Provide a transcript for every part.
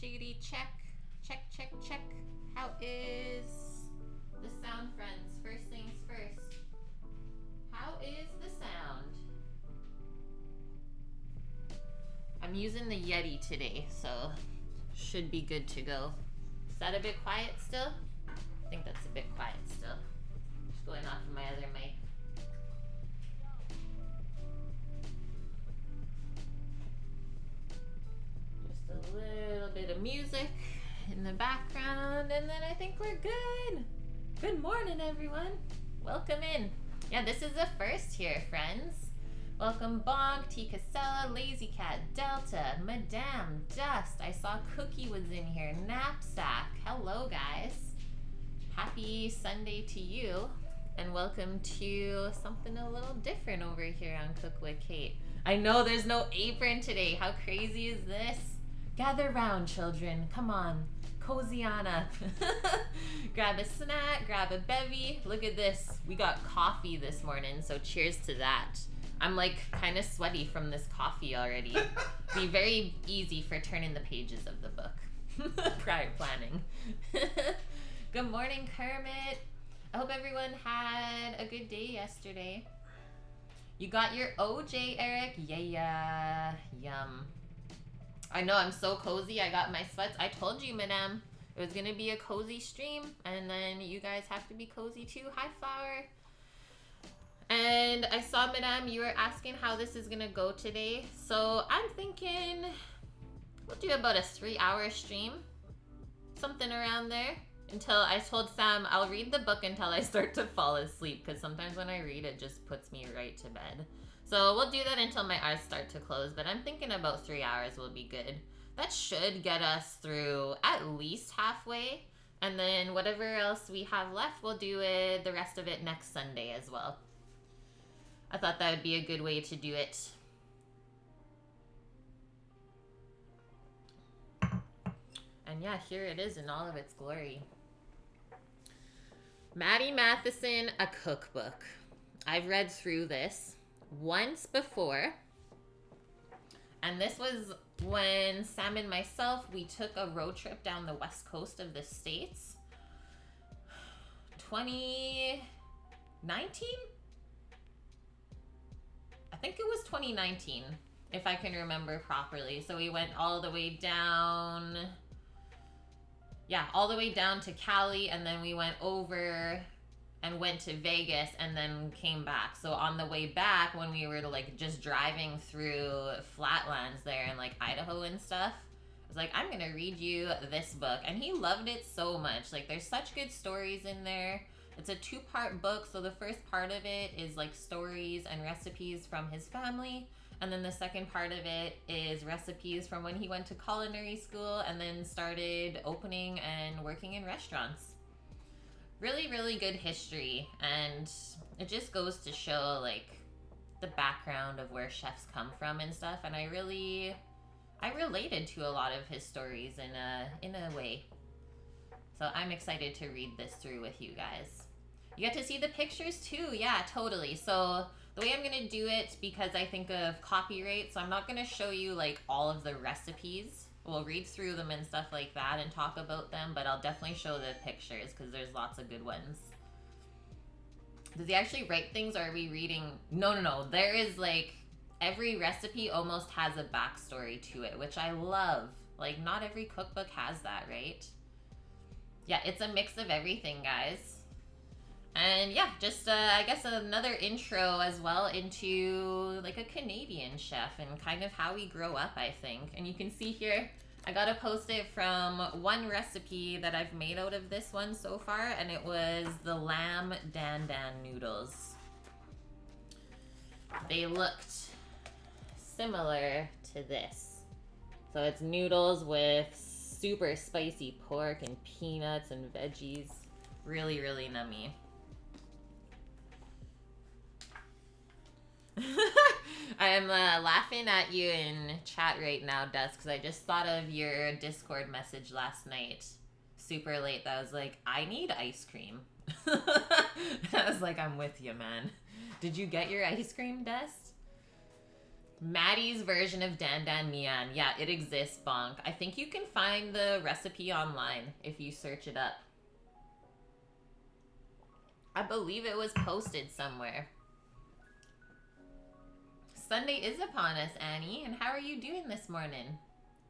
Shiggity check. Check. How is the sound, friends? First things first. How is the sound? I'm using the Yeti today, so should be good to go. Is that a bit quiet still? I think that's a bit quiet still. Just going off of my other mic. Just a little bit of music in the background, and then I think we're good. Good morning, everyone. Welcome in. Yeah, this is the first here, friends. Welcome Bonk, T. Casella, Lazy Cat, Delta, Madame, Dust. I saw Cookie was in here. Knapsack. Hello, guys. Happy Sunday to you, and welcome to something a little different over here on Cook with Kate. I know there's no apron today. How crazy is this? Gather round, children. Come on. Cozy on up. Grab a snack, grab a bevy. Look at this. We got coffee this morning, so cheers to that. I'm like kind of sweaty from this coffee already. Be very easy for turning the pages of the book. Prior planning. Good morning, Kermit. I hope everyone had a good day yesterday. You got your OJ, Eric? Yeah. Yum. I know, I'm so cozy. I got my sweats. I told you, madam, it was going to be a cozy stream. And then you guys have to be cozy too. Hi, Flower. And I saw, madam, you were asking how this is going to go today. So I'm thinking we'll do about a 3-hour stream. Something around there. Until I told Sam I'll read the book until I start to fall asleep. Because sometimes when I read, it just puts me right to bed. So we'll do that until my eyes start to close, but I'm thinking about 3 hours will be good. That should get us through at least halfway, and then whatever else we have left, we'll do it, the rest of it next Sunday as well. I thought that would be a good way to do it. And yeah, here it is in all of its glory. Matty Matheson, a cookbook. I've read through this once before, and this was when Sam and myself, we took a road trip down the west coast of the States. 2019? I think it was 2019, if I can remember properly. So we went all the way down, all the way down to Cali, and then we went over and went to Vegas and then came back. So on the way back, when we were like just driving through flatlands there in like Idaho and stuff, I was like, I'm gonna read you this book. And he loved it so much. Like, there's such good stories in there. It's a 2-part book. So the first part of it is like stories and recipes from his family. And then the second part of it is recipes from when he went to culinary school and then started opening and working in restaurants. Really, really good history, and it just goes to show like the background of where chefs come from and stuff, and I related to a lot of his stories in a way. So I'm excited to read this through with you guys. You get to see the pictures too. Yeah, totally. So the way I'm gonna do it, because I think of copyright, so I'm not gonna show you like all of the recipes. We'll read through them and stuff like that and talk about them, but I'll definitely show the pictures because there's lots of good ones. Does he actually write things, or are we reading? No. There is like, every recipe almost has a backstory to it, which I love. Like, not every cookbook has that, right? Yeah, it's a mix of everything, guys. And yeah, just I guess another intro as well into like a Canadian chef and kind of how we grow up, I think. And you can see here, I got to post it from one recipe that I've made out of this one so far, and it was the lamb dan dan noodles. They looked similar to this. So it's noodles with super spicy pork and peanuts and veggies. Really, really nummy. I am laughing at you in chat right now, Dust, because I just thought of your Discord message last night, super late, that was like, I need ice cream. I was like, I'm with you, man. Did you get your ice cream, Dust? Matty's version of Dan Dan Mian. Yeah, it exists, Bonk. I think you can find the recipe online if you search it up. I believe it was posted somewhere. Sunday is upon us, Annie, and how are you doing this morning?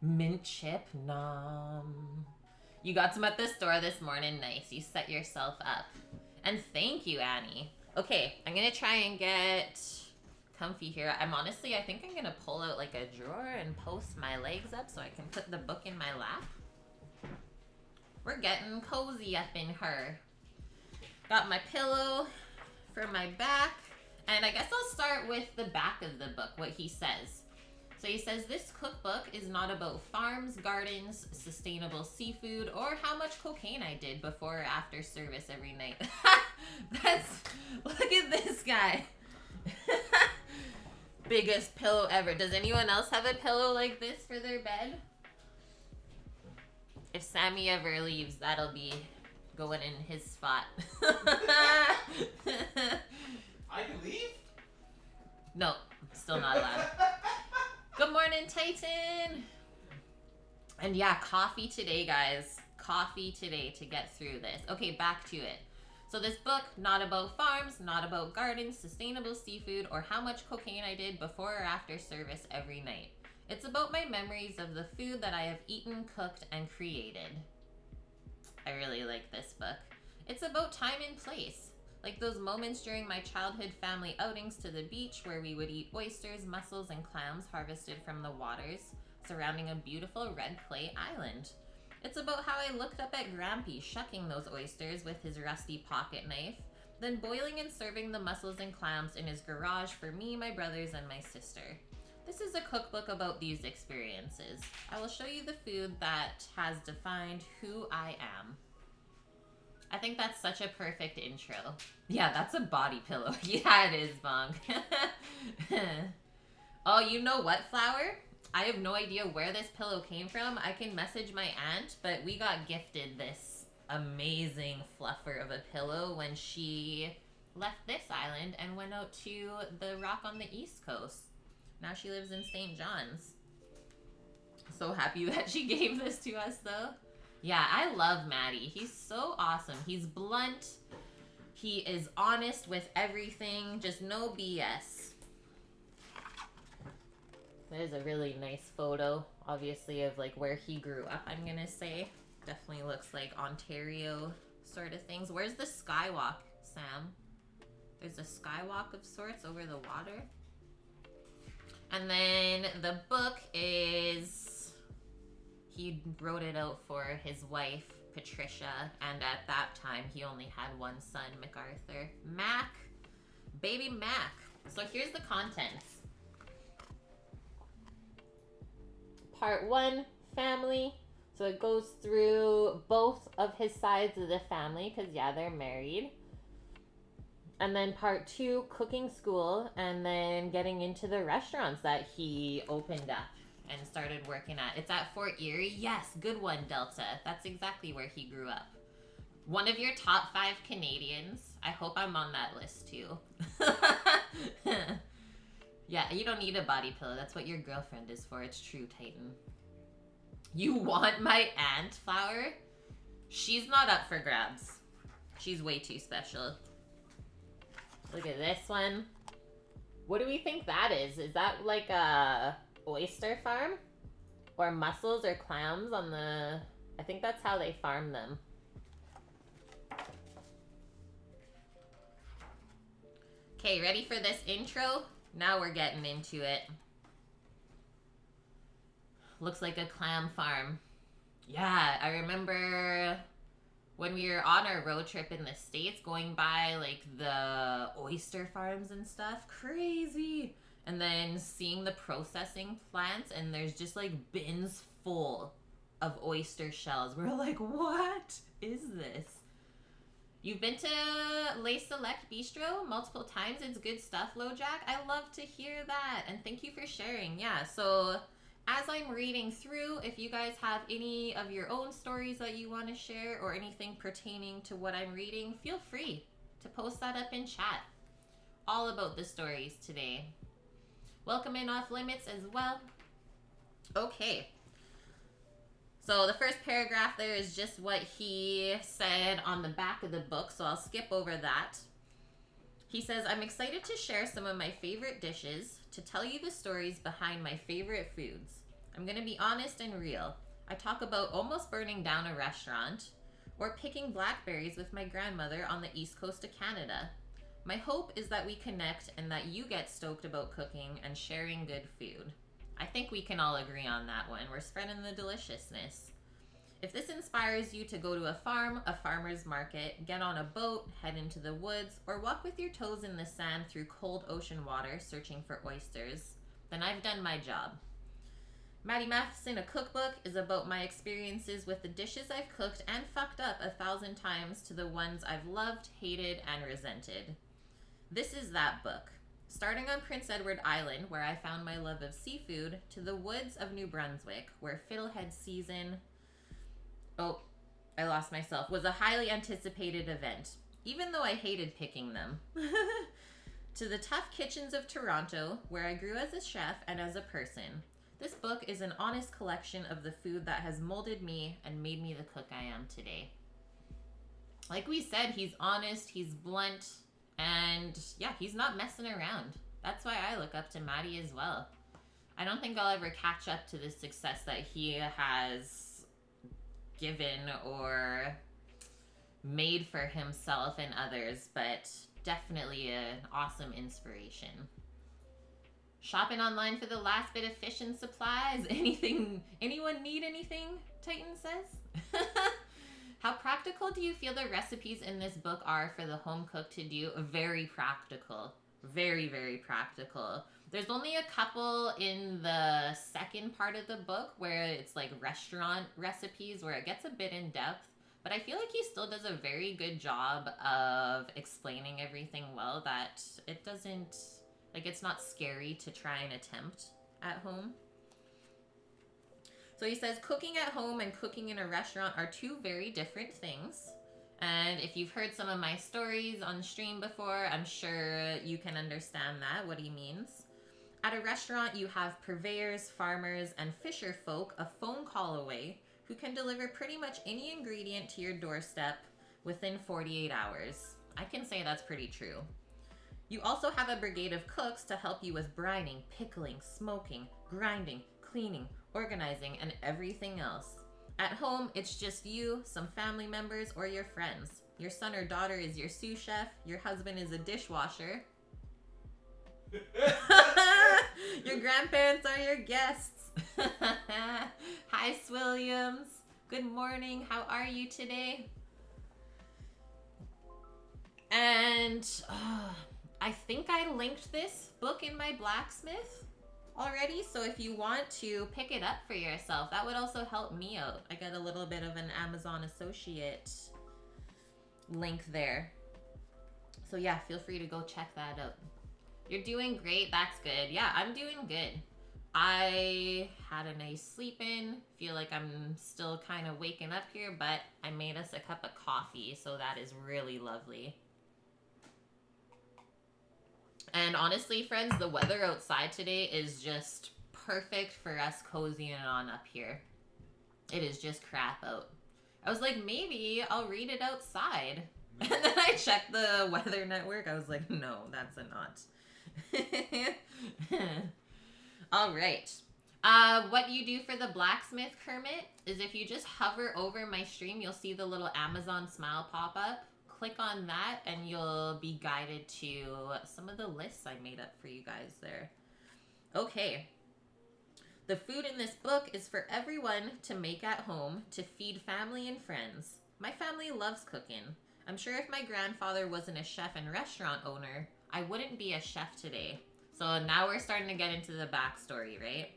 Mint chip nom. You got some at the store this morning. Nice. You set yourself up. And thank you, Annie. Okay, I'm gonna try and get comfy here. I think I'm gonna pull out like a drawer and post my legs up so I can put the book in my lap. We're getting cozy up in her. Got my pillow for my back. And I guess I'll start with the back of the book, what he says. So he says, this cookbook is not about farms, gardens, sustainable seafood, or how much cocaine I did before or after service every night. Look at this guy. Biggest pillow ever. Does anyone else have a pillow like this for their bed? If Sammy ever leaves, that'll be going in his spot. I can leave? No, still not allowed. Good morning, Titan. And yeah, coffee today, guys. Coffee today to get through this. Okay, back to it. So this book, not about farms, not about gardens, sustainable seafood, or how much cocaine I did before or after service every night. It's about my memories of the food that I have eaten, cooked, and created. I really like this book. It's about time and place. Like those moments during my childhood family outings to the beach where we would eat oysters, mussels, and clams harvested from the waters surrounding a beautiful red clay island. It's about how I looked up at Grampy shucking those oysters with his rusty pocket knife, then boiling and serving the mussels and clams in his garage for me, my brothers, and my sister. This is a cookbook about these experiences. I will show you the food that has defined who I am. I think that's such a perfect intro. Yeah, that's a body pillow. Yeah, it is, Bonk. Oh, you know what, Flower? I have no idea where this pillow came from. I can message my aunt, but we got gifted this amazing fluffer of a pillow when she left this island and went out to the rock on the East Coast. Now she lives in St. John's. So happy that she gave this to us, though. Yeah, I love Matty. He's so awesome. He's blunt. He is honest with everything. Just no BS. There's a really nice photo, obviously, of like where he grew up, I'm gonna say. Definitely looks like Ontario sort of things. Where's the skywalk, Sam? There's a skywalk of sorts over the water. And then the book is, he wrote it out for his wife, Patricia, and at that time he only had one son, MacArthur. Mac, baby Mac. So here's the contents. Part 1, family. So it goes through both of his sides of the family, because yeah, they're married. And then part 2, cooking school, and then getting into the restaurants that he opened up and started working at. It's at Fort Erie. Yes, good one, Delta. That's exactly where he grew up. One of your top 5 Canadians. I hope I'm on that list too. Yeah, you don't need a body pillow. That's what your girlfriend is for. It's true, Titan. You want my aunt, Flower? She's not up for grabs. She's way too special. Look at this one. What do we think that is? Is that like a oyster farm? Or mussels or clams on the... I think that's how they farm them. Okay, ready for this intro? Now we're getting into it. Looks like a clam farm. Yeah, I remember when we were on our road trip in the States going by like the oyster farms and stuff. Crazy. And then seeing the processing plants and there's just like bins full of oyster shells. We're like, what is this? You've been to Le Select Bistro multiple times. It's good stuff, LoJack. I love to hear that. And thank you for sharing. Yeah, so as I'm reading through, if you guys have any of your own stories that you want to share or anything pertaining to what I'm reading, feel free to post that up in chat. All about the stories today. Welcome in Off Limits as well. Okay. So the first paragraph there is just what he said on the back of the book, so I'll skip over that. He says, I'm excited to share some of my favorite dishes, to tell you the stories behind my favorite foods. I'm going to be honest and real. I talk about almost burning down a restaurant, or picking blackberries with my grandmother on the east coast of Canada. My hope is that we connect and that you get stoked about cooking and sharing good food. I think we can all agree on that one. We're spreading the deliciousness. If this inspires you to go to a farm, a farmer's market, get on a boat, head into the woods, or walk with your toes in the sand through cold ocean water searching for oysters, then I've done my job. Matty Matheson, a cookbook, is about my experiences with the dishes I've cooked and fucked up 1,000 times to the ones I've loved, hated, and resented. This is that book. Starting on Prince Edward Island, where I found my love of seafood, to the woods of New Brunswick, where fiddlehead season, was a highly anticipated event, even though I hated picking them. To the tough kitchens of Toronto, where I grew as a chef and as a person. This book is an honest collection of the food that has molded me and made me the cook I am today. Like we said, he's honest, he's blunt, and yeah, he's not messing around. That's why I look up to Matty as well. I don't think I'll ever catch up to the success that he has given or made for himself and others, but definitely an awesome inspiration. Shopping online for the last bit of fish and supplies. Anyone need anything? Titan says. How practical do you feel the recipes in this book are for the home cook to do? Very practical. Very, very practical. There's only a couple in the second part of the book where it's like restaurant recipes where it gets a bit in depth, but I feel like he still does a very good job of explaining everything well, that it doesn't, like, it's not scary to try and attempt at home. So he says, cooking at home and cooking in a restaurant are two very different things. And if you've heard some of my stories on stream before, I'm sure you can understand that, what he means. At a restaurant, you have purveyors, farmers, and fisher folk a phone call away who can deliver pretty much any ingredient to your doorstep within 48 hours. I can say that's pretty true. You also have a brigade of cooks to help you with brining, pickling, smoking, grinding, cleaning, organizing, and everything else. At home, it's just you, some family members, or your friends. Your son or daughter is your sous chef. Your husband is a dishwasher. Your grandparents are your guests. Hi, Swilliams. Good morning. How are you today? And I think I linked this book in my blacksmith already, so if you want to pick it up for yourself, that would also help me out. I got a little bit of an Amazon associate link there. So yeah, feel free to go check that out. You're doing great. That's good. Yeah, I'm doing good. I had a nice sleep in. Feel like I'm still kind of waking up here, but I made us a cup of coffee, so that is really lovely. And honestly, friends, the weather outside today is just perfect for us cozying on up here. It is just crap out. I was like, maybe I'll read it outside. And then I checked the weather network. I was like, no, that's a not. All right. What you do for the blacksmith, Kermit, is if you just hover over my stream, you'll see the little Amazon smile pop up. Click on that and you'll be guided to some of the lists I made up for you guys there. Okay. The food in this book is for everyone to make at home to feed family and friends. My family loves cooking. I'm sure if my grandfather wasn't a chef and restaurant owner, I wouldn't be a chef today. So now we're starting to get into the backstory, right?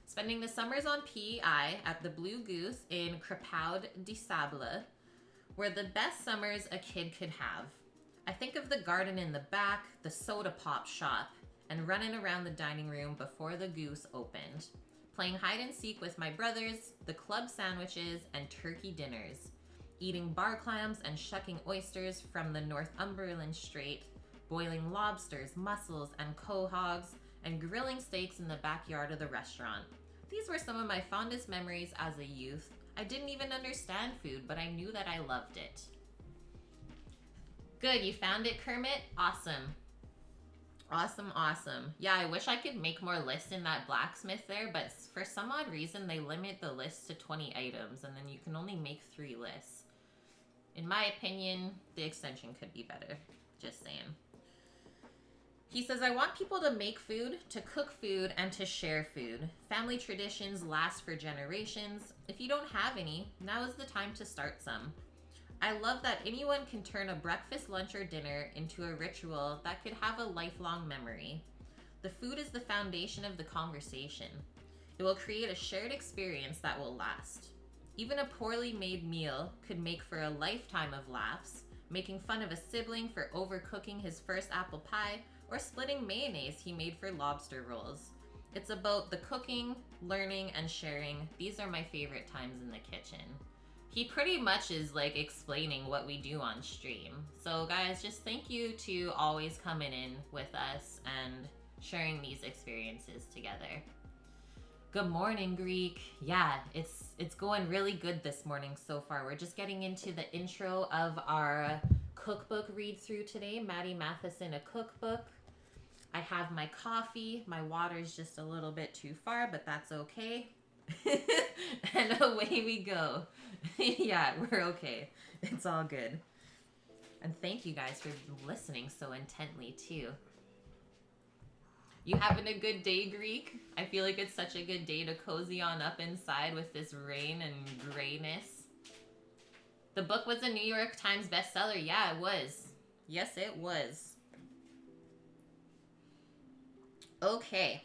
Spending the summers on PEI at the Blue Goose in Crepaude de Sable were the best summers a kid could have. I think of the garden in the back, the soda pop shop, and running around the dining room before the Goose opened, playing hide and seek with my brothers, the club sandwiches, and turkey dinners, eating bar clams and shucking oysters from the Northumberland Strait, boiling lobsters, mussels, and quahogs, and grilling steaks in the backyard of the restaurant. These were some of my fondest memories as a youth. I didn't even understand food, but I knew that I loved it. Good, you found it, Kermit? Awesome. Awesome, awesome. Yeah, I wish I could make more lists in that blacksmith there, but for some odd reason, they limit the list to 20 items, and then you can only make 3 lists. In my opinion, the extension could be better. Just saying. He says, I want people to make food, to cook food, and to share food. Family traditions last for generations. If you don't have any, now is the time to start some. I love that anyone can turn a breakfast, lunch, or dinner into a ritual that could have a lifelong memory. The food is the foundation of the conversation. It will create a shared experience that will last. Even a poorly made meal could make for a lifetime of laughs, making fun of a sibling for overcooking his first apple pie, or splitting mayonnaise he made for lobster rolls. It's about the cooking, learning, and sharing. These are my favorite times in the kitchen. He pretty much is like explaining what we do on stream. So guys, just thank you to always coming in with us and sharing these experiences together. Good morning, Greek. Yeah, it's going really good this morning so far. We're just getting into the intro of our cookbook read through today. Matty Matheson, a cookbook. I have my coffee. My water's just a little bit too far, but that's okay. And away we go. Yeah, we're okay. It's all good. And thank you guys for listening so intently too. You having a good day, Greek? I feel like it's such a good day to cozy on up inside with this rain and grayness. The book was a New York Times bestseller. Yeah, it was. Yes, it was. Okay.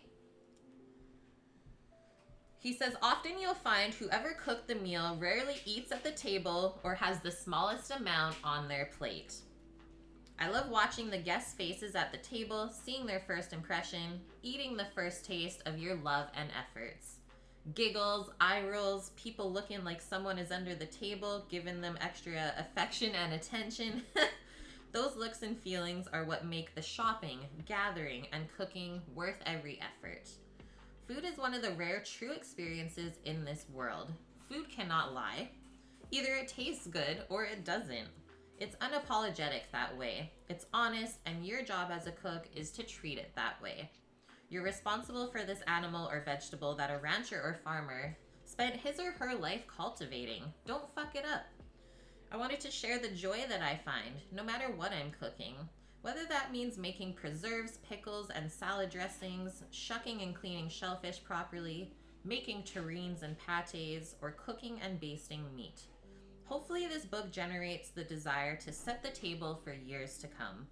He says, often you'll find whoever cooked the meal rarely eats at the table or has the smallest amount on their plate. I love watching the guests' faces at the table, seeing their first impression, eating the first taste of your love and efforts. Giggles, eye rolls, people looking like someone is under the table, giving them extra affection and attention. Those looks and feelings are what make the shopping, gathering, and cooking worth every effort. Food is one of the rare true experiences in this world. Food cannot lie. Either it tastes good or it doesn't. It's unapologetic that way. It's honest, and your job as a cook is to treat it that way. You're responsible for this animal or vegetable that a rancher or farmer spent his or her life cultivating. Don't fuck it up. I wanted to share the joy that I find, no matter what I'm cooking. Whether that means making preserves, pickles, and salad dressings, shucking and cleaning shellfish properly, making terrines and pâtés, or cooking and basting meat. Hopefully this book generates the desire to set the table for years to come.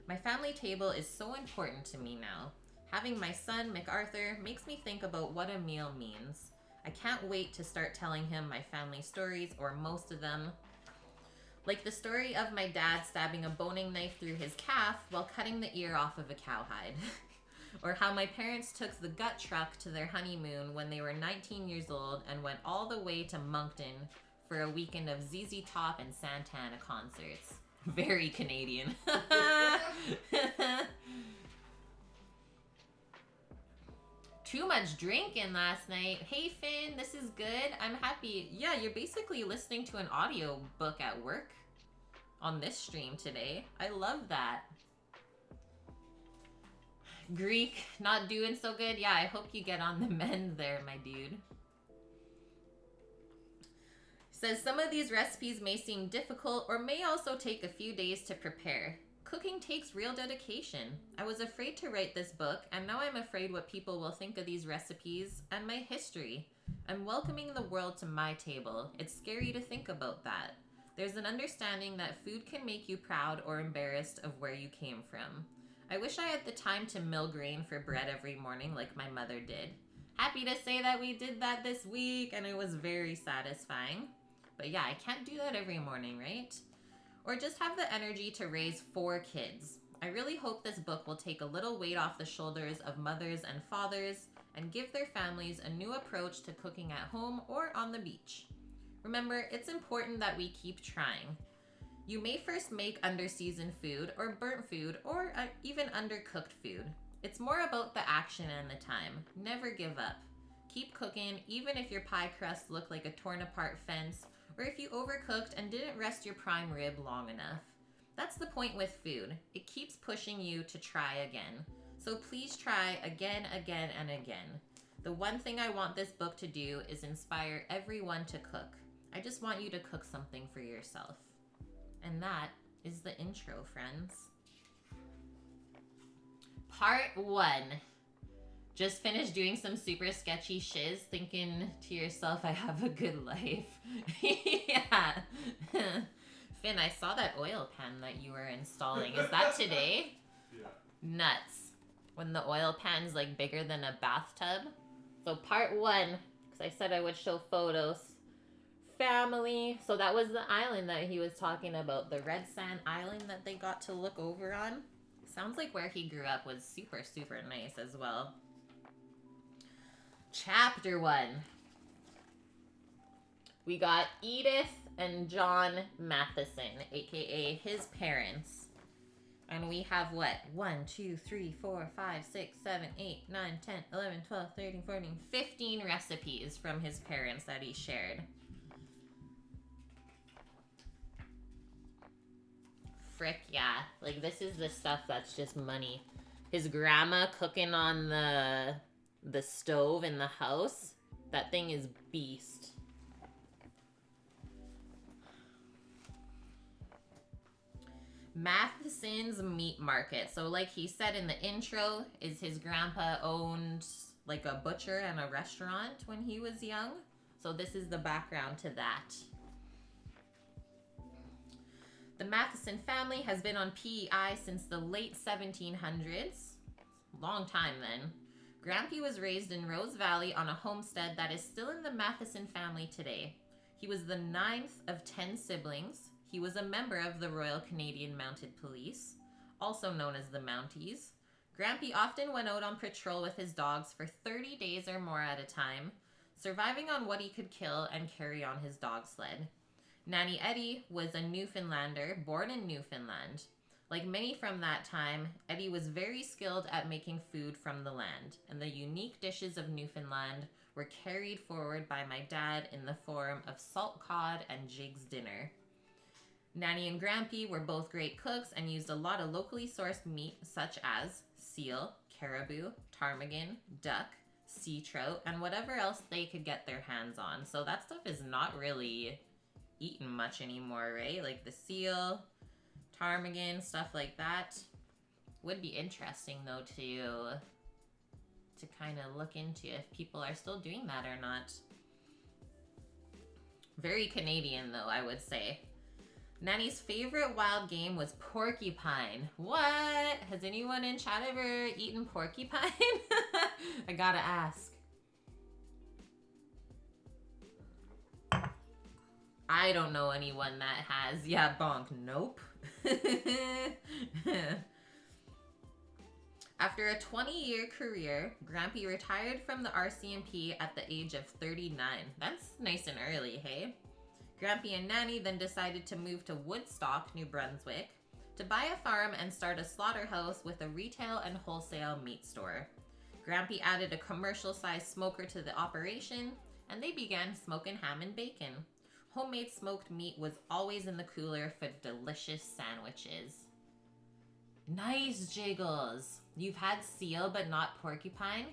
My family table is so important to me now. Having my son, MacArthur, makes me think about what a meal means. I can't wait to start telling him my family stories, or most of them. Like the story of my dad stabbing a boning knife through his calf while cutting the ear off of a cowhide. Or how my parents took the gut truck to their honeymoon when they were 19 years old and went all the way to Moncton for a weekend of ZZ Top and Santana concerts. Very Canadian. Too much drinking last night. Hey Finn, this is good. I'm happy. Yeah, you're basically listening to an audio book at work on this stream today. I love that. Greek, not doing so good. Yeah, I hope you get on the mend there, my dude. Says some of these recipes may seem difficult or may also take a few days to prepare. Cooking takes real dedication. I was afraid to write this book, and now I'm afraid what people will think of these recipes and my history. I'm welcoming the world to my table. It's scary to think about that. There's an understanding that food can make you proud or embarrassed of where you came from. I wish I had the time to mill grain for bread every morning like my mother did. Happy to say that we did that this week, and it was very satisfying. But yeah, I can't do that every morning, right? Or just have the energy to raise 4 kids. I really hope this book will take a little weight off the shoulders of mothers and fathers and give their families a new approach to cooking at home or on the beach. Remember, it's important that we keep trying. You may first make under-seasoned food or burnt food or even undercooked food. It's more about the action and the time. Never give up. Keep cooking, even if your pie crust looked like a torn apart fence, or if you overcooked and didn't rest your prime rib long enough. That's the point with food. It keeps pushing you to try again. So please try again, again, and again. The one thing I want this book to do is inspire everyone to cook. I just want you to cook something for yourself. And that is the intro, friends. Part 1. Just finished doing some super sketchy shiz, thinking to yourself, I have a good life. Yeah. Finn, I saw that oil pan that you were installing. Is that today? Yeah. Nuts. When the oil pan's like bigger than a bathtub. So part 1, because I said I would show photos. Family. So that was the island that he was talking about. The red sand island that they got to look over on. Sounds like where he grew up was super, super nice as well. Chapter 1. We got Edith and John Matheson, aka his parents. And we have what? 1, 2, 3, 4, 5, 6, 7, 8, 9, 10, 11, 12, 13, 14, 15 recipes from his parents that he shared. Frick yeah. Like, this is the stuff that's just money. His grandma cooking on the stove in the house. That thing is beast. Matheson's meat market. So like he said in the intro, is his grandpa owned like a butcher and a restaurant when he was young. So this is the background to that. The Matheson family has been on PEI since the late 1700s. Long time then. Grampy was raised in Rose Valley on a homestead that is still in the Matheson family today. He was the 9th of 10 siblings. He was a member of the Royal Canadian Mounted Police, also known as the Mounties. Grampy often went out on patrol with his dogs for 30 days or more at a time, surviving on what he could kill and carry on his dog sled. Nanny Eddie was a Newfoundlander born in Newfoundland. Like many from that time, Eddie was very skilled at making food from the land, and the unique dishes of Newfoundland were carried forward by my dad in the form of salt cod and Jig's dinner. Nanny and Grampy were both great cooks and used a lot of locally sourced meat such as seal, caribou, ptarmigan, duck, sea trout, and whatever else they could get their hands on. So that stuff is not really eaten much anymore, right? Like the seal, ptarmigan, stuff like that. Would be interesting though to kind of look into if people are still doing that or not. Very Canadian though, I would say. Nanny's favorite wild game was porcupine. What? Has anyone in chat ever eaten porcupine? I gotta ask. I don't know anyone that has. Yeah, bonk. Nope. After a 20-year career, Grampy retired from the RCMP at the age of 39. That's nice and early, hey? Grampy and Nanny then decided to move to Woodstock, New Brunswick, to buy a farm and start a slaughterhouse with a retail and wholesale meat store. Grampy added a commercial-sized smoker to the operation, and they began smoking ham and bacon. Homemade smoked meat was always in the cooler for delicious sandwiches. Nice, Jiggles. You've had seal but not porcupine?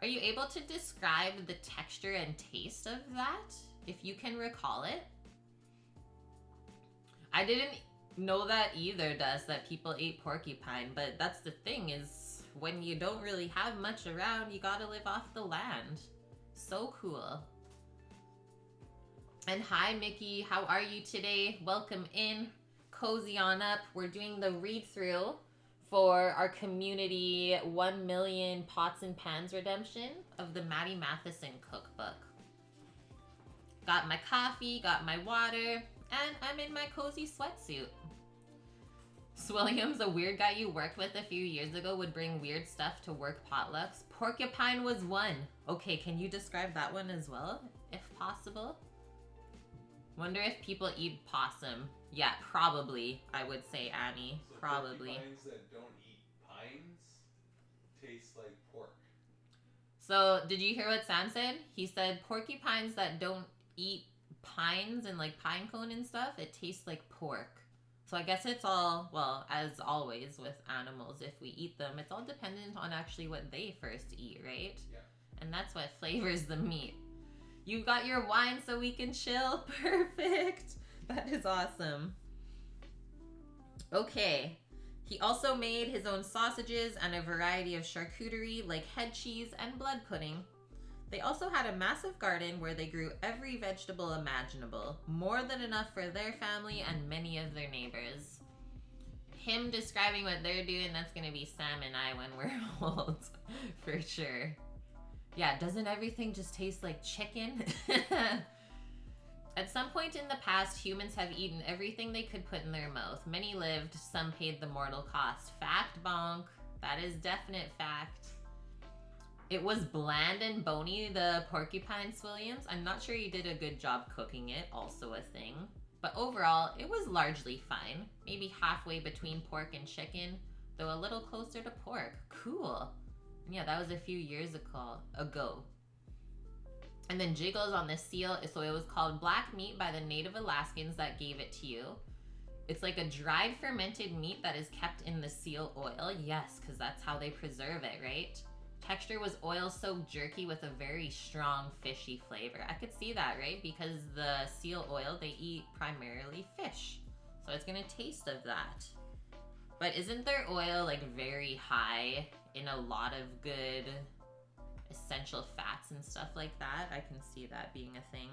Are you able to describe the texture and taste of that, if you can recall it? I didn't know that either, that people ate porcupine, but that's the thing is when you don't really have much around, you gotta live off the land. So cool. And hi, Mickey. How are you today? Welcome in. Cozy on up. We're doing the read-through for our community 1 million Pots and Pans redemption of the Matty Matheson cookbook. Got my coffee, got my water, and I'm in my cozy sweatsuit. Swilliam's a weird guy you worked with a few years ago would bring weird stuff to work potlucks. Porcupine was one. Okay, can you describe that one as well, if possible? Wonder if people eat possum. Yeah, probably, I would say, Annie. So probably. porcupines that don't eat like pork. So, did you hear what Sam said? He said porcupines that don't eat pines and like pine cone and stuff, it tastes like pork. So I guess it's all, well, as always with animals, if we eat them, it's all dependent on actually what they first eat, right? Yeah. And that's what flavors the meat. You got your wine so we can chill? Perfect. That is awesome. Okay. He also made his own sausages and a variety of charcuterie like head cheese and blood pudding. They also had a massive garden where they grew every vegetable imaginable, more than enough for their family and many of their neighbors. Him describing what they're doing, that's going to be Sam and I when we're old, for sure. Yeah, doesn't everything just taste like chicken? At some point in the past, humans have eaten everything they could put in their mouth. Many lived, some paid the mortal cost. Fact, bonk. That is definite fact. It was bland and bony, the porcupine Williams. I'm not sure he did a good job cooking it, also a thing. But overall, it was largely fine. Maybe halfway between pork and chicken, though a little closer to pork. Cool. Yeah, that was a few years ago. And then jiggles on the seal, so it was called black meat by the native Alaskans that gave it to you. It's like a dried fermented meat that is kept in the seal oil. Yes, because that's how they preserve it, right? Texture was oil-soaked jerky with a very strong fishy flavor. I could see that, right? Because the seal oil, they eat primarily fish. So it's gonna taste of that. But isn't their oil like very high in a lot of good essential fats and stuff like that? I can see that being a thing.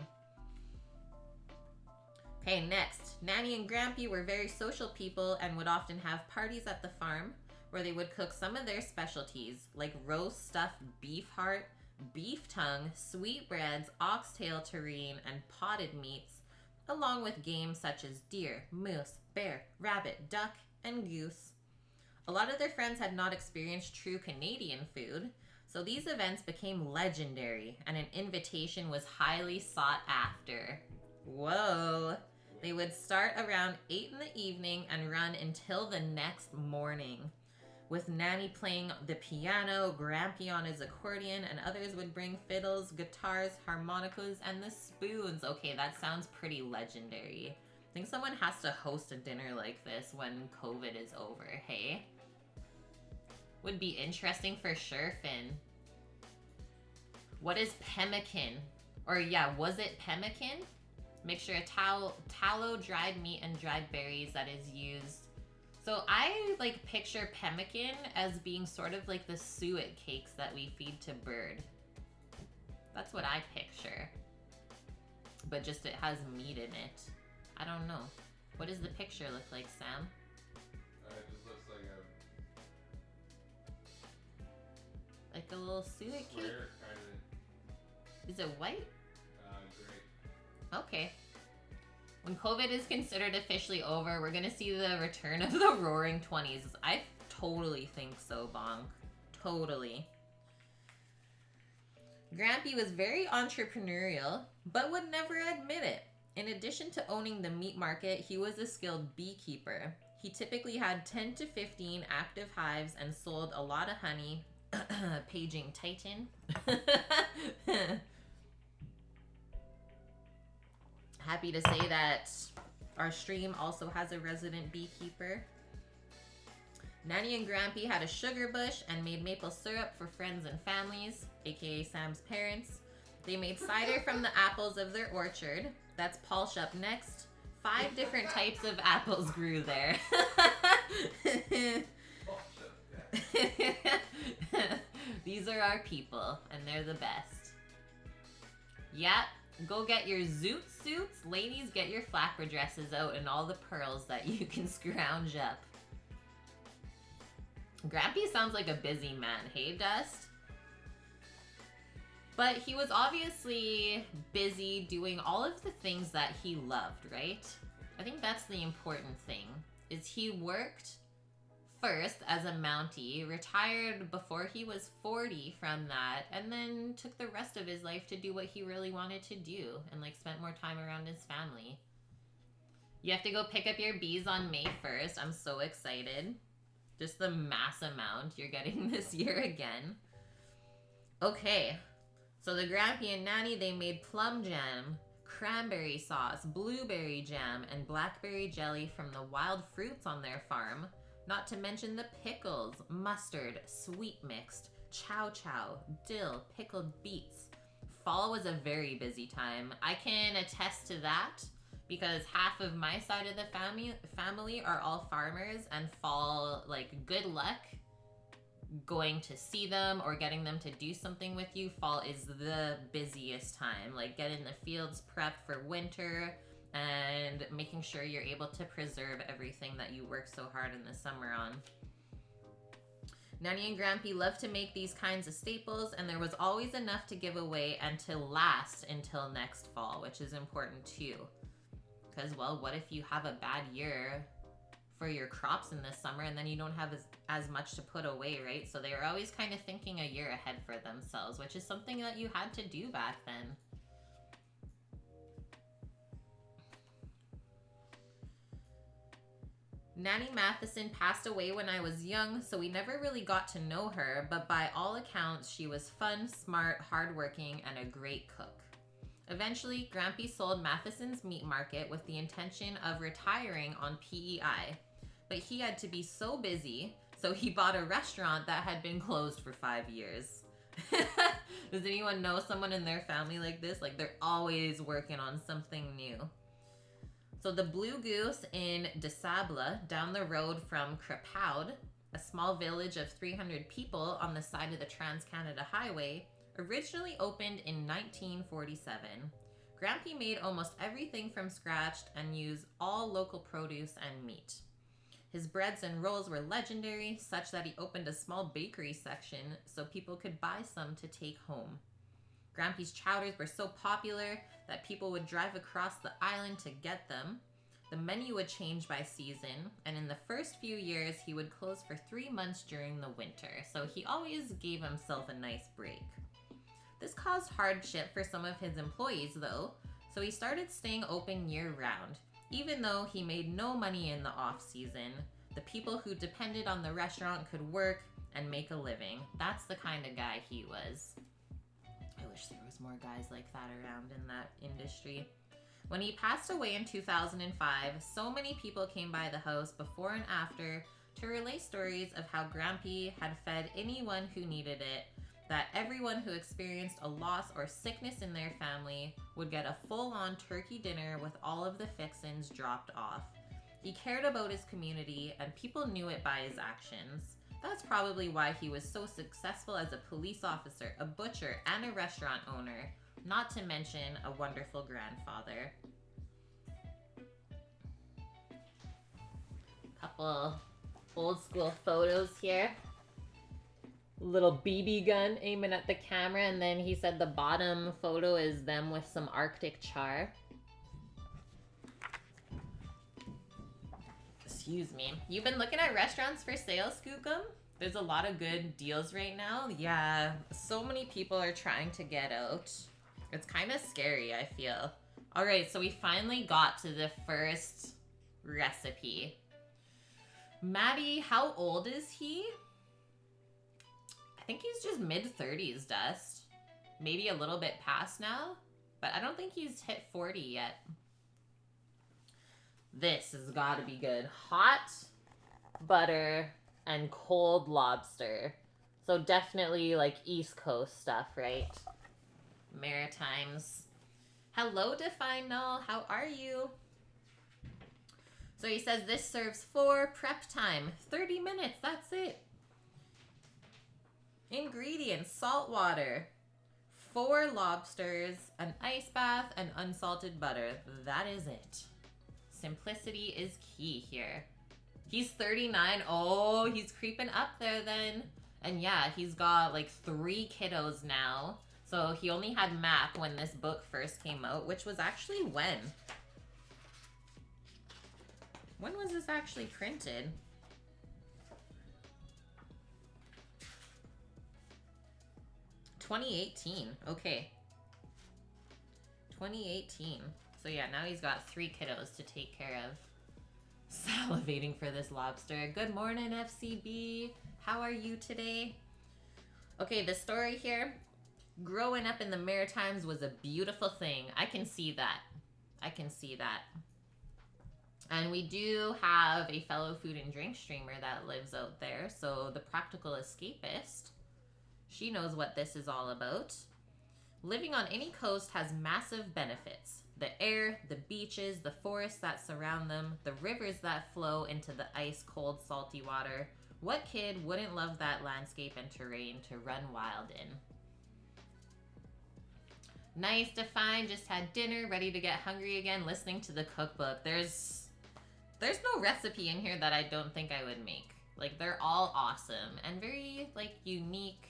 Okay, next. Nanny and Grampy were very social people and would often have parties at the farm where they would cook some of their specialties like roast stuffed beef heart, beef tongue, sweetbreads, oxtail terrine, and potted meats, along with game such as deer, moose, bear, rabbit, duck, and goose. A lot of their friends had not experienced true Canadian food, so these events became legendary, and an invitation was highly sought after. Whoa! They would start around 8 in the evening and run until the next morning, with Nanny playing the piano, Grampy on his accordion, and others would bring fiddles, guitars, harmonicas, and the spoons. Okay, that sounds pretty legendary. I think someone has to host a dinner like this when COVID is over, hey? Would be interesting for sure, Finn. What is pemmican? Or yeah, was it pemmican? Mixture of tallow, dried meat, and dried berries that is used. So I like picture pemmican as being sort of like the suet cakes that we feed to bird. That's what I picture. But just it has meat in it. I don't know. What does the picture look like, Sam? It just looks like Like a little suet cake? square kind of. Is it white? Great. Okay. When COVID is considered officially over, we're gonna see the return of the Roaring 20s. I totally think so, Bonk. Totally. Grampy was very entrepreneurial, but would never admit it. In addition to owning the meat market, he was a skilled beekeeper. He typically had 10 to 15 active hives and sold a lot of honey. Paging Titan. Happy to say that our stream also has a resident beekeeper. Nanny and Grampy had a sugar bush and made maple syrup for friends and families, aka Sam's parents. They made cider from the apples of their orchard. That's Palsh up next. 5 different types of apples grew there. These are our people, and they're the best. Yep. Go get your zoot suits. Ladies, get your flapper dresses out and all the pearls that you can scrounge up. Grampy sounds like a busy man, hey, Dust? But he was obviously busy doing all of the things that he loved, right? I think that's the important thing, is he worked first as a Mountie, retired before he was 40 from that, and then took the rest of his life to do what he really wanted to do and like spent more time around his family. You have to go pick up your bees on May 1st. I'm so excited. Just the mass amount you're getting this year again. Okay, so the Grampy and Nanny, they made plum jam, cranberry sauce, blueberry jam, and blackberry jelly from the wild fruits on their farm. Not to mention the pickles, mustard, sweet mixed, chow chow, dill, pickled beets. Fall was a very busy time. I can attest to that because half of my side of the family are all farmers, and fall, like, good luck going to see them or getting them to do something with you. Fall is the busiest time, like getting the fields prepped for winter and making sure you're able to preserve everything that you work so hard in the summer on. Nanny and Grampy love to make these kinds of staples, and there was always enough to give away and to last until next fall, which is important too. Because, well, what if you have a bad year for your crops in the summer and then you don't have as much to put away, right? So they were always kind of thinking a year ahead for themselves, which is something that you had to do back then. Nanny Matheson passed away when I was young, so we never really got to know her, but by all accounts, she was fun, smart, hardworking, and a great cook. Eventually, Grampy sold Matheson's meat market with the intention of retiring on PEI, but he had to be so busy, so he bought a restaurant that had been closed for 5 years. Does anyone know someone in their family like this? Like, they're always working on something new. So the Blue Goose in De Sable, down the road from Crapaud, a small village of 300 people on the side of the Trans-Canada Highway, originally opened in 1947. Grampy made almost everything from scratch and used all local produce and meat. His breads and rolls were legendary, such that he opened a small bakery section so people could buy some to take home. Grampy's chowders were so popular that people would drive across the island to get them. The menu would change by season, and in the first few years, he would close for 3 months during the winter, so he always gave himself a nice break. This caused hardship for some of his employees, though, so he started staying open year-round. Even though he made no money in the off-season, the people who depended on the restaurant could work and make a living. That's the kind of guy he was. I wish there was more guys like that around in that industry. When he passed away in 2005, so many people came by the house before and after to relay stories of how Grampy had fed anyone who needed it, that everyone who experienced a loss or sickness in their family would get a full-on turkey dinner with all of the fixins dropped off. He cared about his community, and people knew it by his actions. That's probably why he was so successful as a police officer, a butcher, and a restaurant owner, not to mention a wonderful grandfather. Couple old school photos here. Little BB gun aiming at the camera, and then he said the bottom photo is them with some Arctic char. Excuse me. You've been looking at restaurants for sale, Skookum? There's a lot of good deals right now. Yeah, so many people are trying to get out. It's kind of scary, I feel. All right, so we finally got to the first recipe. Matty, how old is he? I think he's just mid-30s, Dust. Maybe a little bit past now, but I don't think he's hit 40 yet. This has got to be good. Hot butter and cold lobster. So definitely like East Coast stuff, right? Maritimes. Hello, Define Null. How are you? So he says this serves 4, prep time 30 minutes. That's it. Ingredients: salt water, 4 lobsters, an ice bath, and unsalted butter. That is it. Simplicity is key here. He's 39. Oh, he's creeping up there then. And yeah, he's got like 3 kiddos now. So he only had Mac when this book first came out, which was actually when? When was this actually printed? $2018. Okay. 2018. So yeah, now he's got 3 kiddos to take care of. Salivating for this lobster. Good morning, FCB. How are you today? Okay, the story here. Growing up in the Maritimes was a beautiful thing. I can see that. I can see that. And we do have a fellow food and drink streamer that lives out there. So the practical escapist, she knows what this is all about. Living on any coast has massive benefits. The air, the beaches, the forests that surround them, the rivers that flow into the ice-cold, salty water. What kid wouldn't love that landscape and terrain to run wild in? Nice, Define. Just had dinner, ready to get hungry again, listening to the cookbook. There's no recipe in here that I don't think I would make. Like, they're all awesome and very, like, unique,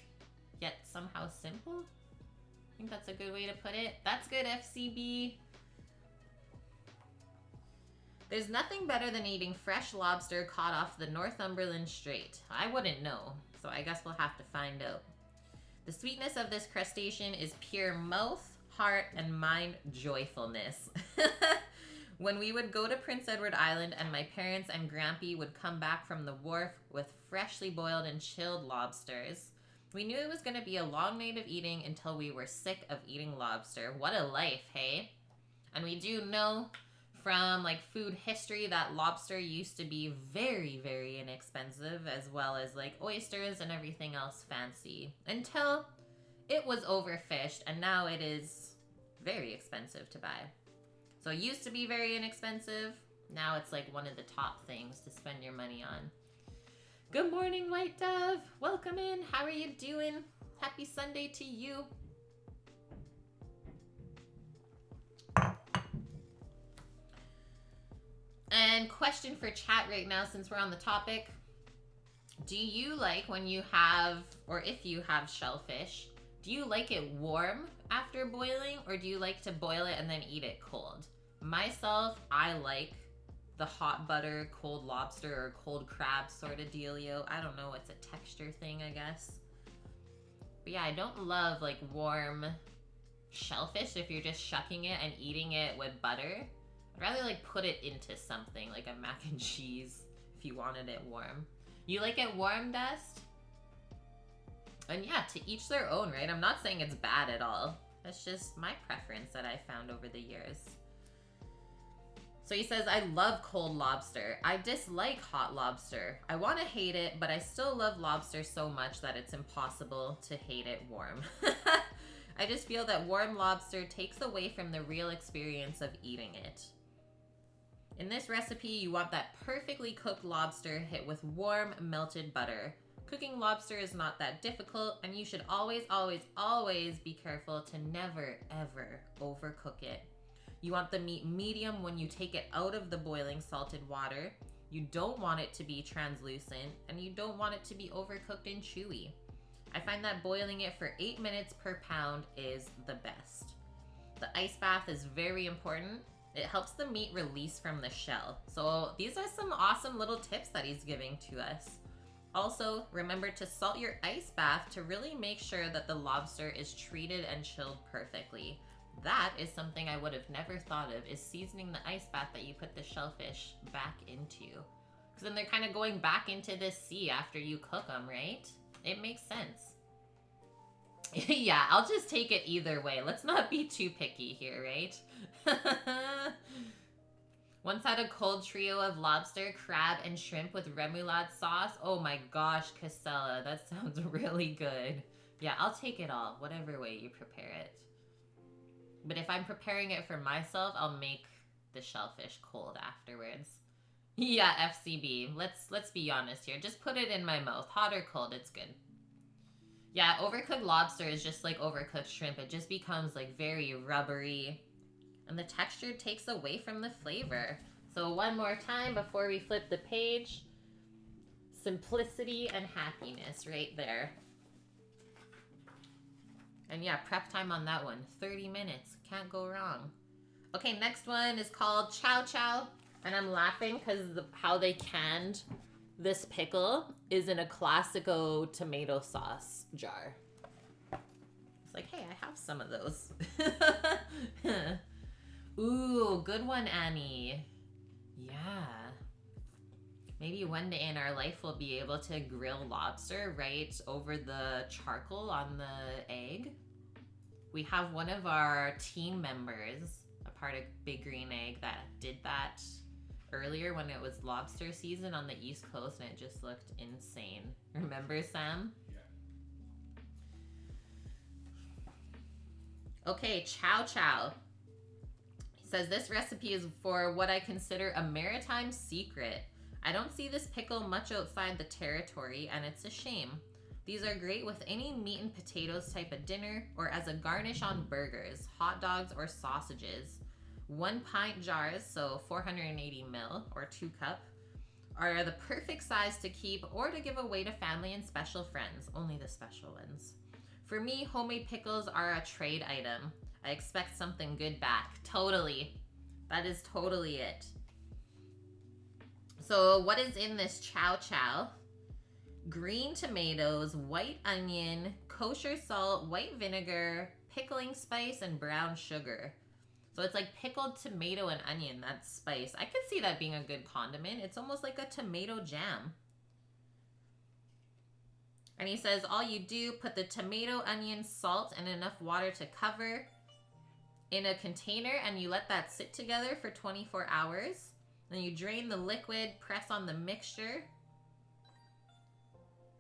yet somehow simple. I think that's a good way to put it. That's good, FCB. There's nothing better than eating fresh lobster caught off the Northumberland Strait. I wouldn't know, so I guess we'll have to find out. The sweetness of this crustacean is pure mouth, heart, and mind joyfulness. When we would go to Prince Edward Island and my parents and Grampy would come back from the wharf with freshly boiled and chilled lobsters, we knew it was going to be a long night of eating until we were sick of eating lobster. What a life, hey? And we do know from like food history that lobster used to be very, very inexpensive, as well as like oysters and everything else fancy, until it was overfished, and now it is very expensive to buy. So it used to be very inexpensive. Now it's like one of the top things to spend your money on. Good morning, White Dove. Welcome in. How are you doing? Happy Sunday to you. And question for chat right now, since we're on the topic. Do you like when you have, or if you have shellfish, do you like it warm after boiling, or do you like to boil it and then eat it cold? Myself, I like the hot butter, cold lobster, or cold crab sort of dealio. I don't know, it's a texture thing, I guess. But yeah, I don't love like warm shellfish if you're just shucking it and eating it with butter. I'd rather like put it into something like a mac and cheese if you wanted it warm. You like it warm, Dust? And yeah, to each their own, right? I'm not saying it's bad at all. That's just my preference that I found over the years. So he says, I love cold lobster. I dislike hot lobster. I want to hate it, but I still love lobster so much that it's impossible to hate it warm. I just feel that warm lobster takes away from the real experience of eating it. In this recipe, you want that perfectly cooked lobster hit with warm, melted butter. Cooking lobster is not that difficult, and you should always, always, always be careful to never, ever overcook it. You want the meat medium when you take it out of the boiling salted water. You don't want it to be translucent, and you don't want it to be overcooked and chewy. I find that boiling it for 8 minutes per pound is the best. The ice bath is very important. It helps the meat release from the shell. So these are some awesome little tips that he's giving to us. Also, remember to salt your ice bath to really make sure that the lobster is treated and chilled perfectly. That is something I would have never thought of, is seasoning the ice bath that you put the shellfish back into. Because then they're kind of going back into the sea after you cook them, right? It makes sense. Yeah, I'll just take it either way. Let's not be too picky here, right? Once had a cold trio of lobster, crab, and shrimp with remoulade sauce. Oh my gosh, Casella, that sounds really good. Yeah, I'll take it all, whatever way you prepare it. But if I'm preparing it for myself, I'll make the shellfish cold afterwards. Yeah, FCB, let's be honest here. Just put it in my mouth, hot or cold, it's good. Yeah, overcooked lobster is just like overcooked shrimp. It just becomes like very rubbery, and the texture takes away from the flavor. So one more time before we flip the page. Simplicity and happiness right there. And yeah, prep time on that one, 30 minutes. Can't go wrong. Okay, next one is called Chow Chow. And I'm laughing because how they canned this pickle is in a Classico tomato sauce jar. It's like, hey, I have some of those. Ooh, good one, Annie. Yeah. Maybe one day in our life we'll be able to grill lobster right over the charcoal on the egg. We have one of our team members, a part of Big Green Egg, that did that earlier when it was lobster season on the East Coast, and it just looked insane. Remember, Sam? Yeah. Okay, chow chow. He says this recipe is for what I consider a maritime secret. I don't see this pickle much outside the territory, and it's a shame. These are great with any meat and potatoes type of dinner or as a garnish on burgers, hot dogs, or sausages. 1 pint jars, so 480 ml or 2 cup, are the perfect size to keep or to give away to family and special friends, only the special ones. For me, homemade pickles are a trade item. I expect something good back. Totally. That is totally it. So what is in this chow chow? Green tomatoes, white onion, kosher salt, white vinegar, pickling spice, and brown sugar. So it's like pickled tomato and onion, that's spice. I could see that being a good condiment. It's almost like a tomato jam. And he says all you do, put the tomato, onion, salt, and enough water to cover in a container, and you let that sit together for 24 hours. Then you drain the liquid, press on the mixture,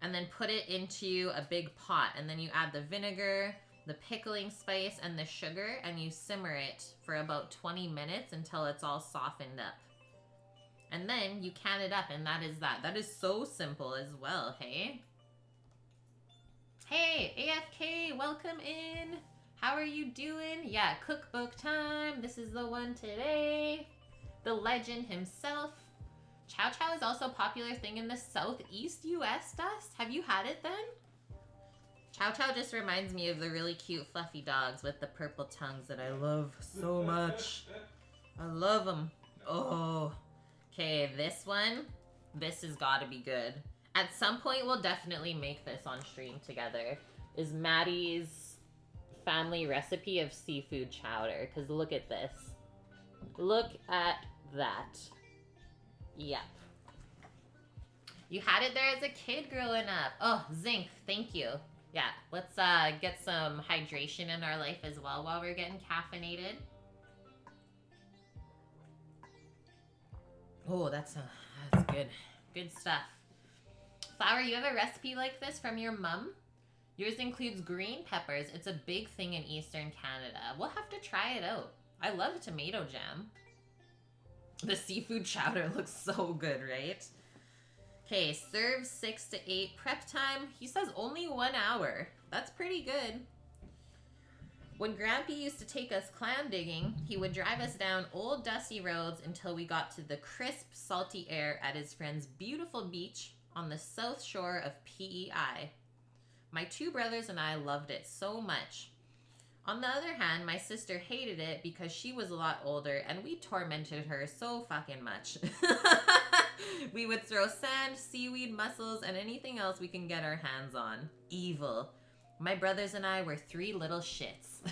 and then put it into a big pot. And then you add the vinegar, the pickling spice, and the sugar, and you simmer it for about 20 minutes until it's all softened up. And then you can it up, and that is that. That is so simple as well, hey? Hey, AFK, welcome in. How are you doing? Yeah, cookbook time. This is the one today. The legend himself. Chow chow is also a popular thing in the southeast US, Dust. Have you had it then? Chow chow just reminds me of the really cute fluffy dogs with the purple tongues that I love so much. I love them. Oh. Okay, this one. This has got to be good. At some point, we'll definitely make this on stream together. Is Matty's family recipe of seafood chowder. Because look at this. Look at that. Yep. You had it there as a kid growing up. Oh, zinc. Thank you. Yeah, let's get some hydration in our life as well while we're getting caffeinated. Oh, that's good. Good stuff. Flower, you have a recipe like this from your mom? Yours includes green peppers. It's a big thing in Eastern Canada. We'll have to try it out. I love tomato jam. The seafood chowder looks so good, right? Okay, serve 6 to 8. Prep time, he says only 1 hour. That's pretty good. When Grampy used to take us clam digging, he would drive us down old dusty roads until we got to the crisp, salty air at his friend's beautiful beach on the south shore of PEI. My 2 brothers and I loved it so much. On the other hand, my sister hated it because she was a lot older and we tormented her so fucking much. We would throw sand, seaweed, mussels, and anything else we can get our hands on. Evil. My brothers and I were 3 little shits.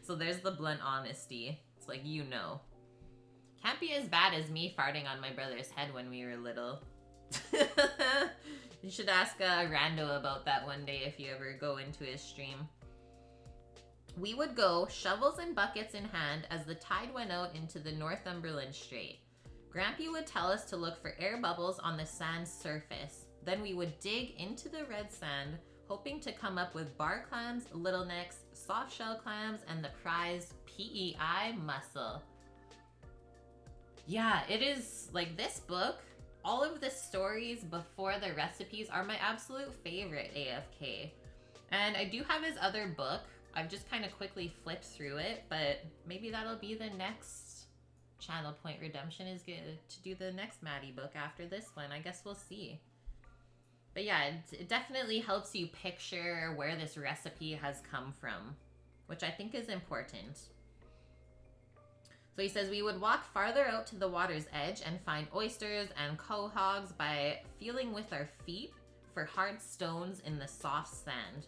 So there's the blunt honesty. It's like, you know. Can't be as bad as me farting on my brother's head when we were little. You should ask Rando about that one day if you ever go into his stream. We would go, shovels and buckets in hand, as the tide went out into the Northumberland Strait. Grampy would tell us to look for air bubbles on the sand's surface. Then we would dig into the red sand, hoping to come up with bar clams, little necks, soft shell clams, and the prized PEI mussel. Yeah, it is like this book. All of the stories before the recipes are my absolute favorite, AFK. And I do have his other book. I've just kind of quickly flipped through it, but maybe that'll be the next Channel Point Redemption, is good to do the next Matty book after this one. I guess we'll see. But yeah, it definitely helps you picture where this recipe has come from, which I think is important. So he says we would walk farther out to the water's edge and find oysters and quahogs by feeling with our feet for hard stones in the soft sand.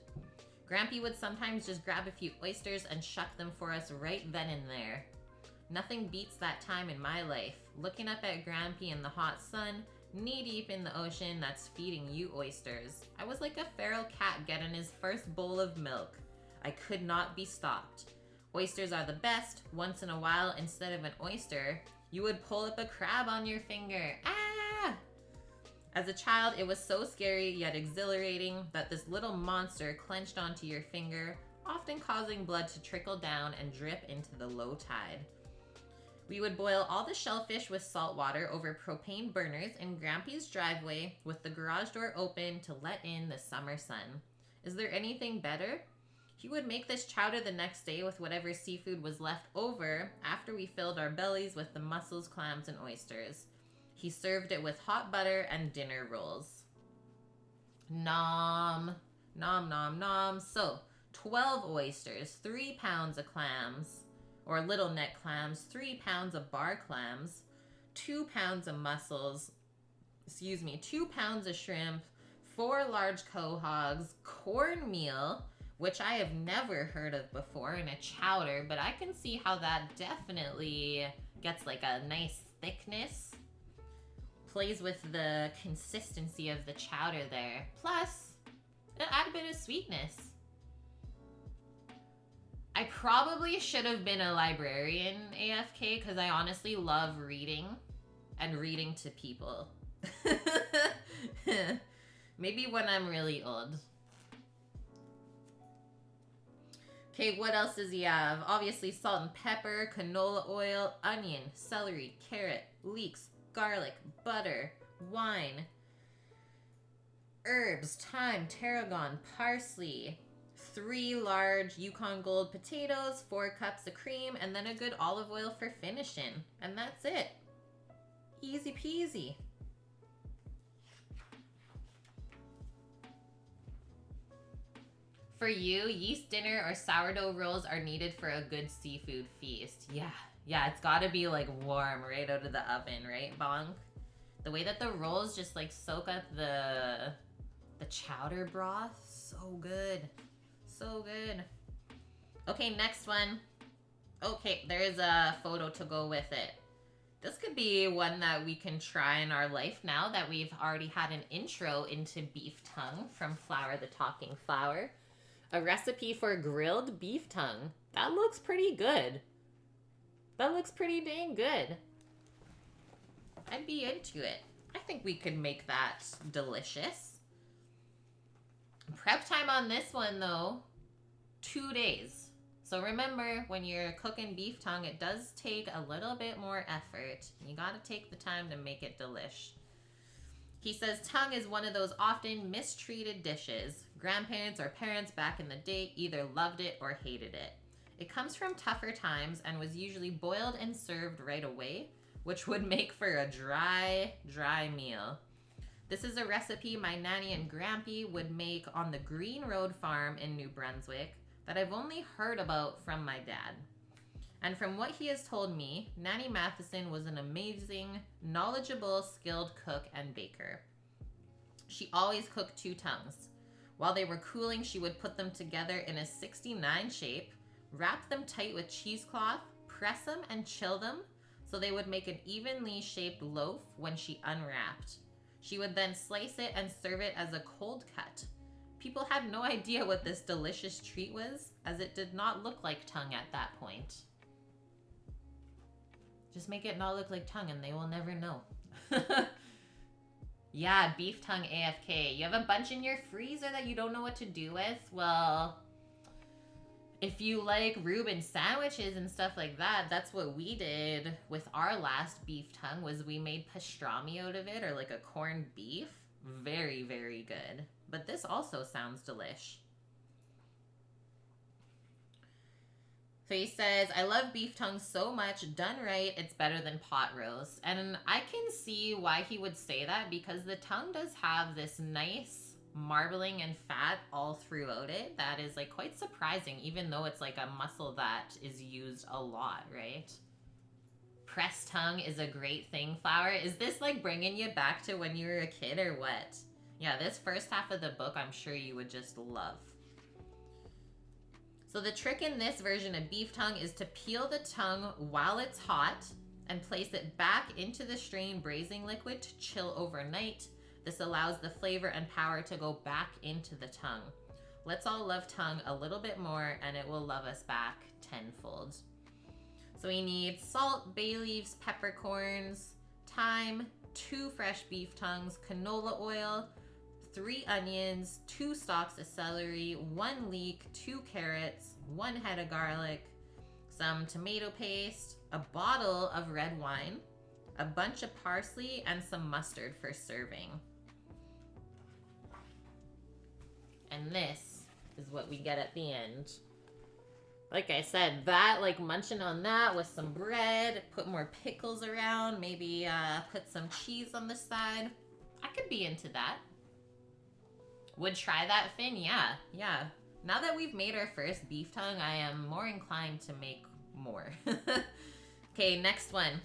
Grampy would sometimes just grab a few oysters and shuck them for us right then and there. Nothing beats that time in my life. Looking up at Grampy in the hot sun, knee deep in the ocean that's feeding you oysters. I was like a feral cat getting his first bowl of milk. I could not be stopped. Oysters are the best. Once in a while, instead of an oyster, you would pull up a crab on your finger. Ah! As a child, it was so scary yet exhilarating that this little monster clenched onto your finger, often causing blood to trickle down and drip into the low tide. We would boil all the shellfish with salt water over propane burners in Grampy's driveway with the garage door open to let in the summer sun. Is there anything better? He would make this chowder the next day with whatever seafood was left over after we filled our bellies with the mussels, clams, and oysters. He served it with hot butter and dinner rolls. Nom. Nom, nom, nom. So, 12 oysters, 3 pounds of clams, or little neck clams, 3 pounds of bar clams, 2 pounds of mussels, 2 pounds of shrimp, 4 large quahogs, cornmeal, which I have never heard of before in a chowder, but I can see how that definitely gets like a nice thickness. Plays with the consistency of the chowder there. Plus, it'll add a bit of sweetness. I probably should have been a librarian AFK because I honestly love reading and reading to people. Maybe when I'm really old. Okay, what else does he have? Obviously salt and pepper, canola oil, onion, celery, carrot, leeks, garlic, butter, wine, herbs, thyme, tarragon, parsley, 3 large Yukon Gold potatoes, 4 cups of cream, and then a good olive oil for finishing. And that's it. Easy peasy. For you, yeast dinner or sourdough rolls are needed for a good seafood feast. Yeah, it's gotta be like warm right out of the oven, right, Bonk? The way that the rolls just like soak up the chowder broth, so good. So good. Okay, next one. Okay, there's a photo to go with it. This could be one that we can try in our life now that we've already had an intro into beef tongue from Flour the Talking Flower. A recipe for grilled beef tongue. That looks pretty good. That looks pretty dang good. I'd be into it. I think we could make that delicious. Prep time on this one, though, 2 days. So remember, when you're cooking beef tongue, it does take a little bit more effort. You gotta take the time to make it delish. He says tongue is one of those often mistreated dishes. Grandparents or parents back in the day either loved it or hated it. It comes from tougher times and was usually boiled and served right away, which would make for a dry meal. This is a recipe my nanny and grampy would make on the Green Road farm in New Brunswick that I've only heard about from my dad. And from what he has told me, Nanny Matheson was an amazing, knowledgeable, skilled cook and baker. She always cooked 2 tongues. While they were cooling, she would put them together in a 69 shape, wrap them tight with cheesecloth, press them and chill them so they would make an evenly shaped loaf when she unwrapped. She would then slice it and serve it as a cold cut. People had no idea what this delicious treat was, as it did not look like tongue at that point. Just make it not look like tongue and they will never know. Yeah, beef tongue AFK. You have a bunch in your freezer that you don't know what to do with? Well, if you like Reuben sandwiches and stuff like that, that's what we did with our last beef tongue, was we made pastrami out of it, or like a corned beef. Very, very good. But this also sounds delish. So he says, I love beef tongue so much. Done right, it's better than pot roast. And I can see why he would say that, because the tongue does have this nice marbling and fat all throughout it that is like quite surprising, even though it's like a muscle that is used a lot, right? Pressed tongue is a great thing, Flower. Is this like bringing you back to when you were a kid or what? Yeah, this first half of the book I'm sure you would just love. So the trick in this version of beef tongue is to peel the tongue while it's hot and place it back into the strained braising liquid to chill overnight. This allows the flavor and power to go back into the tongue. Let's all love tongue a little bit more and it will love us back tenfold. So we need salt, bay leaves, peppercorns, thyme, 2 fresh beef tongues, canola oil, 3 onions, 2 stalks of celery, 1 leek, 2 carrots, 1 head of garlic, some tomato paste, a bottle of red wine, a bunch of parsley, and some mustard for serving. And this is what we get at the end. Like I said, that, like munching on that with some bread, put more pickles around, maybe put some cheese on the side. I could be into that. Would try that, Finn? Yeah. Now that we've made our first beef tongue, I am more inclined to make more. Okay, next one.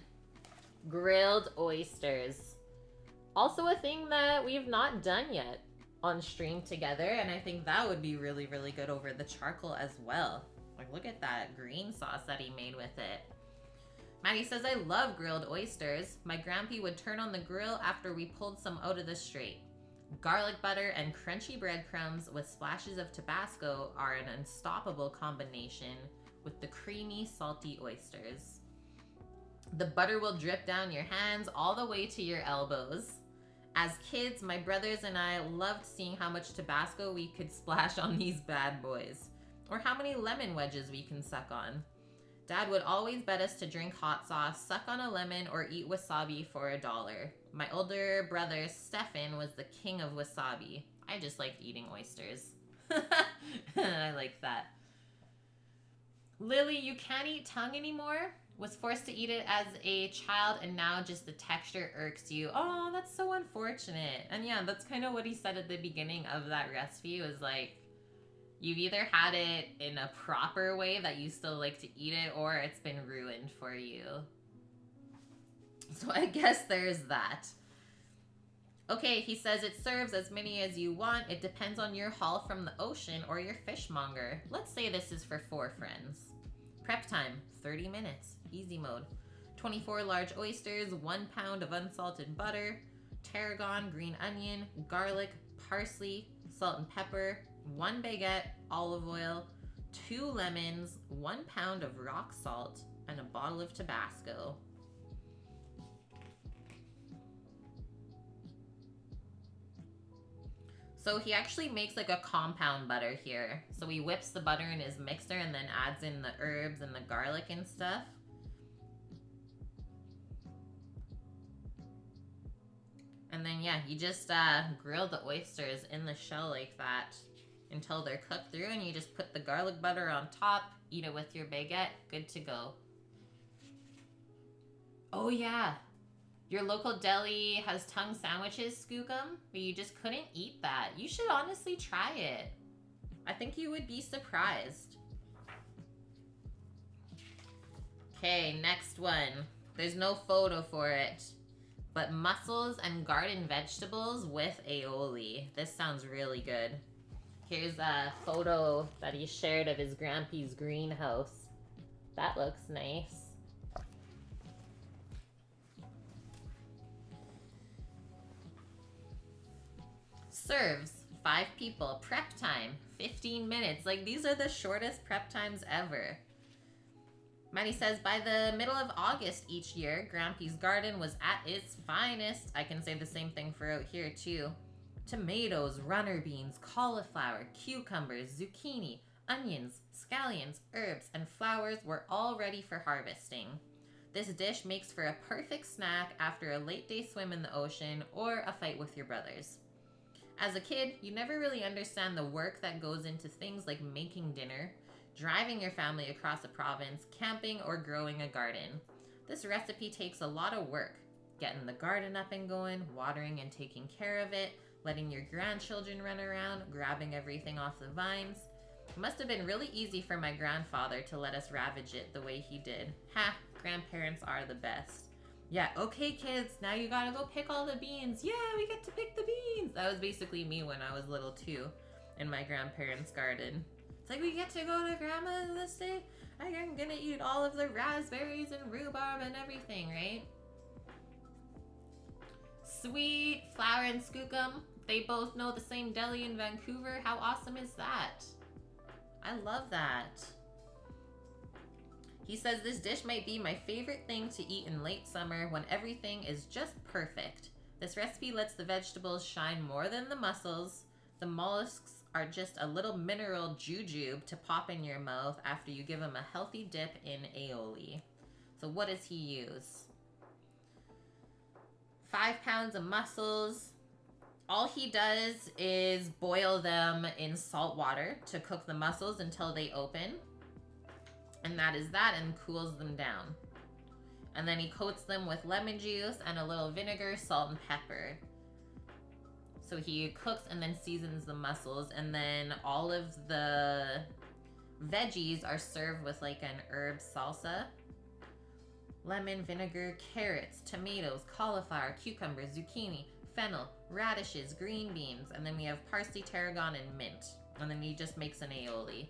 Grilled oysters. Also a thing that we've not done yet on stream together, and I think that would be really, really good over the charcoal as well. Like, look at that green sauce that he made with it. Matty says, I love grilled oysters. My grandpa would turn on the grill after we pulled some out of the straight. Garlic butter and crunchy breadcrumbs with splashes of Tabasco are an unstoppable combination with the creamy, salty oysters. The butter will drip down your hands all the way to your elbows. As kids, my brothers and I loved seeing how much Tabasco we could splash on these bad boys, or how many lemon wedges we can suck on. Dad would always bet us to drink hot sauce, suck on a lemon, or eat wasabi for $1. My older brother, Stefan, was the king of wasabi. I just liked eating oysters. I like that. Lily, you can't eat tongue anymore? Was forced to eat it as a child and now just the texture irks you. Oh, that's so unfortunate. And yeah, that's kind of what he said at the beginning of that recipe, was like, you've either had it in a proper way that you still like to eat it, or it's been ruined for you. So I guess there's that. Okay, he says it serves as many as you want. It depends on your haul from the ocean or your fishmonger. Let's say this is for 4 friends. Prep time, 30 minutes. Easy mode. 24 large oysters, 1 pound of unsalted butter, tarragon, green onion, garlic, parsley, salt and pepper, 1 baguette, olive oil, 2 lemons, 1 pound of rock salt, and a bottle of Tabasco. So he actually makes like a compound butter here. So he whips the butter in his mixer and then adds in the herbs and the garlic and stuff. And then yeah, you just grill the oysters in the shell like that until they're cooked through, and you just put the garlic butter on top, eat it with your baguette, good to go. Oh yeah, your local deli has tongue sandwiches, Skookum, but you just couldn't eat that. You should honestly try it. I think you would be surprised. Okay, next one. There's no photo for it, but mussels and garden vegetables with aioli. This sounds really good. Here's a photo that he shared of his grandpa's greenhouse. That looks nice. Serves, 5 people. Prep time, 15 minutes. Like, these are the shortest prep times ever. Matty says, by the middle of August each year, Grampy's garden was at its finest. I can say the same thing for out here, too. Tomatoes, runner beans, cauliflower, cucumbers, zucchini, onions, scallions, herbs, and flowers were all ready for harvesting. This dish makes for a perfect snack after a late day swim in the ocean or a fight with your brothers. As a kid, you never really understand the work that goes into things like making dinner, driving your family across a province, camping, or growing a garden. This recipe takes a lot of work. Getting the garden up and going, watering and taking care of it, letting your grandchildren run around, grabbing everything off the vines. It must have been really easy for my grandfather to let us ravage it the way he did. Ha, grandparents are the best. Yeah, okay kids, now you gotta go pick all the beans. Yeah, we get to pick the beans. That was basically me when I was little too, in my grandparents' garden. It's like we get to go to grandma's this day. I'm gonna eat all of the raspberries and rhubarb and everything, right? Sweet Flower and Skookum. They both know the same deli in Vancouver. How awesome is that? I love that. He says this dish might be my favorite thing to eat in late summer when everything is just perfect. This recipe lets the vegetables shine more than the mussels. The mollusks are just a little mineral jujube to pop in your mouth after you give them a healthy dip in aioli. So what does he use? 5 pounds of mussels. All he does is boil them in salt water to cook the mussels until they open. And that is that, and cools them down. And then he coats them with lemon juice and a little vinegar, salt, and pepper. So he cooks and then seasons the mussels, and then all of the veggies are served with like an herb salsa. Lemon, vinegar, carrots, tomatoes, cauliflower, cucumbers, zucchini, fennel, radishes, green beans, and then we have parsley, tarragon, and mint. And then he just makes an aioli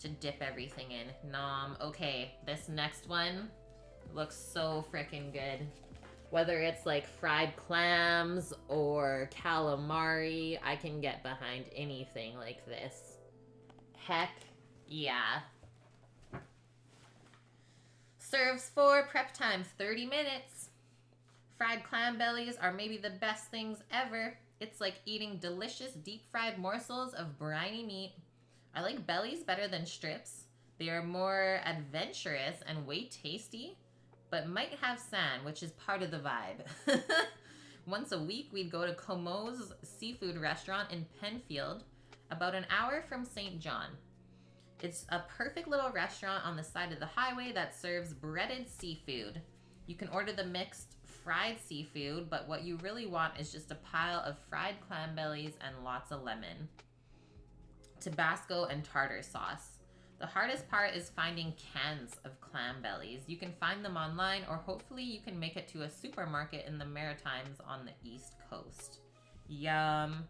to dip everything in. Nom. Okay, this next one looks so freaking good. Whether it's like fried clams or calamari, I can get behind anything like this. Heck yeah. Serves for prep time 30 minutes. Fried clam bellies are maybe the best things ever. It's like eating delicious deep fried morsels of briny meat. I like bellies better than strips. They are more adventurous and way tasty, but might have sand, which is part of the vibe. Once a week, we'd go to Como's seafood restaurant in Penfield, about an hour from St. John. It's a perfect little restaurant on the side of the highway that serves breaded seafood. You can order the mixed fried seafood, but what you really want is just a pile of fried clam bellies and lots of lemon, Tabasco, and tartar sauce. The hardest part is finding cans of clam bellies. You can find them online, or hopefully you can make it to a supermarket in the Maritimes on the East Coast. Yum.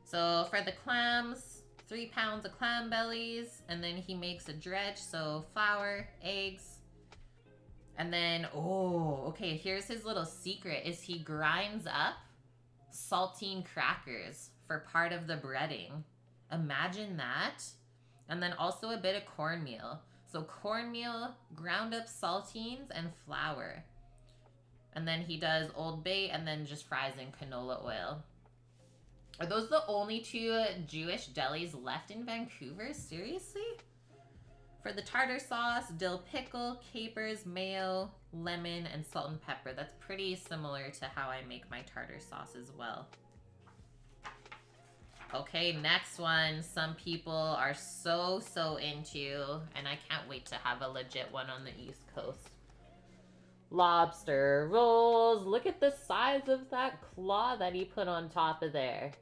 So for the clams, 3 pounds of clam bellies, and then he makes a dredge, so flour, eggs, and then, oh, okay, here's his little secret, is he grinds up saltine crackers for part of the breading. Imagine that. And then also a bit of cornmeal. So cornmeal, ground up saltines, and flour. And then he does Old Bay and then just fries in canola oil. Are those the only 2 Jewish delis left in Vancouver? Seriously? For the tartar sauce, dill pickle, capers, mayo, lemon, and salt and pepper. That's pretty similar to how I make my tartar sauce as well. Okay, next one. Some people are so into, and I can't wait to have a legit one on the East Coast. Lobster rolls. Look at the size of that claw that he put on top of there.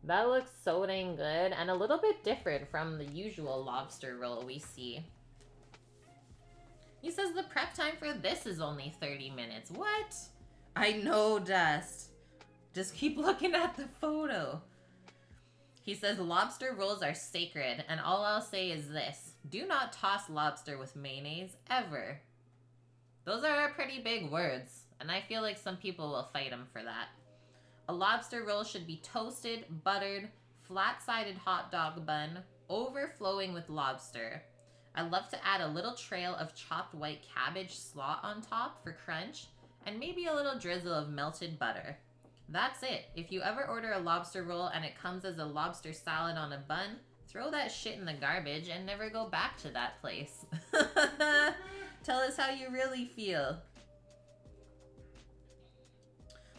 That looks so dang good, and a little bit different from the usual lobster roll we see. He says the prep time for this is only 30 minutes. What? I know, Dust. Just keep looking at the photo. He says lobster rolls are sacred, and all I'll say is this. Do not toss lobster with mayonnaise, ever. Those are pretty big words, and I feel like some people will fight him for that. A lobster roll should be toasted, buttered, flat-sided hot dog bun, overflowing with lobster. I love to add a little trail of chopped white cabbage slot on top for crunch, and maybe a little drizzle of melted butter. That's it. If you ever order a lobster roll and it comes as a lobster salad on a bun, throw that shit in the garbage and never go back to that place. Tell us how you really feel.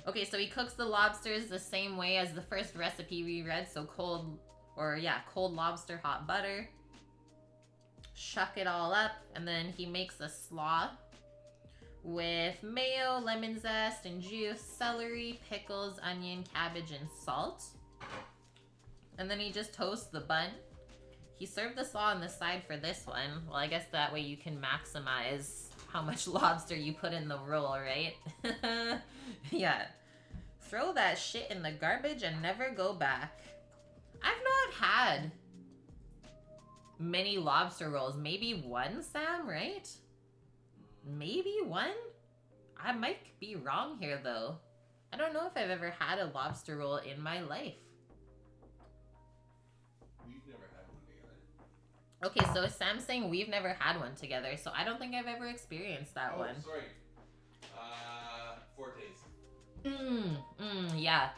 Okay, so he cooks the lobsters the same way as the first recipe we read, so cold lobster, hot butter. Shuck it all up, and then he makes a slaw with mayo, lemon zest, and juice, celery, pickles, onion, cabbage, and salt. And then he just toasts the bun. He served the slaw on the side for this one. Well, I guess that way you can maximize how much lobster you put in the roll, right? Yeah. Throw that shit in the garbage and never go back. I've not had many lobster rolls. Maybe one, Sam, right? Maybe one? I might be wrong here, though. I don't know if I've ever had a lobster roll in my life. We've never had one together. Okay, so Sam's saying we've never had one together, so I don't think I've ever experienced that one. Oh, sorry. Fortes. Yeah.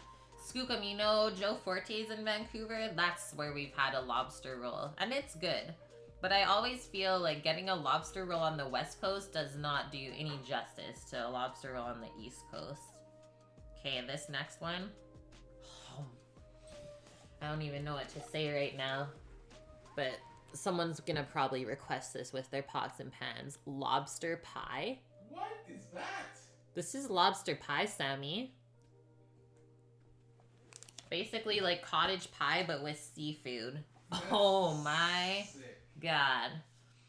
Skookum, you know Joe Forte's in Vancouver? That's where we've had a lobster roll, and it's good. But I always feel like getting a lobster roll on the West Coast does not do any justice to a lobster roll on the East Coast. Okay, this next one. Oh, I don't even know what to say right now. But someone's gonna probably request this with their pots and pans. Lobster pie? What is that? This is lobster pie, Sammy. Basically like cottage pie, but with seafood. That's oh my sick. God.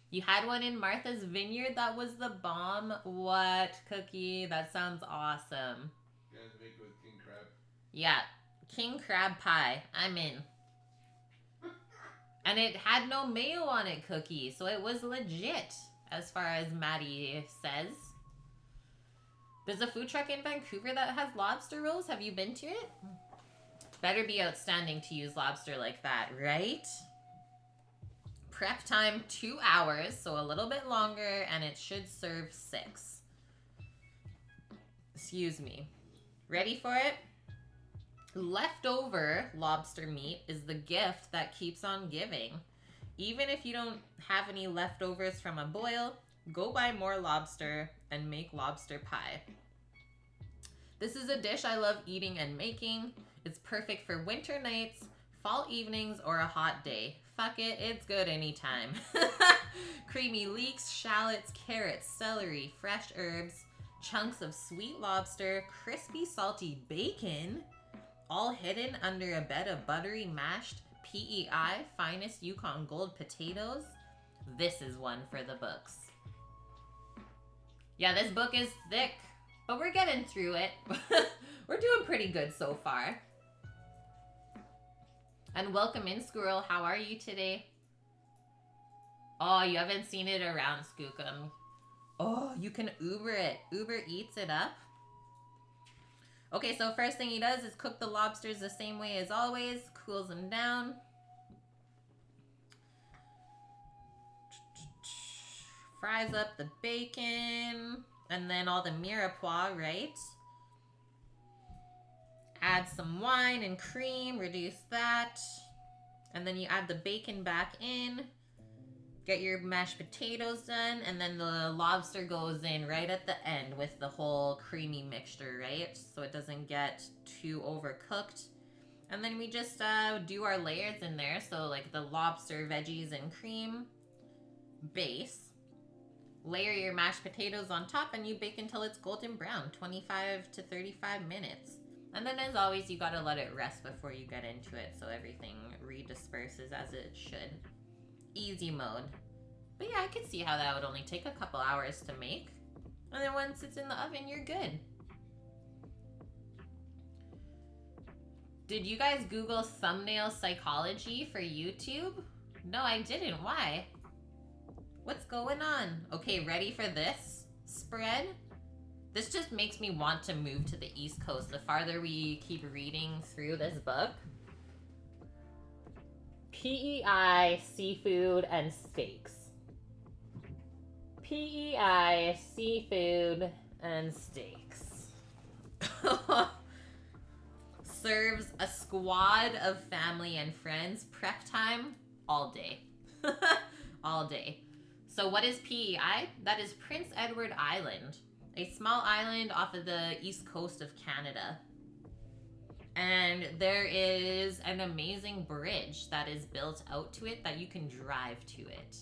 You had one in Martha's Vineyard? That was the bomb? What, Cookie? That sounds awesome. You guys make it with king crab? Yeah. King crab pie. I'm in. And it had no mayo on it, Cookie. So it was legit, as far as Matty says. There's a food truck in Vancouver that has lobster rolls. Have you been to it? Better be outstanding to use lobster like that, right? Prep time 2 hours, so a little bit longer, and it should serve 6. Excuse me. Ready for it? Leftover lobster meat is the gift that keeps on giving. Even if you don't have any leftovers from a boil, go buy more lobster and make lobster pie. This is a dish I love eating and making. It's perfect for winter nights, fall evenings, or a hot day. Fuck it, it's good anytime. Creamy leeks, shallots, carrots, celery, fresh herbs, chunks of sweet lobster, crispy salty bacon, all hidden under a bed of buttery mashed PEI finest Yukon Gold potatoes. This is one for the books. Yeah, this book is thick, but we're getting through it. We're doing pretty good so far. And welcome in, Squirrel. How are you today? Oh, you haven't seen it around, Skookum. Oh, you can Uber it. Uber Eats it up. Okay, so first thing he does is cook the lobsters the same way as always. Cools them down. Fries up the bacon. And then all the mirepoix, right? Add some wine and cream, reduce that. And then you add the bacon back in. Get your mashed potatoes done. And then the lobster goes in right at the end with the whole creamy mixture, right? So it doesn't get too overcooked. And then we just do our layers in there. So like the lobster, veggies, and cream base. Layer your mashed potatoes on top and you bake until it's golden brown, 25 to 35 minutes. And then as always, you gotta let it rest before you get into it so everything redisperses as it should. Easy mode. But yeah, I could see how that would only take a couple hours to make. And then once it's in the oven, you're good. Did you guys Google thumbnail psychology for YouTube? No, I didn't. Why? What's going on? Okay, ready for this spread? This just makes me want to move to the East Coast the farther we keep reading through this book. PEI, seafood, and steaks. PEI, seafood, and steaks. Serves a squad of family and friends. Prep time, all day. All day. So what is PEI? That is Prince Edward Island. A small island off of the east coast of Canada. And there is an amazing bridge that is built out to it that you can drive to it.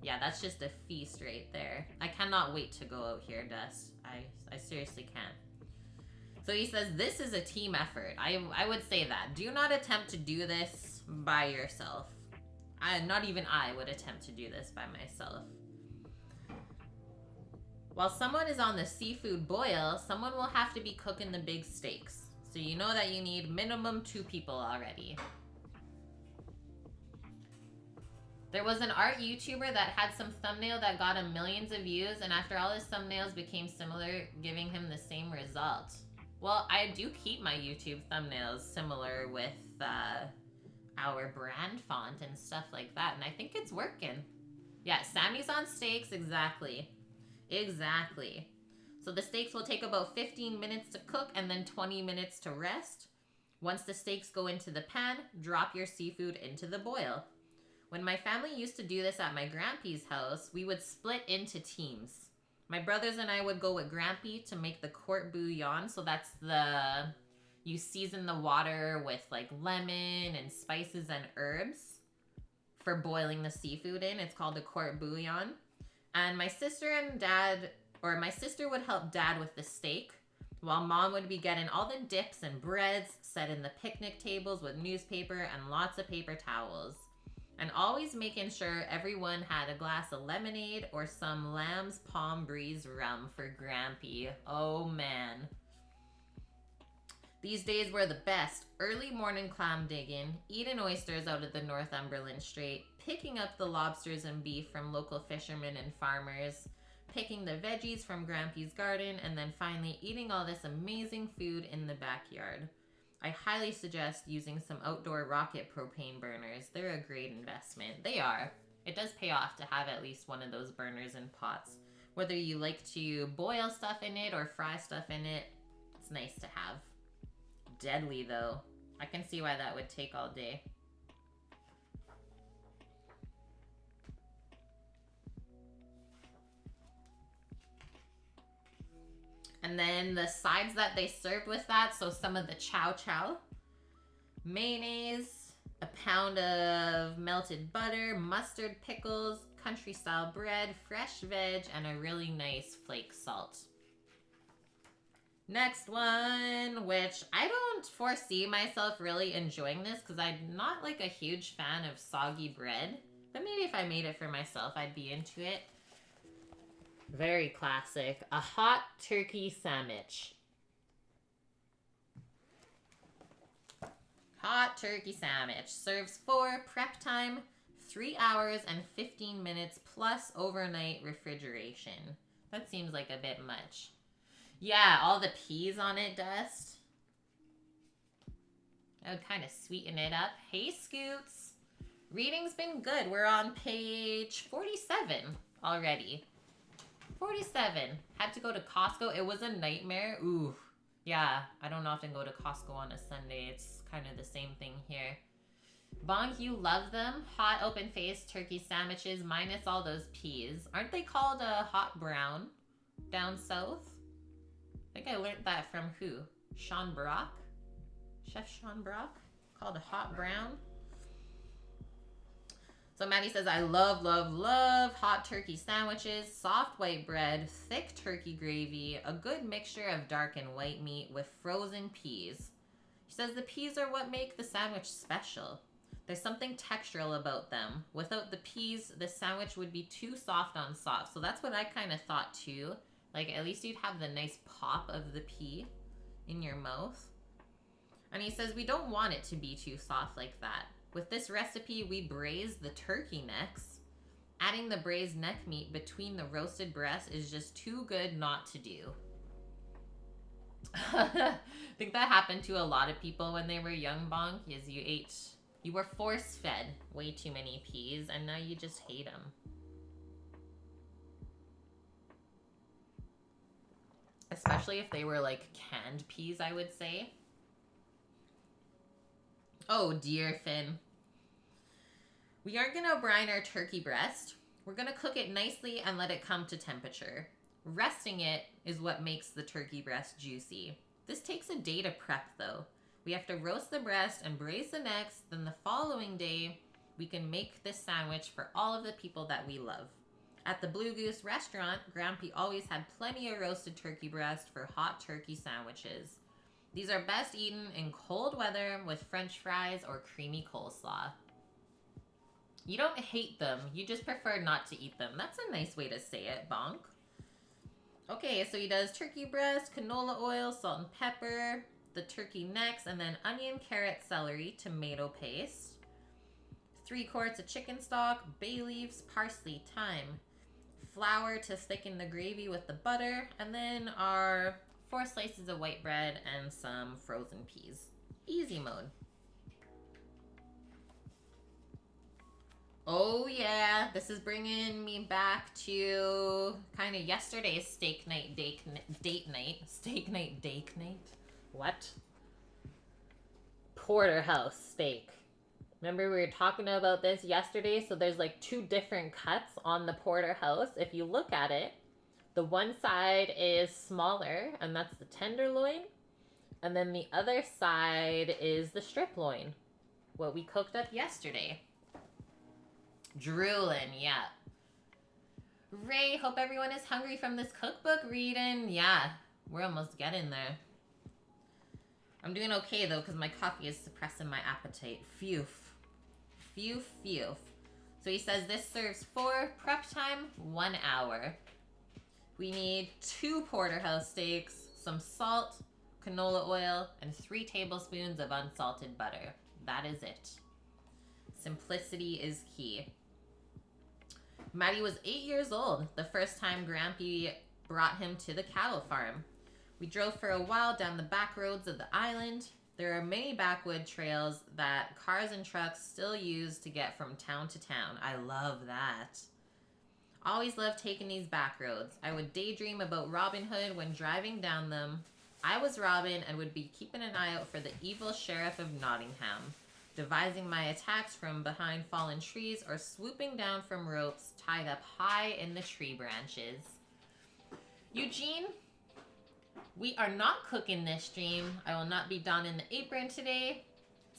Yeah, that's just a feast right there. I cannot wait to go out here, Dust. I seriously can't. So he says, this is a team effort. I would say that. Do not attempt to do this by yourself. Not even I would attempt to do this by myself. While someone is on the seafood boil, someone will have to be cooking the big steaks. So you know that you need minimum 2 people already. There was an art YouTuber that had some thumbnail that got him millions of views, and after all his thumbnails became similar, giving him the same result. Well, I do keep my YouTube thumbnails similar with our brand font and stuff like that, and I think it's working. Yeah, Sammy's on steaks, exactly. Exactly. So the steaks will take about 15 minutes to cook and then 20 minutes to rest. Once the steaks go into the pan, drop your seafood into the boil. When my family used to do this at my grandpa's house, we would split into teams. My brothers and I would go with Grampy to make the court bouillon. So that's you season the water with like lemon and spices and herbs for boiling the seafood in. It's called the court bouillon. And my sister would help dad with the steak, while mom would be getting all the dips and breads set in the picnic tables with newspaper and lots of paper towels. And always making sure everyone had a glass of lemonade or some Lamb's Palm Breeze rum for Grampy. Oh man. These days were the best. Early morning clam digging, eating oysters out of the Northumberland Strait, picking up the lobsters and beef from local fishermen and farmers, picking the veggies from Grampy's garden, and then finally eating all this amazing food in the backyard. I highly suggest using some outdoor rocket propane burners. They're a great investment. They are. It does pay off to have at least one of those burners in pots. Whether you like to boil stuff in it or fry stuff in it, it's nice to have. Deadly though. I can see why that would take all day. And then the sides that they served with that, so some of the chow chow, mayonnaise, a pound of melted butter, mustard, pickles, country style bread, fresh veg, and a really nice flake salt. Next one, which I don't foresee myself really enjoying this because I'm not like a huge fan of soggy bread. But maybe if I made it for myself, I'd be into it. Very classic. A hot turkey sandwich. Hot turkey sandwich. Serves for prep time, 3 hours and 15 minutes plus overnight refrigeration. That seems like a bit much. Yeah, all the peas on it, Dust. That would kind of sweeten it up. Hey, Scoots. Reading's been good. We're on page 47 already. 47. Had to go to Costco. It was a nightmare. Ooh. Yeah, I don't often go to Costco on a Sunday. It's kind of the same thing here. Bong, you love them. Hot open-faced turkey sandwiches minus all those peas. Aren't they called a hot brown down south? I think I learned that from who? Sean Brock? Chef Sean Brock? Called a hot brown? So Matty says, I love, love, love hot turkey sandwiches, soft white bread, thick turkey gravy, a good mixture of dark and white meat with frozen peas. She says the peas are what make the sandwich special. There's something textural about them. Without the peas, the sandwich would be too soft on soft. So that's what I kind of thought too. Like at least you'd have the nice pop of the pea in your mouth. And he says we don't want it to be too soft like that. With this recipe, we braise the turkey necks. Adding the braised neck meat between the roasted breasts is just too good not to do. I think that happened to a lot of people when they were young, Bonk, is you were force-fed way too many peas, and now you just hate them. Especially if they were like canned peas, I would say. Oh dear, Finn. We aren't going to brine our turkey breast. We're going to cook it nicely and let it come to temperature. Resting it is what makes the turkey breast juicy. This takes a day to prep though. We have to roast the breast and braise the necks, then the following day we can make this sandwich for all of the people that we love. At the Blue Goose restaurant, Grampy always had plenty of roasted turkey breast for hot turkey sandwiches. These are best eaten in cold weather with French fries or creamy coleslaw. You don't hate them, you just prefer not to eat them. That's a nice way to say it, Bonk. Okay, so he does turkey breast, canola oil, salt and pepper, the turkey necks, and then onion, carrot, celery, tomato paste. 3 quarts of chicken stock, bay leaves, parsley, thyme, flour to thicken the gravy with the butter, and then our 4 slices of white bread and some frozen peas. Easy mode. Oh yeah, this is bringing me back to kind of yesterday's steak night, date night. Steak night, date night? What? Porterhouse steak. Remember we were talking about this yesterday? So there's like 2 different cuts on the porterhouse. If you look at it, the one side is smaller, and that's the tenderloin. And then the other side is the strip loin, what we cooked up yesterday. Drooling, yeah. Ray, hope everyone is hungry from this cookbook reading. Yeah, we're almost getting there. I'm doing okay, though, because my coffee is suppressing my appetite. Phew. Phew, phew. So he says this serves 4, prep time, 1 hour. We need 2 porterhouse steaks, some salt, canola oil, and 3 tablespoons of unsalted butter. That is it. Simplicity is key. Matty was 8 years old the first time Grampy brought him to the cattle farm. We drove for a while down the back roads of the island. There are many backwood trails that cars and trucks still use to get from town to town. I love that. Always loved taking these back roads. I would daydream about Robin Hood when driving down them. I was Robin and would be keeping an eye out for the evil sheriff of Nottingham, devising my attacks from behind fallen trees or swooping down from ropes tied up high in the tree branches. Eugene, we are not cooking this stream. I will not be donning the apron today.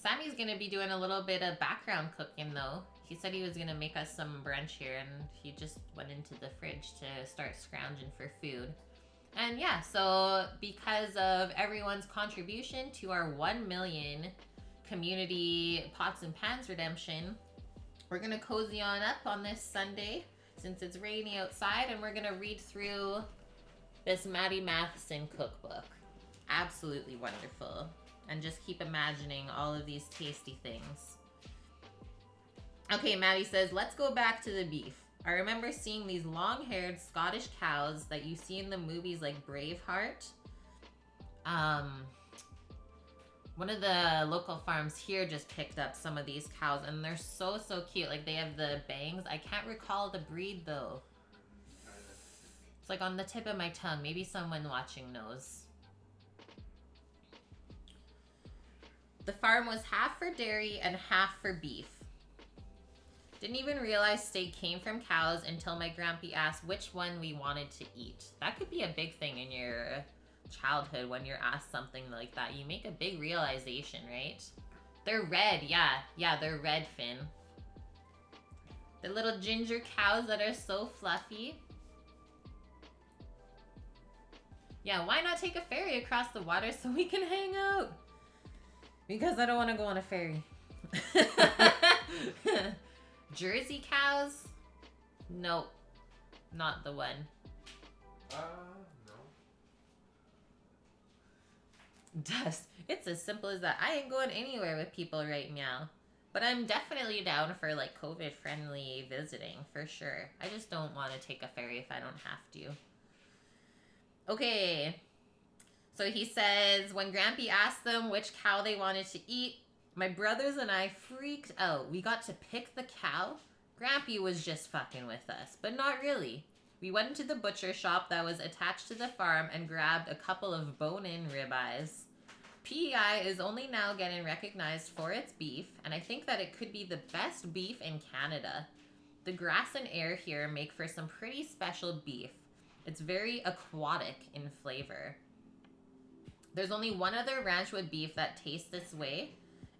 Sammy's going to be doing a little bit of background cooking, though. He said he was going to make us some brunch here, and he just went into the fridge to start scrounging for food. And yeah, so because of everyone's contribution to our 1 million community Pots and Pans redemption, we're going to cozy on up on this Sunday since it's rainy outside, and we're going to read through this Matty Matheson cookbook. Absolutely wonderful. And just keep imagining all of these tasty things. Okay, Matty says, let's go back to the beef. I remember seeing these long-haired Scottish cows that you see in the movies like Braveheart. One of the local farms here just picked up some of these cows, and they're so cute. Like, they have the bangs. I can't recall the breed, though. It's like on the tip of my tongue. Maybe someone watching knows. The farm was half for dairy and half for beef. Didn't even realize steak came from cows until my grampy asked which one we wanted to eat. That could be a big thing in your childhood when you're asked something like that. You make a big realization, right? They're red, yeah. Yeah, they're red, Finn. The little ginger cows that are so fluffy. Yeah, why not take a ferry across the water so we can hang out? Because I don't want to go on a ferry. Jersey cows? Nope. Not the one. No. Dust. It's as simple as that. I ain't going anywhere with people right now. But I'm definitely down for like COVID-friendly visiting, for sure. I just don't want to take a ferry if I don't have to. Okay. So he says, when Grampy asked them which cow they wanted to eat, my brothers and I freaked out. We got to pick the cow. Grampy was just fucking with us, but not really. We went into the butcher shop that was attached to the farm and grabbed a couple of bone-in ribeyes. PEI is only now getting recognized for its beef, and I think that it could be the best beef in Canada. The grass and air here make for some pretty special beef. It's very aquatic in flavor. There's only one other ranch with beef that tastes this way,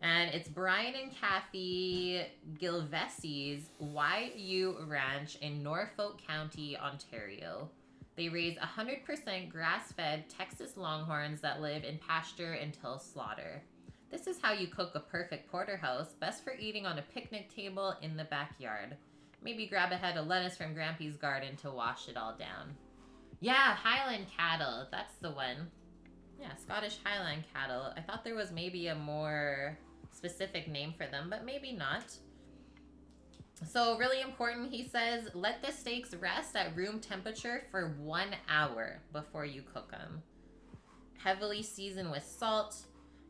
and it's Brian and Kathy Gilvessy's YU Ranch in Norfolk County, Ontario. They raise 100% grass-fed Texas Longhorns that live in pasture until slaughter. This is how you cook a perfect porterhouse, best for eating on a picnic table in the backyard. Maybe grab a head of lettuce from Grampy's garden to wash it all down. Yeah, Highland cattle, that's the one. Yeah, Scottish Highland cattle. I thought there was maybe a more specific name for them, but maybe not. So really important, he says, let the steaks rest at room temperature for 1 hour before you cook them. Heavily season with salt.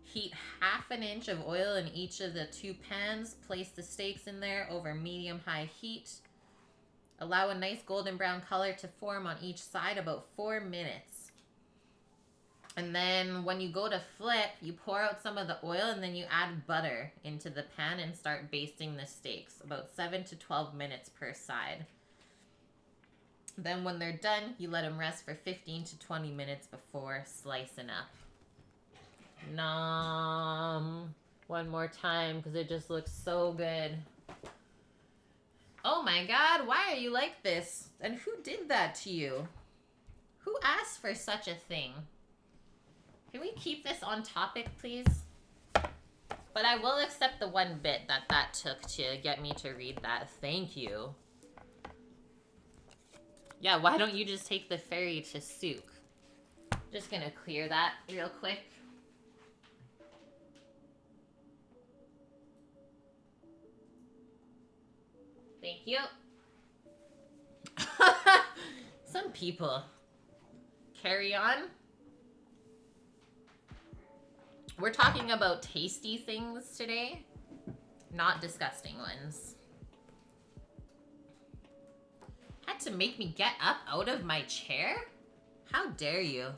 Heat half an inch of oil in each of the 2 pans. Place the steaks in there over medium-high heat. Allow a nice golden brown color to form on each side, about 4 minutes. And then when you go to flip, you pour out some of the oil and then you add butter into the pan and start basting the steaks, about 7 to 12 minutes per side. Then when they're done, you let them rest for 15 to 20 minutes before slicing up. Nom. One more time because it just looks so good. Oh my God, why are you like this? And who did that to you? Who asked for such a thing? Can we keep this on topic, please? But I will accept the 1 bit that took to get me to read that. Thank you. Yeah, why don't you just take the ferry to Souk? Just gonna clear that real quick. Thank you. Some people. Carry on. We're talking about tasty things today, not disgusting ones. Had to make me get up out of my chair? How dare you?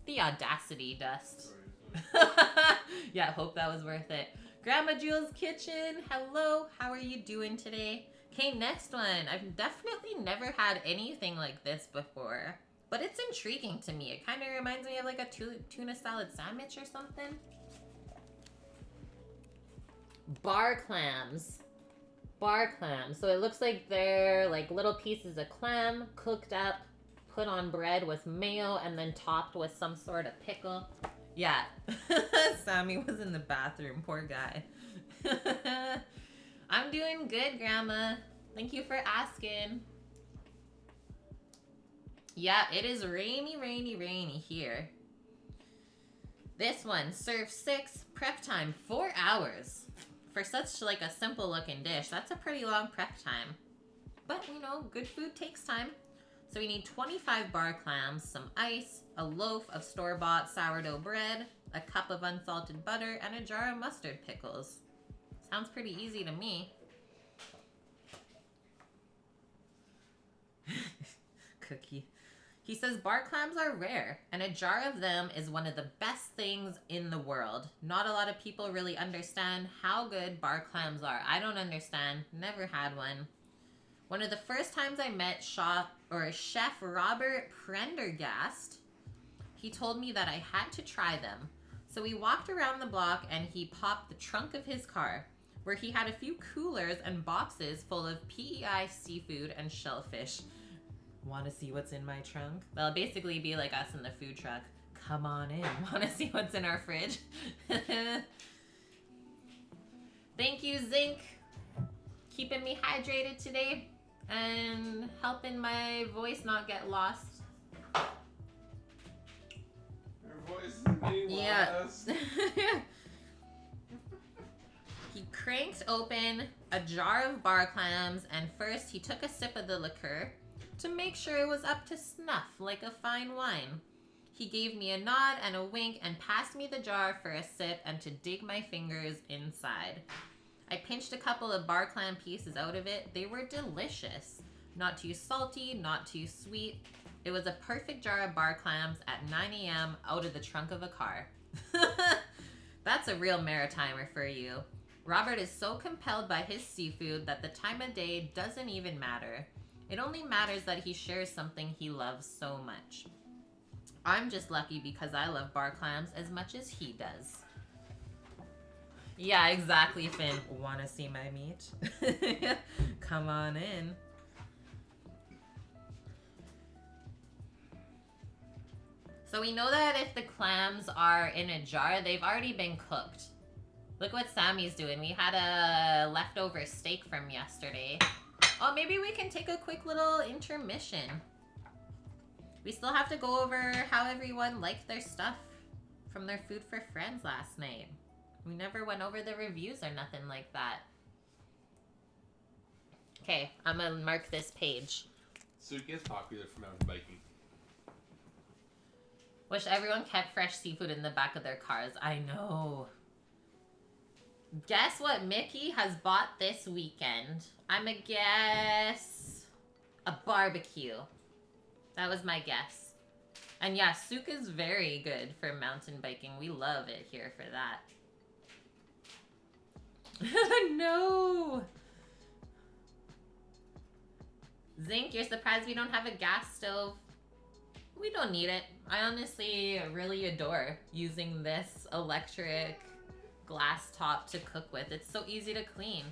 The audacity, Dust. Yeah, hope that was worth it. Grandma Jewel's Kitchen, hello, how are you doing today? Okay, next one. I've definitely never had anything like this before, but it's intriguing to me. It kind of reminds me of like a tuna salad sandwich or something. Bar clams. Bar clams. So it looks like they're like little pieces of clam cooked up, put on bread with mayo, and then topped with some sort of pickle. Yeah. Sammy was in the bathroom. Poor guy. I'm doing good, Grandma. Thank you for asking. Yeah, it is rainy, rainy, rainy here. This one, serve 6, prep time 4 hours. For such like a simple looking dish, that's a pretty long prep time. But you know, good food takes time. So we need 25 bar clams, some ice, a loaf of store-bought sourdough bread, a cup of unsalted butter, and a jar of mustard pickles. Sounds pretty easy to me. Cookie. He says bar clams are rare, and a jar of them is one of the best things in the world. Not a lot of people really understand how good bar clams are. I don't understand. Never had one. One of the first times I met Chef Robert Prendergast, he told me that I had to try them. So we walked around the block and he popped the trunk of his car, where he had a few coolers and boxes full of PEI seafood and shellfish. Want to see what's in my trunk? That'll basically be like us in the food truck. Come on in. Want to see what's in our fridge? Thank you, Zinc. Keeping me hydrated today and helping my voice not get lost. Your voice is being lost. He cranked open a jar of bar clams, and first he took a sip of the liqueur to make sure it was up to snuff like a fine wine. He gave me a nod and a wink and passed me the jar for a sip and to dig my fingers inside. I pinched a couple of bar clam pieces out of it. They were delicious. Not too salty, not too sweet. It was a perfect jar of bar clams at 9 a.m. out of the trunk of a car. That's a real maritimer for you. Robert is so compelled by his seafood that the time of day doesn't even matter. It only matters that he shares something he loves so much. I'm just lucky because I love bar clams as much as he does. Yeah, exactly, Finn. Wanna see my meat? Come on in. So we know that if the clams are in a jar, they've already been cooked. Look what Sammy's doing. We had a leftover steak from yesterday. Oh, maybe we can take a quick little intermission. We still have to go over how everyone liked their stuff from their Food for Friends last night. We never went over the reviews or nothing like that. Okay, I'm gonna mark this page. Souk is popular for mountain biking. Wish everyone kept fresh seafood in the back of their cars. I know. Guess what Mickey has bought this weekend? I'ma guess a barbecue. That was my guess. And yeah, Souk is very good for mountain biking. We love it here for that. No! Zinc, you're surprised we don't have a gas stove? We don't need it. I honestly really adore using this electric glass top to cook with. It's so easy to clean.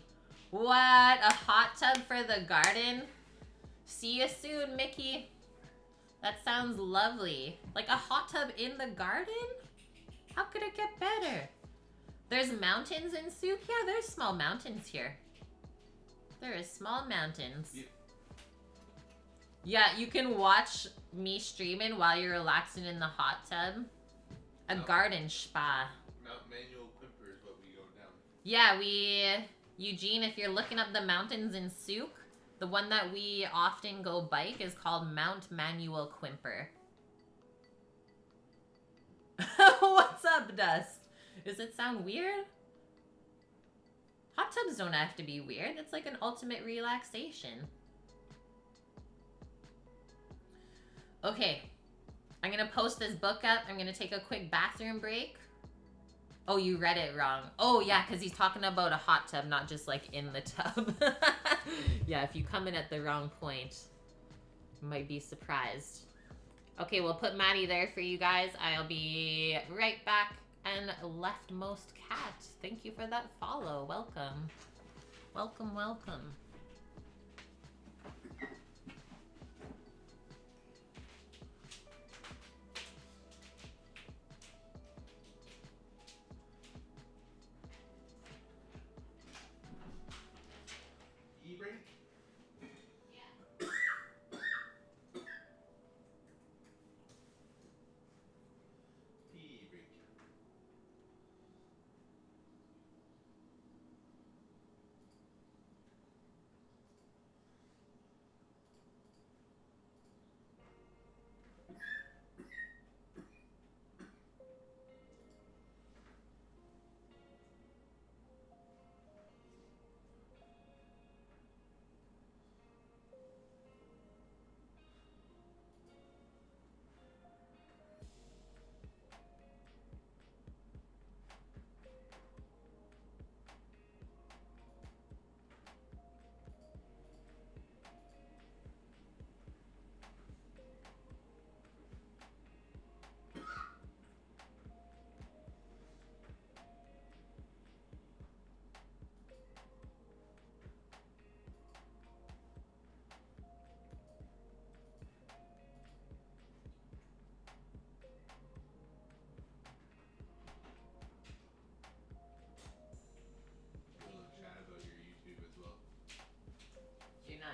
What? A hot tub for the garden? See you soon, Mickey. That sounds lovely. Like a hot tub in the garden? How could it get better? There's mountains in Souk? Yeah, there's small mountains here. There is small mountains. Yeah, you can watch me streaming while you're relaxing in the hot tub. A garden spa. Mount Manual Quimper is what we go down. Yeah, Eugene, if you're looking up the mountains in Souk, the one that we often go bike is called Mount Manuel Quimper. What's up, Dust? Does it sound weird? Hot tubs don't have to be weird. It's like an ultimate relaxation. Okay, I'm gonna post this book up. I'm gonna take a quick bathroom break. Oh, you read it wrong. Oh, yeah, because he's talking about a hot tub, not just like in the tub. Yeah, if you come in at the wrong point, you might be surprised. Okay, we'll put Matty there for you guys. I'll be right back. And leftmost cat, thank you for that follow. Welcome. Welcome, welcome.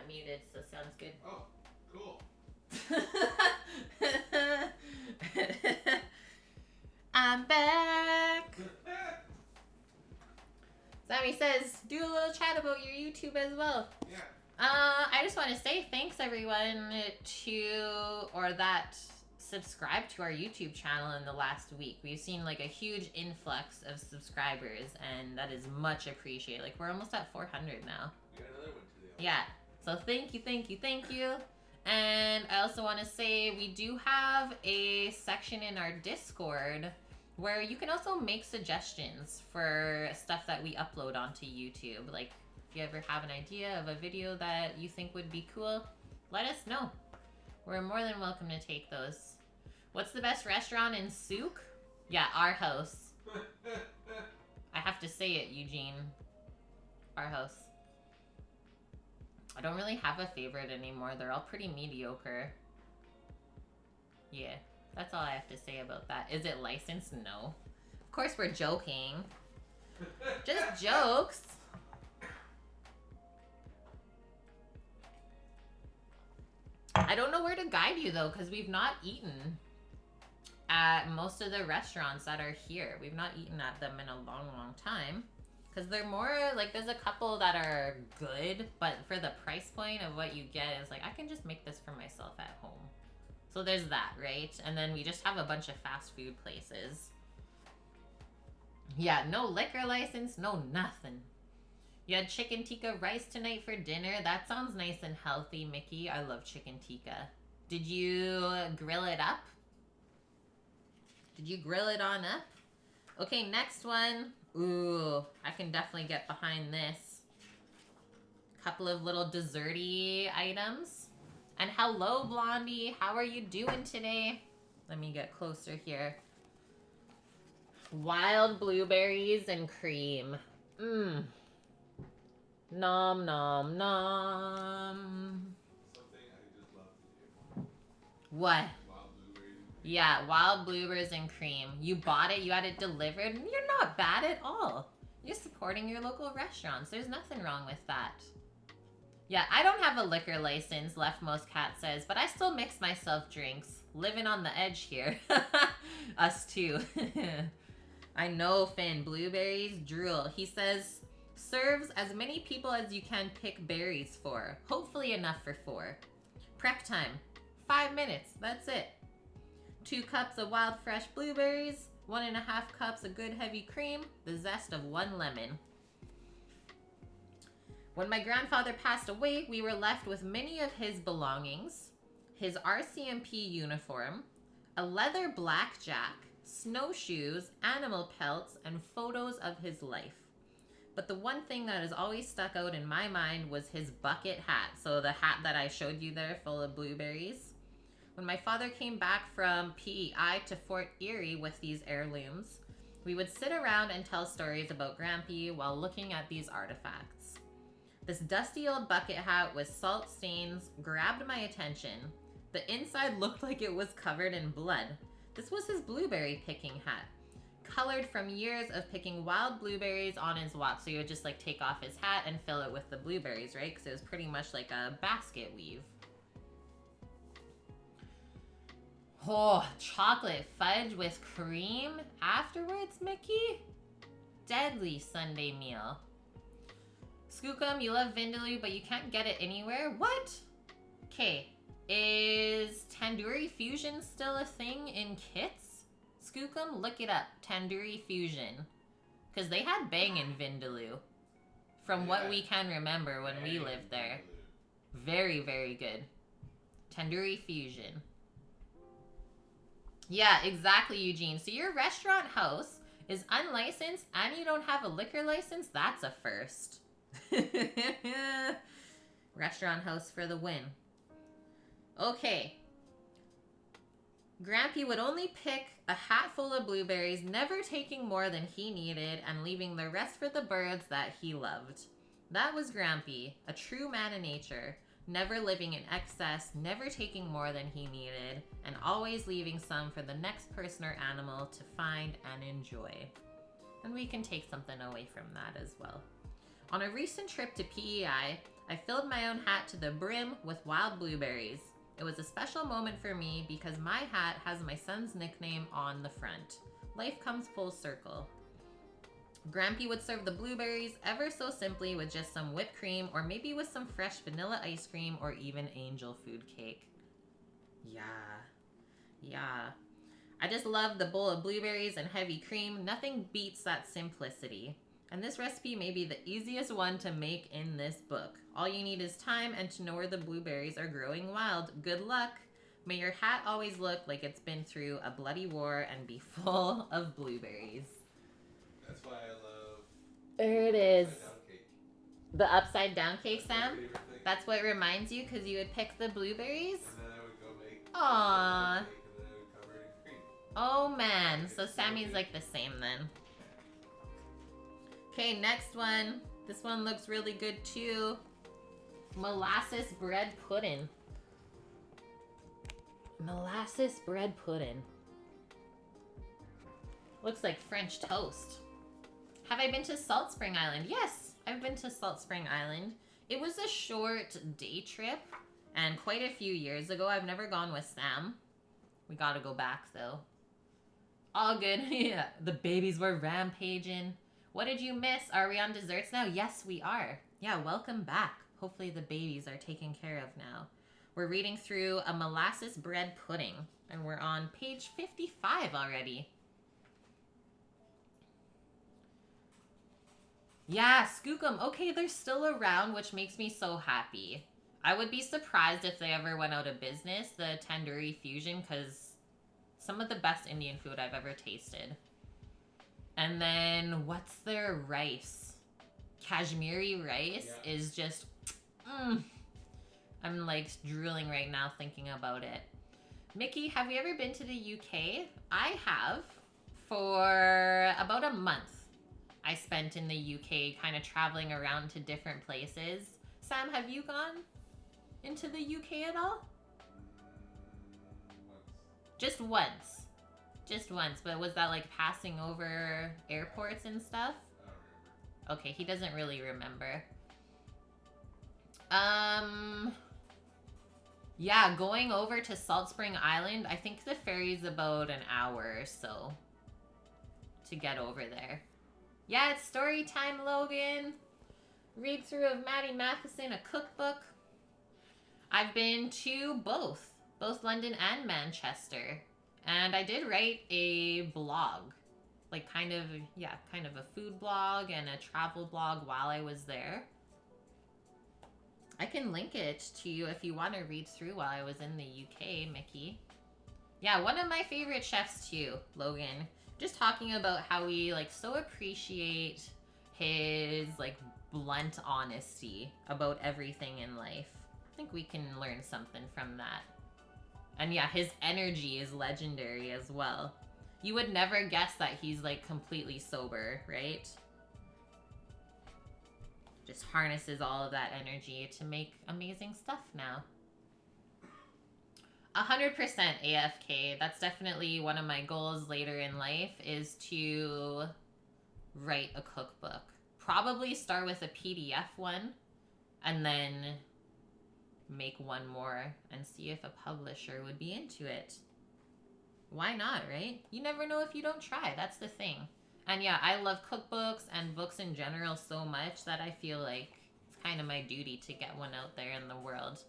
Muted, so sounds good. Oh, cool. I'm back. Sammy says, do a little chat about your YouTube as well. Yeah. I just want to say thanks everyone that subscribed to our YouTube channel in the last week. We've seen like a huge influx of subscribers, and that is much appreciated. Like we're almost at 400 now. We got another one today. Yeah. So thank you, thank you, thank you. And I also want to say we do have a section in our Discord where you can also make suggestions for stuff that we upload onto YouTube. Like if you ever have an idea of a video that you think would be cool, let us know. We're more than welcome to take those. What's the best restaurant in Souk? Yeah, our house. I have to say it, Eugene. Our house. I don't really have a favorite anymore. They're all pretty mediocre. Yeah, that's all I have to say about that. Is it licensed? No. Of course we're joking. Just jokes. I don't know where to guide you though, because we've not eaten at most of the restaurants that are here. We've not eaten at them in a long, long time. Because they're more, like, there's a couple that are good, but for the price point of what you get, it's like, I can just make this for myself at home. So there's that, right? And then we just have a bunch of fast food places. Yeah, no liquor license, no nothing. You had chicken tikka rice tonight for dinner. That sounds nice and healthy, Mickey. I love chicken tikka. Did you grill it up? Did you grill it on up? Okay, next one. Ooh, I can definitely get behind this. Couple of little desserty items. And hello, Blondie. How are you doing today? Let me get closer here. Wild blueberries and cream. Mmm. Nom, nom, nom. Something I just love to do. What? Wild blueberries. Yeah, wild blueberries and cream. You bought it, you had it delivered, and you're not bad at all. You're supporting your local restaurants. There's nothing wrong with that. Yeah, I don't have a liquor license, Leftmost Cat says, but I still mix myself drinks. Living on the edge here. Us too. I know, Finn. Blueberries, drool. He says, serves as many people as you can pick berries for. Hopefully enough for 4. Prep time. 5 minutes. That's it. 2 cups of wild fresh blueberries. 1.5 cups of good heavy cream. The zest of 1 lemon. When my grandfather passed away, we were left with many of his belongings. His RCMP uniform, a leather blackjack, snowshoes, animal pelts, and photos of his life. But the one thing that has always stuck out in my mind was his bucket hat. So the hat that I showed you there full of blueberries. When my father came back from PEI to Fort Erie with these heirlooms, we would sit around and tell stories about Grampy while looking at these artifacts. This dusty old bucket hat with salt stains grabbed my attention. The inside looked like it was covered in blood. This was his blueberry picking hat, colored from years of picking wild blueberries on his walk. So he would just like take off his hat and fill it with the blueberries, right? Because it was pretty much like a basket weave. Oh, chocolate fudge with cream afterwards, Mickey? Deadly Sunday meal. Skookum, you love Vindaloo, but you can't get it anywhere? What? Okay, is Tandoori Fusion still a thing in kits? Skookum, look it up. Tandoori Fusion. Because they had bang in Vindaloo. From what we can remember when we lived there. Very, very good. Tandoori Fusion. Yeah, exactly, Eugene. So your restaurant house is unlicensed and you don't have a liquor license? That's a first. Restaurant house for the win. Okay. Grampy would only pick a hat full of blueberries, never taking more than he needed and leaving the rest for the birds that he loved. That was Grampy, a true man of nature, never living in excess, never taking more than he needed, and always leaving some for the next person or animal to find and enjoy. And we can take something away from that as well. On a recent trip to PEI, I filled my own hat to the brim with wild blueberries. It was a special moment for me because my hat has my son's nickname on the front. Life comes full circle. Grampy would serve the blueberries ever so simply with just some whipped cream or maybe with some fresh vanilla ice cream or even angel food cake. Yeah. I just love the bowl of blueberries and heavy cream. Nothing beats that simplicity. And this recipe may be the easiest one to make in this book. All you need is time and to know where the blueberries are growing wild. Good luck. May your hat always look like it's been through a bloody war and be full of blueberries. That's why I love There it is. upside down cake. The upside down cake, That's my Sam? favorite thing. That's what reminds you because you would pick the blueberries? And then I would go make Aww. cake and then I would cover it in cream. Oh man, so Sammy's like the same then. Okay, next one. This one looks really good too. Molasses bread pudding. Molasses bread pudding. Looks like French toast. Have I been to Salt Spring Island? Yes, I've been to Salt Spring Island. It was a short day trip and quite a few years ago. I've never gone with Sam. We gotta go back though. All good. Yeah, the babies were rampaging. What did you miss? Are we on desserts now? Yes, we are. Yeah, welcome back. Hopefully the babies are taken care of now. We're reading through a molasses bread pudding, and we're on page 55 already. Yeah, Skookum. Okay, they're still around, which makes me so happy. I would be surprised if they ever went out of business, the Tandoori Fusion, because some of the best Indian food I've ever tasted. And then, what's their rice? Kashmiri rice is just... I'm like drooling right now thinking about it. Mickey, have you ever been to the UK? I have. For about a month. I spent in the UK kind of traveling around to different places. Sam, have you gone into the UK at all? Once. Just once. Just once, but was that like passing over airports and stuff? I don't remember. Okay, he doesn't really remember. Yeah, going over to Salt Spring Island, I think the ferry's about an hour or so to get over there. Yeah, it's story time, Logan. Read through of Matty Matheson, a cookbook. I've been to both London and Manchester. And I did write a blog, like kind of a food blog and a travel blog while I was there. I can link it to you if you want to read through while I was in the UK, Mickey. Yeah, one of my favorite chefs too, Logan. Just talking about how we like so appreciate his like blunt honesty about everything in life. I think we can learn something from that. And yeah, his energy is legendary as well. You would never guess that he's like completely sober, right? Just harnesses all of that energy to make amazing stuff now. 100% AFK. That's definitely one of my goals later in life, is to write a cookbook. Probably start with a PDF one and then make one more and see if a publisher would be into it. Why not, right? You never know if you don't try. That's the thing. And yeah, I love cookbooks and books in general so much that I feel like it's kind of my duty to get one out there in the world.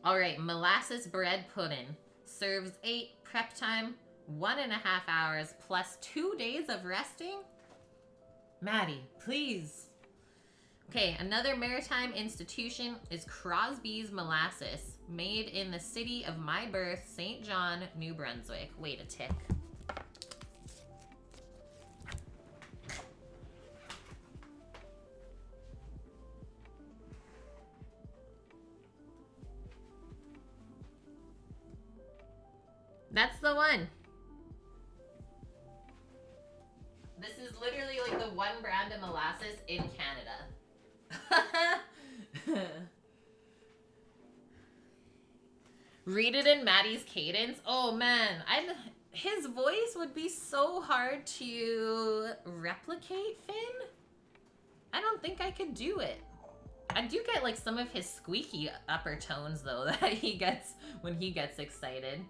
All right, molasses bread pudding. Serves 8, prep time 1.5 hours plus 2 days of resting. Maddie, please. Okay, another maritime institution is Crosby's Molasses, made in the city of my birth, St. John, New Brunswick. Wait a tick. That's the one. This is literally like the one brand of molasses in Canada. Read it in Matty's cadence. Oh man, his voice would be so hard to replicate, Finn. I don't think I could do it. I do get like some of his squeaky upper tones though that he gets when he gets excited.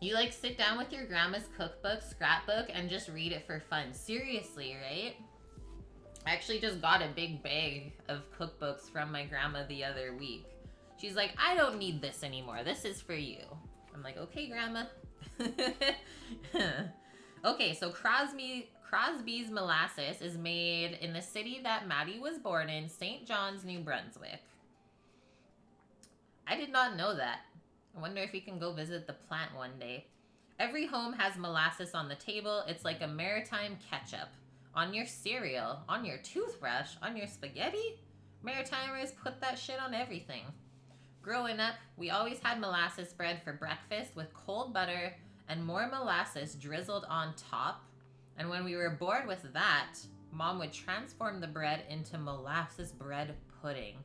You like sit down with your grandma's cookbook, scrapbook, and just read it for fun. Seriously, right? I actually just got a big bag of cookbooks from my grandma the other week. She's like, I don't need this anymore. This is for you. I'm like, okay, grandma. Okay, so Crosby's Molasses is made in the city that Matty was born in, St. John's, New Brunswick. I did not know that. I wonder if you can go visit the plant one day. Every home has molasses on the table. It's like a maritime ketchup. On your cereal, on your toothbrush, on your spaghetti. Maritimers put that shit on everything. Growing up, we always had molasses bread for breakfast with cold butter and more molasses drizzled on top. And when we were bored with that, Mom would transform the bread into molasses bread pudding.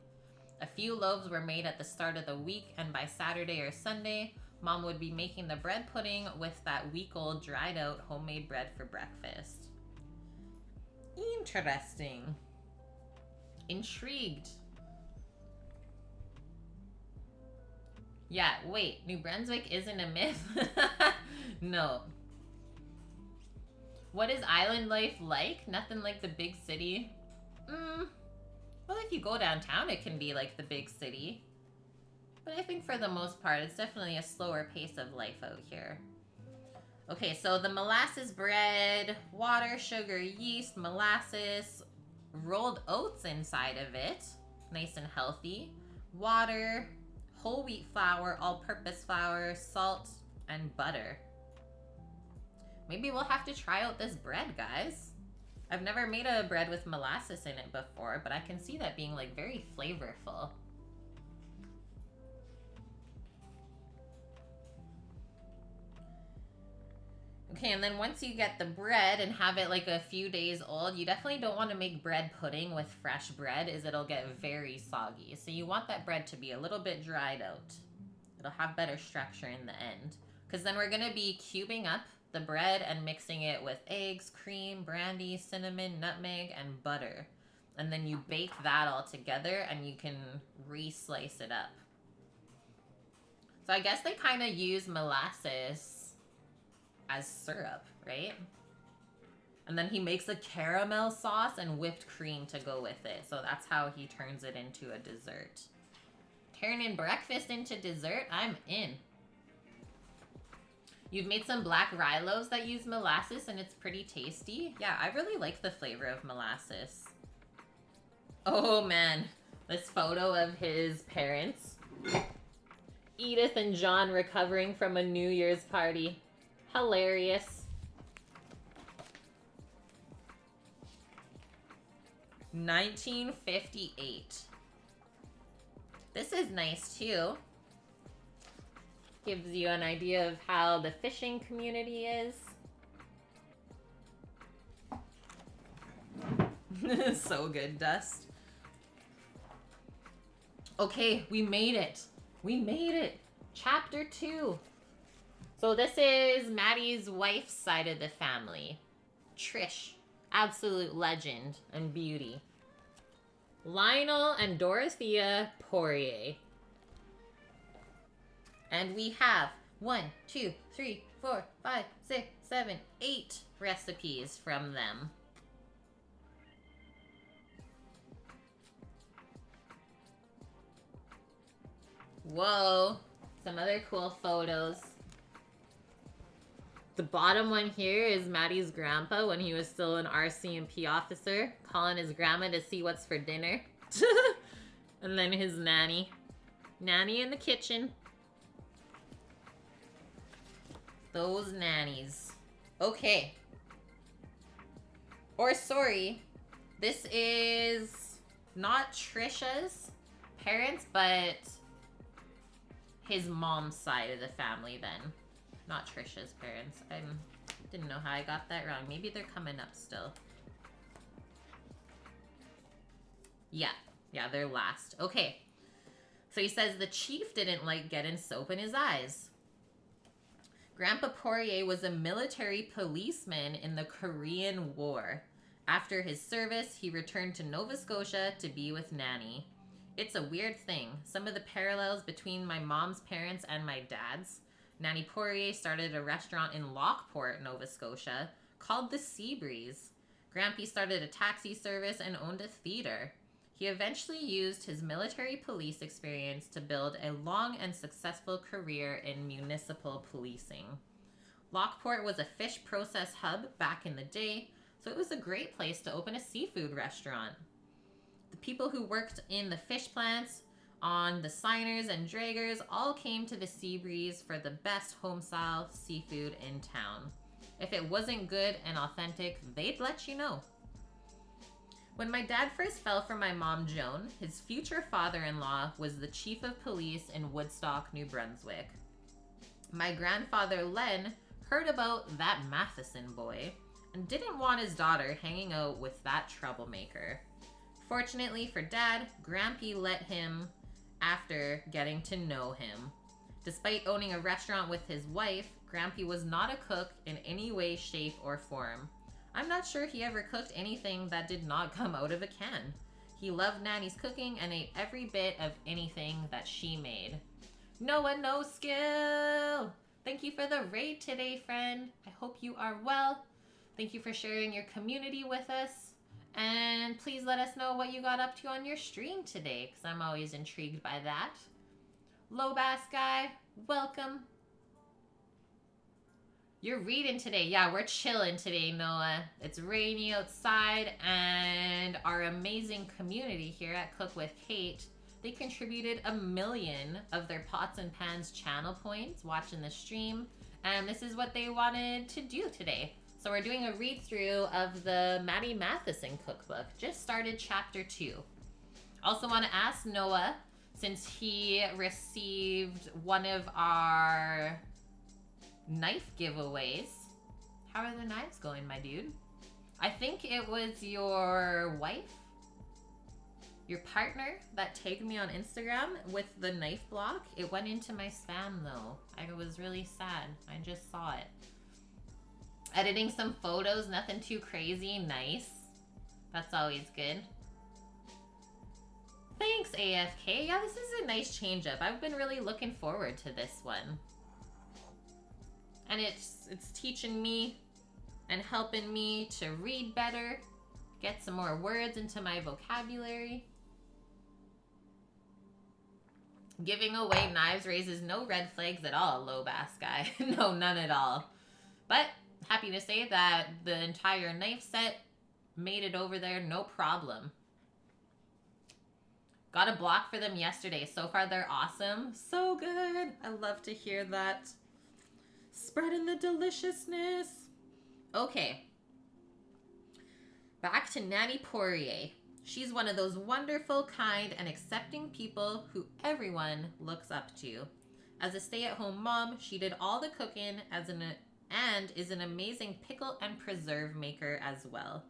A few loaves were made at the start of the week, and by Saturday or Sunday, Mom would be making the bread pudding with that week-old dried-out homemade bread for breakfast. Interesting. Intrigued. Yeah, wait, New Brunswick isn't a myth? No. What is island life like? Nothing like the big city. Well, if you go downtown, it can be like the big city. But I think for the most part, it's definitely a slower pace of life out here. Okay, so the molasses bread, water, sugar, yeast, molasses, rolled oats inside of it. Nice and healthy. Water, whole wheat flour, all-purpose flour, salt, and butter. Maybe we'll have to try out this bread, guys. I've never made a bread with molasses in it before, but I can see that being like very flavorful. Okay, and then once you get the bread and have it like a few days old, you definitely don't want to make bread pudding with fresh bread, as it'll get very soggy. So you want that bread to be a little bit dried out. It'll have better structure in the end. Because then we're going to be cubing up the bread and mixing it with eggs, cream, brandy, cinnamon, nutmeg, and butter. And then you bake that all together and you can re-slice it up. So I guess they kind of use molasses as syrup, right? And then he makes a caramel sauce and whipped cream to go with it. So that's how he turns it into a dessert. Turning breakfast into dessert? I'm in. You've made some black rye-loaves that use molasses and it's pretty tasty. Yeah, I really like the flavor of molasses. Oh man, this photo of his parents. Edith and John recovering from a New Year's party. Hilarious. $19.58. This is nice too. Gives you an idea of how the fishing community is. So good, Dust. Okay, we made it. We made it. Chapter 2. So this is Matty's wife's side of the family. Trish, absolute legend and beauty. Lionel and Dorothea Poirier. And we have 1, 2, 3, 4, 5, 6, 7, 8 recipes from them. Whoa, some other cool photos. The bottom one here is Matty's grandpa when he was still an RCMP officer, calling his grandma to see what's for dinner. And then his nanny. Nanny in the kitchen. Those nannies. Okay. Or sorry, this is not Trisha's parents, but his mom's side of the family then. Not Trisha's parents. I didn't know how I got that wrong. Maybe they're coming up still. Yeah, they're last. Okay. So he says the chief didn't like getting soap in his eyes. Grandpa Poirier was a military policeman in the Korean War. After his service, he returned to Nova Scotia to be with Nanny. It's a weird thing. Some of the parallels between my mom's parents and my dad's. Nanny Poirier started a restaurant in Lockport, Nova Scotia, called the Sea Breeze. Grampy started a taxi service and owned a theater. He eventually used his military police experience to build a long and successful career in municipal policing. Lockport was a fish process hub back in the day, so it was a great place to open a seafood restaurant. The people who worked in the fish plants, on the signers and draggers, all came to the Sea Breeze for the best home-style seafood in town. If it wasn't good and authentic, they'd let you know. When my dad first fell for my mom, Joan, his future father-in-law was the chief of police in Woodstock, New Brunswick. My grandfather, Len, heard about that Matheson boy and didn't want his daughter hanging out with that troublemaker. Fortunately for Dad, Grampy let him after getting to know him. Despite owning a restaurant with his wife, Grampy was not a cook in any way, shape, or form. I'm not sure he ever cooked anything that did not come out of a can. He loved Nanny's cooking and ate every bit of anything that she made. Noah No Skill. Thank you for the raid today, friend. I hope you are well. Thank you for sharing your community with us. And please let us know what you got up to on your stream today, because I'm always intrigued by that. Low Bass Guy, welcome. You're reading today. Yeah, we're chilling today, Noah. It's rainy outside, and our amazing community here at Cook with Kate, they contributed 1 million of their Pots and Pans channel points watching the stream, and this is what they wanted to do today. So we're doing a read through of the Matheson cookbook. Just started chapter 2. Also want to ask Noah, since he received one of our knife giveaways, how are the knives going, my dude? I think it was your wife, your partner, that tagged me on Instagram with the knife block. It went into my spam though. I was really sad. I just saw it. Editing some photos, nothing too crazy. Nice. That's always good. Thanks, AFK. Yeah, this is a nice change up. I've been really looking forward to this one. And it's teaching me and helping me to read better, get some more words into my vocabulary. Giving away knives raises no red flags at all, Low Bass Guy. No, none at all. But happy to say that the entire knife set made it over there, no problem. Got a block for them yesterday. So far, they're awesome. So good. I love to hear that. Spreading the deliciousness. Okay. Back to Nanny Poirier. She's one of those wonderful, kind, and accepting people who everyone looks up to. As a stay-at-home mom, she did all the cooking and is an amazing pickle and preserve maker as well.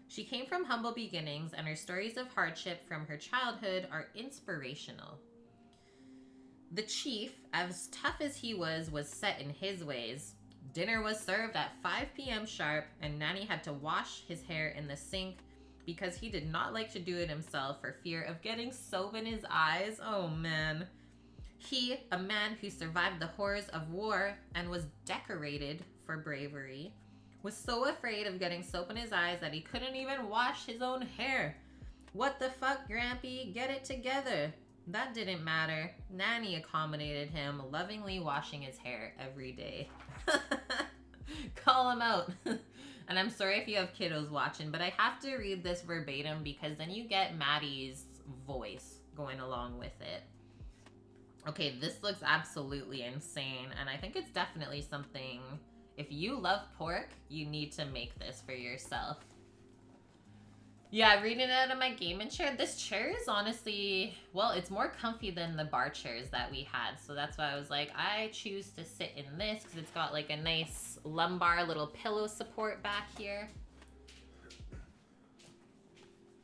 She came from humble beginnings, and her stories of hardship from her childhood are inspirational. The chief, as tough as he was set in his ways. Dinner was served at 5 p.m. sharp, and Nanny had to wash his hair in the sink because he did not like to do it himself for fear of getting soap in his eyes. Oh, man. He, a man who survived the horrors of war and was decorated for bravery, was so afraid of getting soap in his eyes that he couldn't even wash his own hair. What the fuck, Grampy? Get it together. That didn't matter. Nanny accommodated him, lovingly washing his hair every day. Call him out. And I'm sorry if you have kiddos watching, but I have to read this verbatim because then you get Matty's voice going along with it. Okay, this looks absolutely insane, and I think it's definitely something, if you love pork, you need to make this for yourself. Yeah, reading it out of my gaming chair. This chair is honestly, well, it's more comfy than the bar chairs that we had. So that's why I was like, I choose to sit in this because it's got like a nice lumbar little pillow support back here.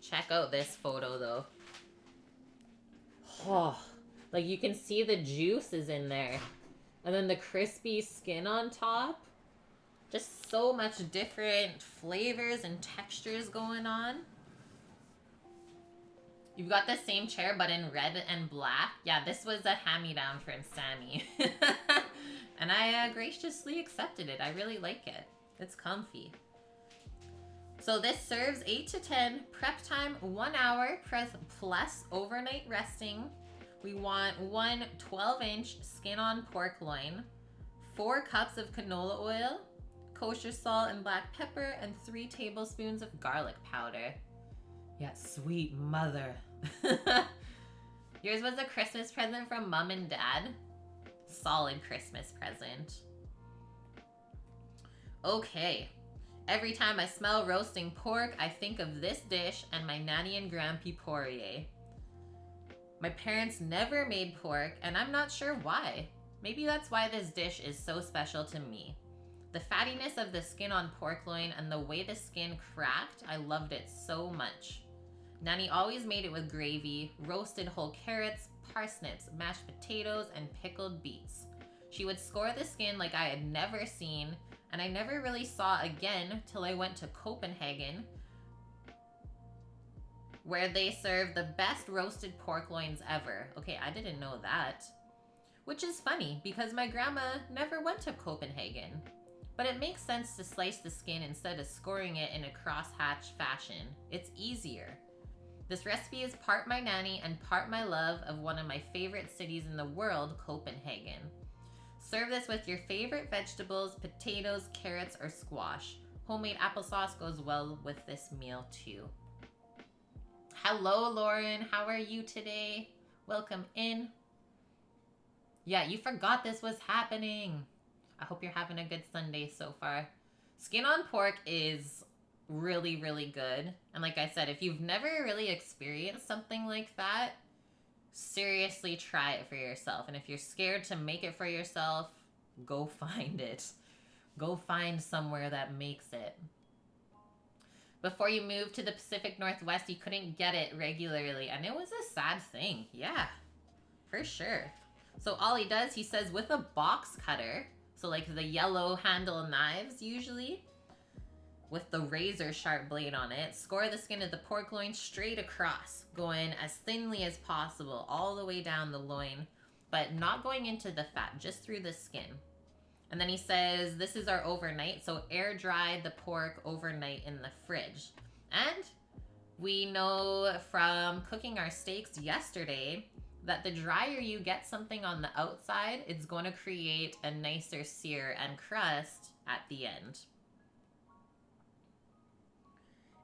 Check out this photo though. Oh, like you can see the juice is in there. And then the crispy skin on top. Just so much different flavors and textures going on. You've got the same chair, but in red and black. Yeah, this was a hand-me-down from Sammy. And I graciously accepted it. I really like it. It's comfy. So this serves 8 to 10. Prep time, 1 hour plus overnight resting. We want 1 12-inch skin-on pork loin, 4 cups of canola oil, kosher salt and black pepper, and 3 tablespoons of garlic powder. Yeah, sweet mother. Yours was a Christmas present from Mom and Dad. Solid Christmas present. Okay. Every time I smell roasting pork, I think of this dish and my Nanny and Grampy Poirier. My parents never made pork, and I'm not sure why. Maybe that's why this dish is so special to me. The fattiness of the skin on pork loin and the way the skin cracked, I loved it so much. Nanny always made it with gravy, roasted whole carrots, parsnips, mashed potatoes, and pickled beets. She would score the skin like I had never seen, and I never really saw again till I went to Copenhagen, where they serve the best roasted pork loins ever. Okay, I didn't know that. which is funny because my grandma never went to Copenhagen. But it makes sense to slice the skin instead of scoring it in a crosshatch fashion. It's easier. This recipe is part my nanny and part my love of one of my favorite cities in the world, Copenhagen. Serve this with your favorite vegetables, potatoes, carrots, or squash. Homemade applesauce goes well with this meal too. Hello, Lauren. How are you today? Welcome in. Yeah, you forgot this was happening. I hope you're having a good Sunday so far. Skin on pork is really, really good. And like I said, if you've never really experienced something like that, seriously try it for yourself. And if you're scared to make it for yourself, go find it. Go find somewhere that makes it. Before you moved to the Pacific Northwest, you couldn't get it regularly. And it was a sad thing. Yeah, for sure. So all he does, he says, with a box cutter, so like the yellow handle knives usually, with the razor sharp blade on it, score the skin of the pork loin straight across, going as thinly as possible all the way down the loin, but not going into the fat, just through the skin. And then he says, this is our overnight, so air dry the pork overnight in the fridge. And we know from cooking our steaks yesterday that the drier you get something on the outside, it's going to create a nicer sear and crust at the end.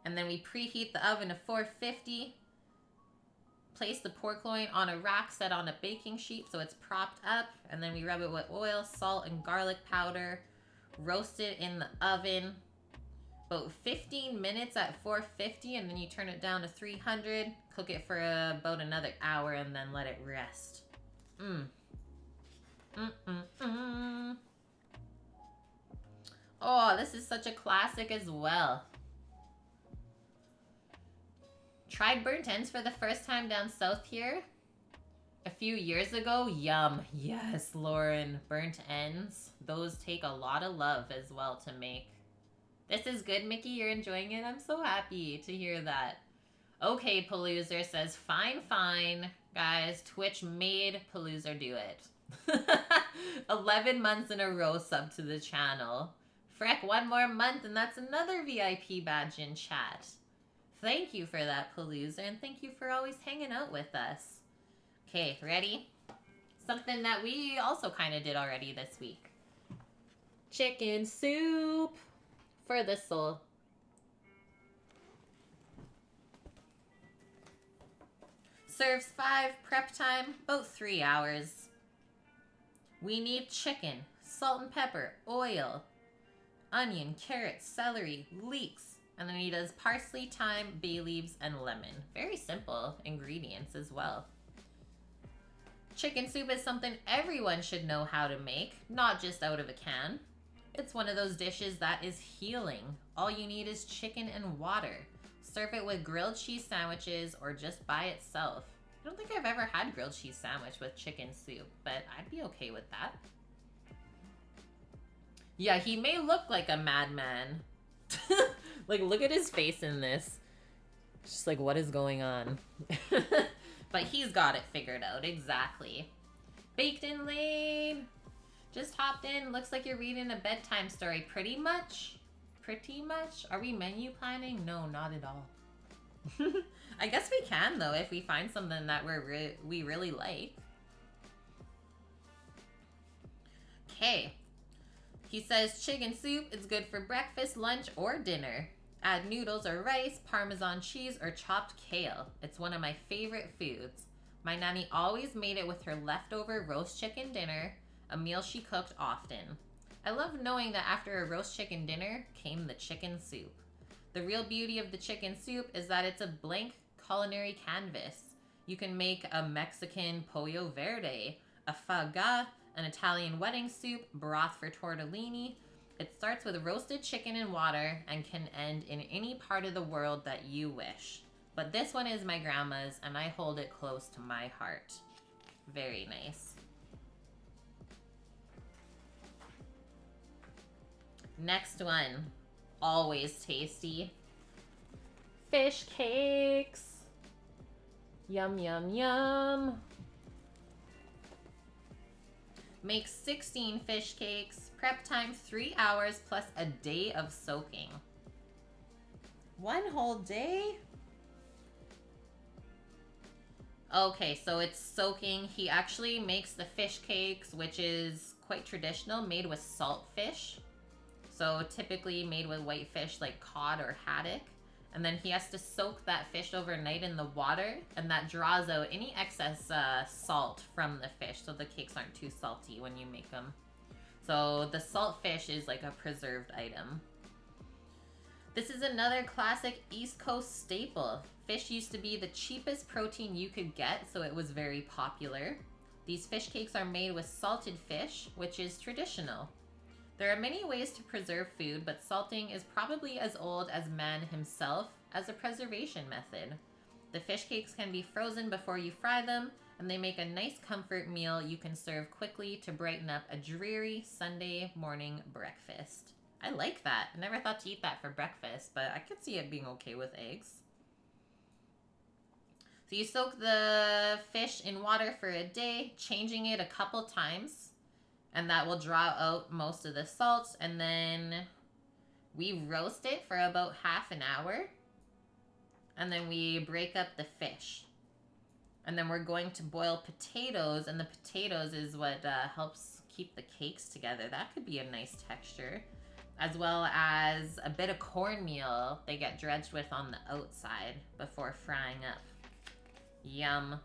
And then we preheat the oven to 450. Place the pork loin on a rack set on a baking sheet so it's propped up. And then we rub it with oil, salt, and garlic powder. Roast it in the oven. About 15 minutes at 450, and then you turn it down to 300. Cook it for about another hour, and then let it rest. Oh, this is such a classic as well. Tried burnt ends for the first time down south here a few years ago. Yum. Yes, Lauren. Burnt ends. Those take a lot of love as well to make. This is good, Mickey. You're enjoying it. I'm so happy to hear that. Okay, Paloozer says, fine, fine. Guys, Twitch made Paloozer do it. 11 months in a row sub to the channel. Freck, one more month and that's another VIP badge in chat. Thank you for that, Paloozer, and thank you for always hanging out with us. Okay, ready? Something that we also kind of did already this week. Chicken soup for the soul. Serves 5, prep time, about 3 hours. We need chicken, salt and pepper, oil, onion, carrots, celery, leeks, and then he does parsley, thyme, bay leaves, and lemon. Very simple ingredients as well. Chicken soup is something everyone should know how to make, not just out of a can. It's one of those dishes that is healing. All you need is chicken and water. Serve it with grilled cheese sandwiches or just by itself. I don't think I've ever had grilled cheese sandwich with chicken soup, but I'd be okay with that. Yeah, he may look like a madman. Like, look at his face in this. Just like, what is going on? But he's got it figured out, exactly. Baked in late. Just hopped in. Looks like you're reading a bedtime story. Pretty much. Pretty much. Are we menu planning? No, not at all. I guess we can, though, if we find something that we really like. Okay. He says chicken soup is good for breakfast, lunch, or dinner. Add noodles or rice, Parmesan cheese, or chopped kale. It's one of my favorite foods. My nanny always made it with her leftover roast chicken dinner, a meal she cooked often. I love knowing that after a roast chicken dinner came the chicken soup. The real beauty of the chicken soup is that it's a blank culinary canvas. You can make a Mexican pollo verde, a faga, an Italian wedding soup, broth for tortellini. It starts with roasted chicken and water and can end in any part of the world that you wish. But this one is my grandma's and I hold it close to my heart. Very nice. Next one, always tasty. Fish cakes. Yum, yum, yum. Make 16 fish cakes. Prep time 3 hours plus a day of soaking. 1 whole day? Okay, so it's soaking. He actually makes the fish cakes, which is quite traditional, made with salt fish. So typically made with white fish like cod or haddock. And then he has to soak that fish overnight in the water, and that draws out any excess salt from the fish, so the cakes aren't too salty when you make them. So the salt fish is like a preserved item. This is another classic East Coast staple. Fish used to be the cheapest protein you could get, so it was very popular. These fish cakes are made with salted fish, which is traditional. There are many ways to preserve food, but salting is probably as old as man himself as a preservation method. The fish cakes can be frozen before you fry them, and they make a nice comfort meal you can serve quickly to brighten up a dreary Sunday morning breakfast. I like that. I never thought to eat that for breakfast, but I could see it being okay with eggs. So you soak the fish in water for a day, changing it a couple times, and that will draw out most of the salt, and then we roast it for about half an hour, and then we break up the fish. And then we're going to boil potatoes, and the potatoes is what helps keep the cakes together. That could be a nice texture. As well as a bit of cornmeal they get dredged with on the outside before frying up. Yum.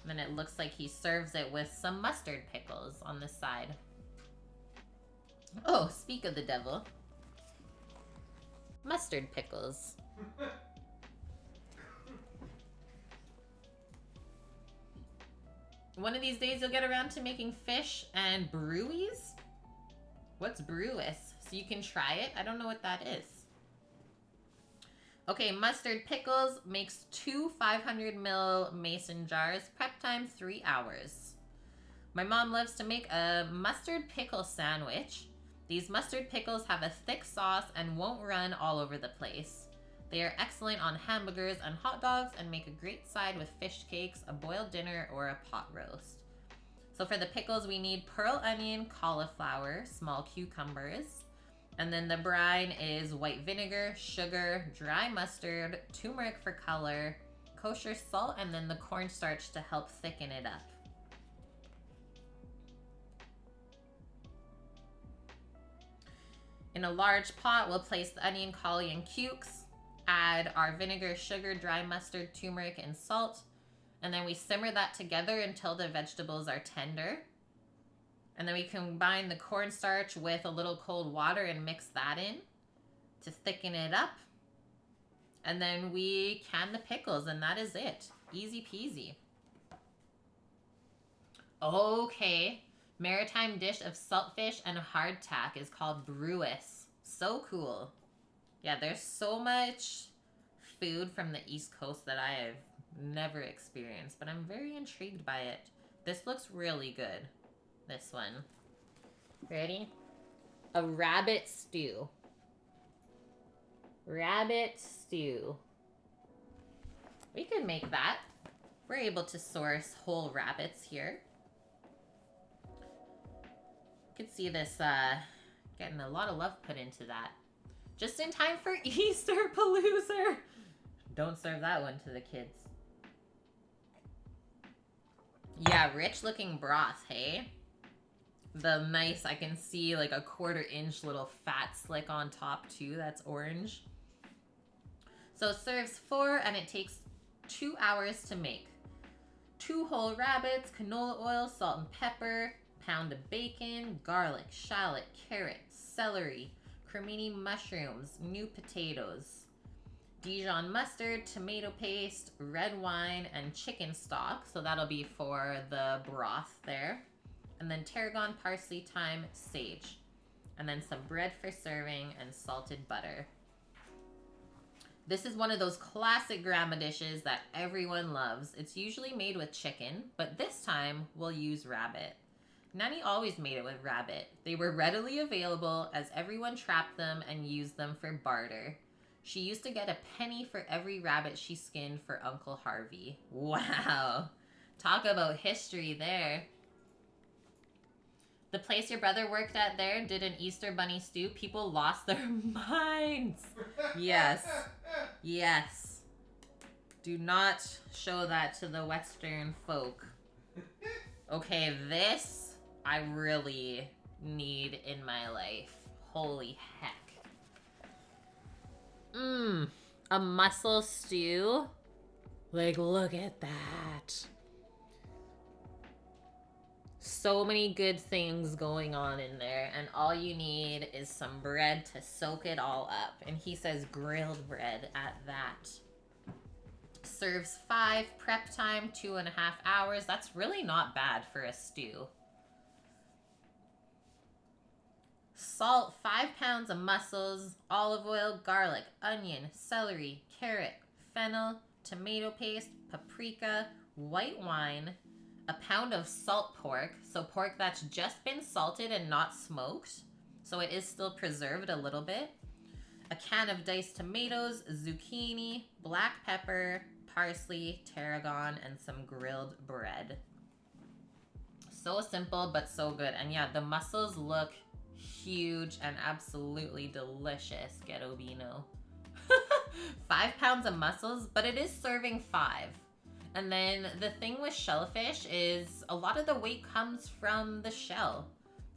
And then it looks like he serves it with some mustard pickles on the side. Oh, speak of the devil. Mustard pickles. One of these days you'll get around to making fish and brewies. What's brewis? So you can try it. I don't know what that is. Okay, mustard pickles makes 2 500ml mason jars. Prep time 3 hours. My mom loves to make a mustard pickle sandwich. These mustard pickles have a thick sauce and won't run all over the place. They are excellent on hamburgers and hot dogs and make a great side with fish cakes, a boiled dinner, or a pot roast. So for the pickles, we need pearl onion, cauliflower, small cucumbers. And then the brine is white vinegar, sugar, dry mustard, turmeric for color, kosher salt, and then the cornstarch to help thicken it up. In a large pot, we'll place the onion, cauli, and cukes. Add our vinegar, sugar, dry mustard, turmeric, and salt. And then we simmer that together until the vegetables are tender. And then we combine the cornstarch with a little cold water and mix that in to thicken it up. And then we can the pickles, and that is it. Easy peasy. Okay. Maritime dish of saltfish and hardtack is called brewis. So cool. Yeah, there's so much food from the East Coast that I have never experienced, but I'm very intrigued by it. This looks really good. This one. Ready? A rabbit stew. Rabbit stew. We could make that. We're able to source whole rabbits here. You could see this getting a lot of love put into that. Just in time for Easter Palooza. Don't serve that one to the kids. Yeah, rich looking broth, hey? The nice, I can see like a 1/4 inch little fat slick on top too. That's orange. So it serves 4 and it takes 2 hours to make. 2 whole rabbits, canola oil, salt and pepper, pound of bacon, garlic, shallot, carrot, celery, cremini mushrooms, new potatoes, Dijon mustard, tomato paste, red wine, and chicken stock. So that'll be for the broth there. And then tarragon, parsley, thyme, sage. And then some bread for serving and salted butter. This is one of those classic grandma dishes that everyone loves. It's usually made with chicken, but this time we'll use rabbit. Nanny always made it with rabbit. They were readily available as everyone trapped them and used them for barter. She used to get a penny for every rabbit she skinned for Uncle Harvey. Wow. Talk about history there. The place your brother worked at there did an Easter bunny stew. People lost their minds. Yes. Yes. Do not show that to the Western folk. Okay, this I really need in my life. Holy heck. A mussel stew. Like, look at that. So many good things going on in there, and all you need is some bread to soak it all up. And he says grilled bread at that. Serves 5, prep time 2.5 hours. That's really not bad for a stew. Salt, 5 pounds of mussels, olive oil, garlic, onion, celery, carrot, fennel, tomato paste, paprika, white wine, a pound of salt pork, so pork that's just been salted and not smoked, so it is still preserved a little bit, a can of diced tomatoes, zucchini, black pepper, parsley, tarragon, and some grilled bread. So simple, but so good. And yeah, the mussels look huge and absolutely delicious. Ghetto Vino. 5 pounds of mussels, but it is serving 5. And then the thing with shellfish is a lot of the weight comes from the shell.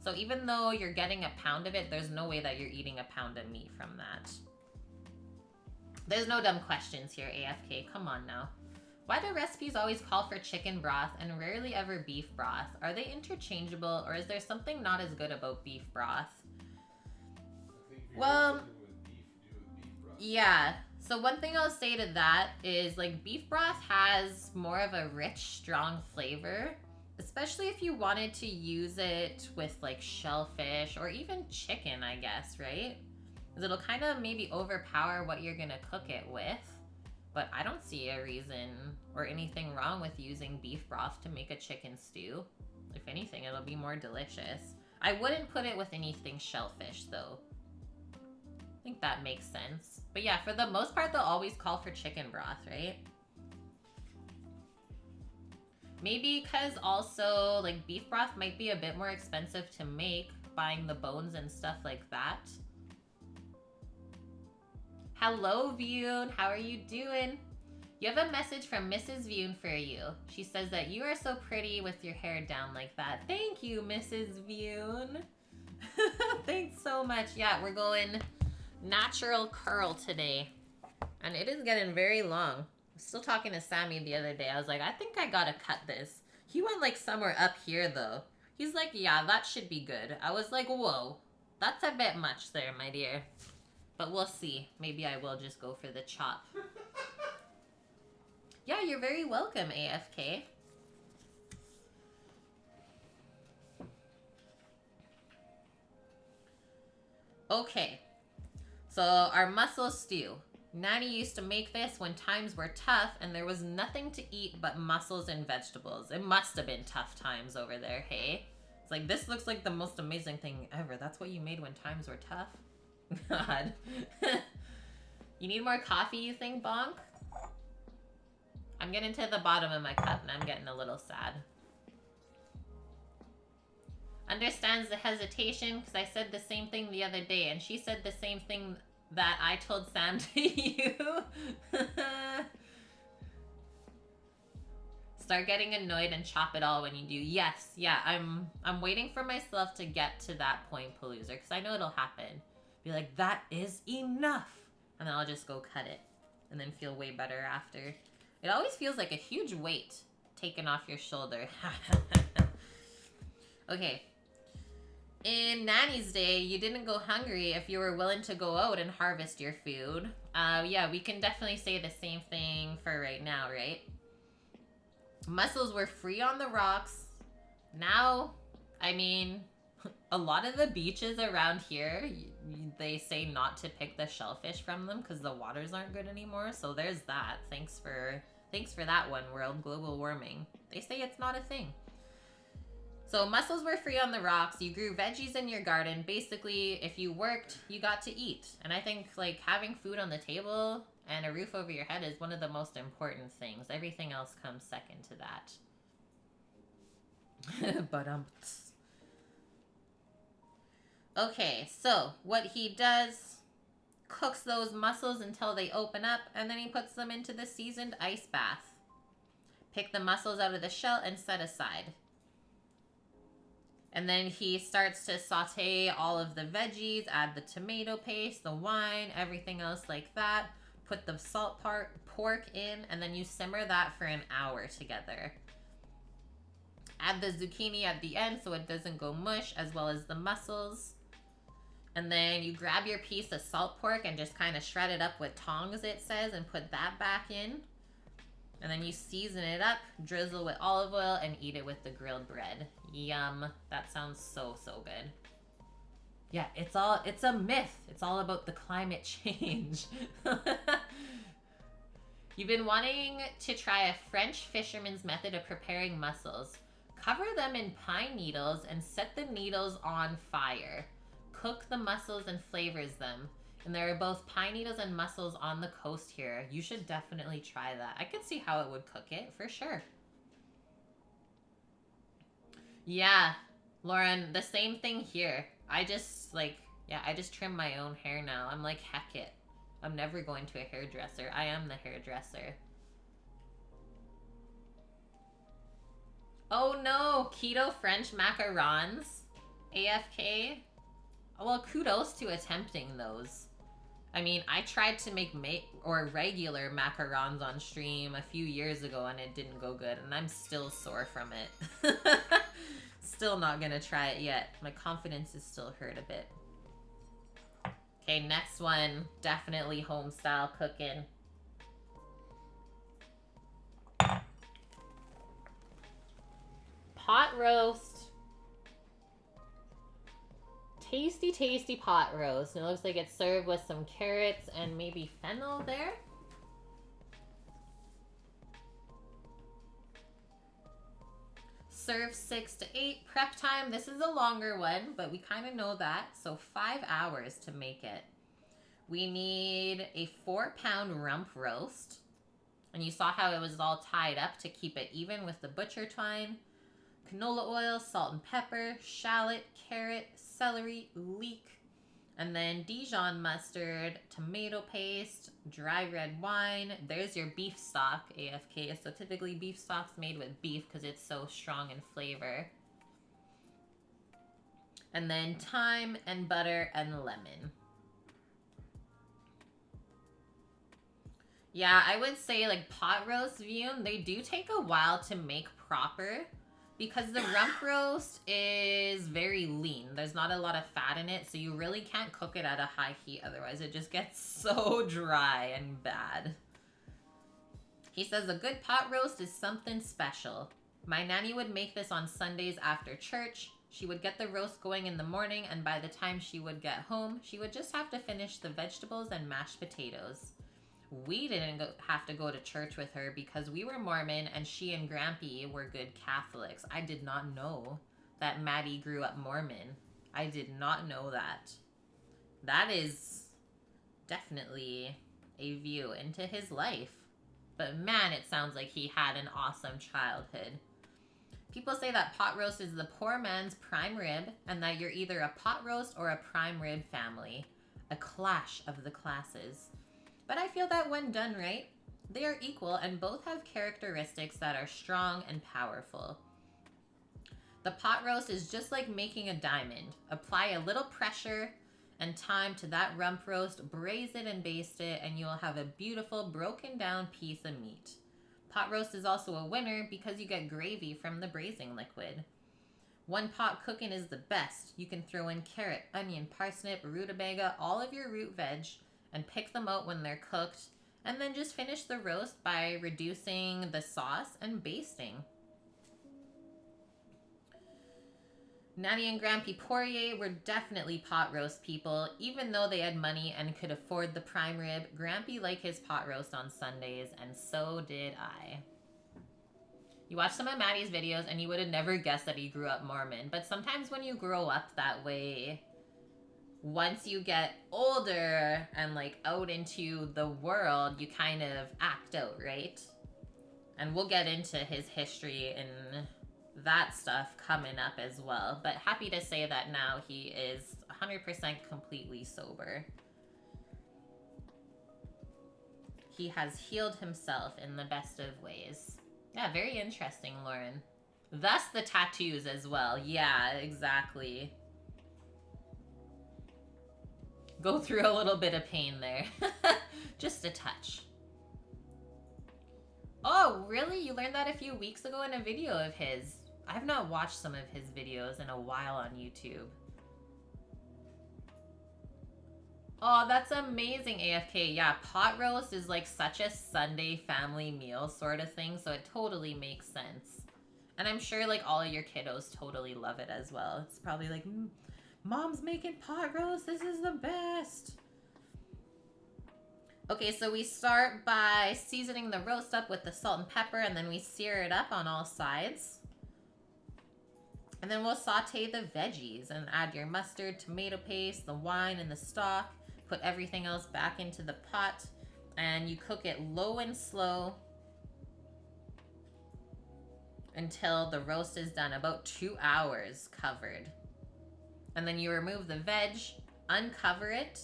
So even though you're getting a pound of it, there's no way that you're eating a pound of meat from that. There's no dumb questions here, AFK. Come on now. Why do recipes always call for chicken broth and rarely ever beef broth? Are they interchangeable, or is there something not as good about beef broth? Well, yeah. So one thing I'll say to that is, like, beef broth has more of a rich, strong flavor, especially if you wanted to use it with, like, shellfish or even chicken, I guess, right? Because it'll kind of maybe overpower what you're going to cook it with. But I don't see a reason or anything wrong with using beef broth to make a chicken stew. If anything, it'll be more delicious. I wouldn't put it with anything shellfish, though. I think that makes sense. But yeah, for the most part, they'll always call for chicken broth, right? Maybe because also, like, beef broth might be a bit more expensive to make, buying the bones and stuff like that. Hello, Vune. How are you doing? You have a message from Mrs. Vune for you. She says that you are so pretty with your hair down like that. Thank you, Mrs. Vune. Thanks so much. Yeah, we're going natural curl today. And it is getting very long. I was still talking to Sammy the other day. I was like, I think I gotta cut this. He went like somewhere up here though. He's like, yeah, that should be good. I was like, whoa, that's a bit much there, my dear. But we'll see. Maybe I will just go for the chop. Yeah, you're very welcome, AFK. Okay. So, our mussel stew. Nanny used to make this when times were tough and there was nothing to eat but mussels and vegetables. It must have been tough times over there, hey? It's like, this looks like the most amazing thing ever. That's what you made when times were tough? God. You need more coffee, you think, Bonk? I'm getting to the bottom of my cup and I'm getting a little sad. Understands the hesitation because I said the same thing the other day and she said the same thing that I told Sam to you. Start getting annoyed and chop it all when you do. Yes, yeah, I'm waiting for myself to get to that point, Paloozer, because I know it'll happen. Be like, that is enough. And then I'll just go cut it. And then feel way better after. It always feels like a huge weight taken off your shoulder. Okay. In Nanny's day, you didn't go hungry if you were willing to go out and harvest your food. Yeah, we can definitely say the same thing for right now, right? Mussels were free on the rocks. Now, I mean, a lot of the beaches around here, they say not to pick the shellfish from them because the waters aren't good anymore. So there's that. Thanks for that one, world. Global warming. They say it's not a thing. So mussels were free on the rocks. You grew veggies in your garden. Basically, if you worked, you got to eat. And I think, like, having food on the table and a roof over your head is one of the most important things. Everything else comes second to that. But Okay, so what he does, cooks those mussels until they open up, and then he puts them into the seasoned ice bath. Pick the mussels out of the shell and set aside. And then he starts to saute all of the veggies, add the tomato paste, the wine, everything else like that. Put the salt pork in, and then you simmer that for an hour together. Add the zucchini at the end so it doesn't go mush, as well as the mussels. And then you grab your piece of salt pork and just kind of shred it up with tongs, it says, and put that back in. And then you season it up, drizzle with olive oil, and eat it with the grilled bread. Yum. That sounds so, so good. Yeah, it's a myth. It's all about the climate change. You've been wanting to try a French fisherman's method of preparing mussels. Cover them in pine needles and set the needles on fire. Cook the mussels and flavors them. And there are both pine needles and mussels on the coast here. You should definitely try that. I could see how it would cook it, for sure. Yeah, Lauren, the same thing here. I just trim my own hair now. I'm like, heck it. I'm never going to a hairdresser. I am the hairdresser. Oh no, keto French macarons. AFK. Well, kudos to attempting those. I mean, I tried to make regular macarons on stream a few years ago and it didn't go good, and I'm still sore from it. Still not gonna try it yet. My confidence is still hurt a bit. Okay, next one, definitely home style cooking. Pot roast. Tasty, tasty pot roast. And it looks like it's served with some carrots and maybe fennel there. Serve 6 to 8. Prep time. This is a longer one, but we kind of know that. So 5 hours to make it. We need a 4-pound rump roast. And you saw how it was all tied up to keep it even with the butcher twine. Canola oil, salt and pepper, shallot, carrot, celery, leek, and then Dijon mustard, tomato paste, dry red wine. There's your beef stock, AFK. So typically beef stock's made with beef because it's so strong in flavor. And then thyme and butter and lemon. Yeah, I would say like pot roast view, they do take a while to make proper. Because the rump roast is very lean. There's not a lot of fat in it, so you really can't cook it at a high heat. Otherwise, it just gets so dry and bad. He says a good pot roast is something special. My nanny would make this on Sundays after church. She would get the roast going in the morning, and by the time she would get home, she would just have to finish the vegetables and mashed potatoes. We didn't have to go to church with her because we were Mormon and she and Grampy were good Catholics. I did not know that Matty grew up Mormon. I did not know that. That is definitely a view into his life. But man, it sounds like he had an awesome childhood. People say that pot roast is the poor man's prime rib and that you're either a pot roast or a prime rib family. A clash of the classes. But I feel that when done right, they are equal and both have characteristics that are strong and powerful. The pot roast is just like making a diamond. Apply a little pressure and time to that rump roast, braise it and baste it, and you'll have a beautiful broken down piece of meat. Pot roast is also a winner because you get gravy from the braising liquid. One pot cooking is the best. You can throw in carrot, onion, parsnip, rutabaga, all of your root veg, and pick them out when they're cooked, and then just finish the roast by reducing the sauce and basting. Nanny and Grampy Poirier were definitely pot roast people. Even though they had money and could afford the prime rib, Grampy liked his pot roast on Sundays, and so did I. You watch some of Matty's videos and you would have never guessed that he grew up Mormon, but sometimes when you grow up that way, once you get older and like out into the world, you kind of act out, right? And we'll get into his history and that stuff coming up as well. But happy to say that now he is 100% completely sober. He has healed himself in the best of ways. Yeah, very interesting, Lauren. Thus the tattoos as well. Yeah, exactly. Go through a little bit of pain there. Just a touch. Oh, really? You learned that a few weeks ago in a video of his. I've not watched some of his videos in a while on YouTube. Oh, that's amazing, AFK. Yeah, pot roast is like such a Sunday family meal sort of thing, so it totally makes sense. And I'm sure like all of your kiddos totally love it as well. It's probably like, Mom's making pot roast. This is the best. Okay, so we start by seasoning the roast up with the salt and pepper, and then we sear it up on all sides. And then we'll saute the veggies and add your mustard, tomato paste, the wine, and the stock. Put everything else back into the pot, and you cook it low and slow until the roast is done, about 2 hours covered. And then you remove the veg, uncover it,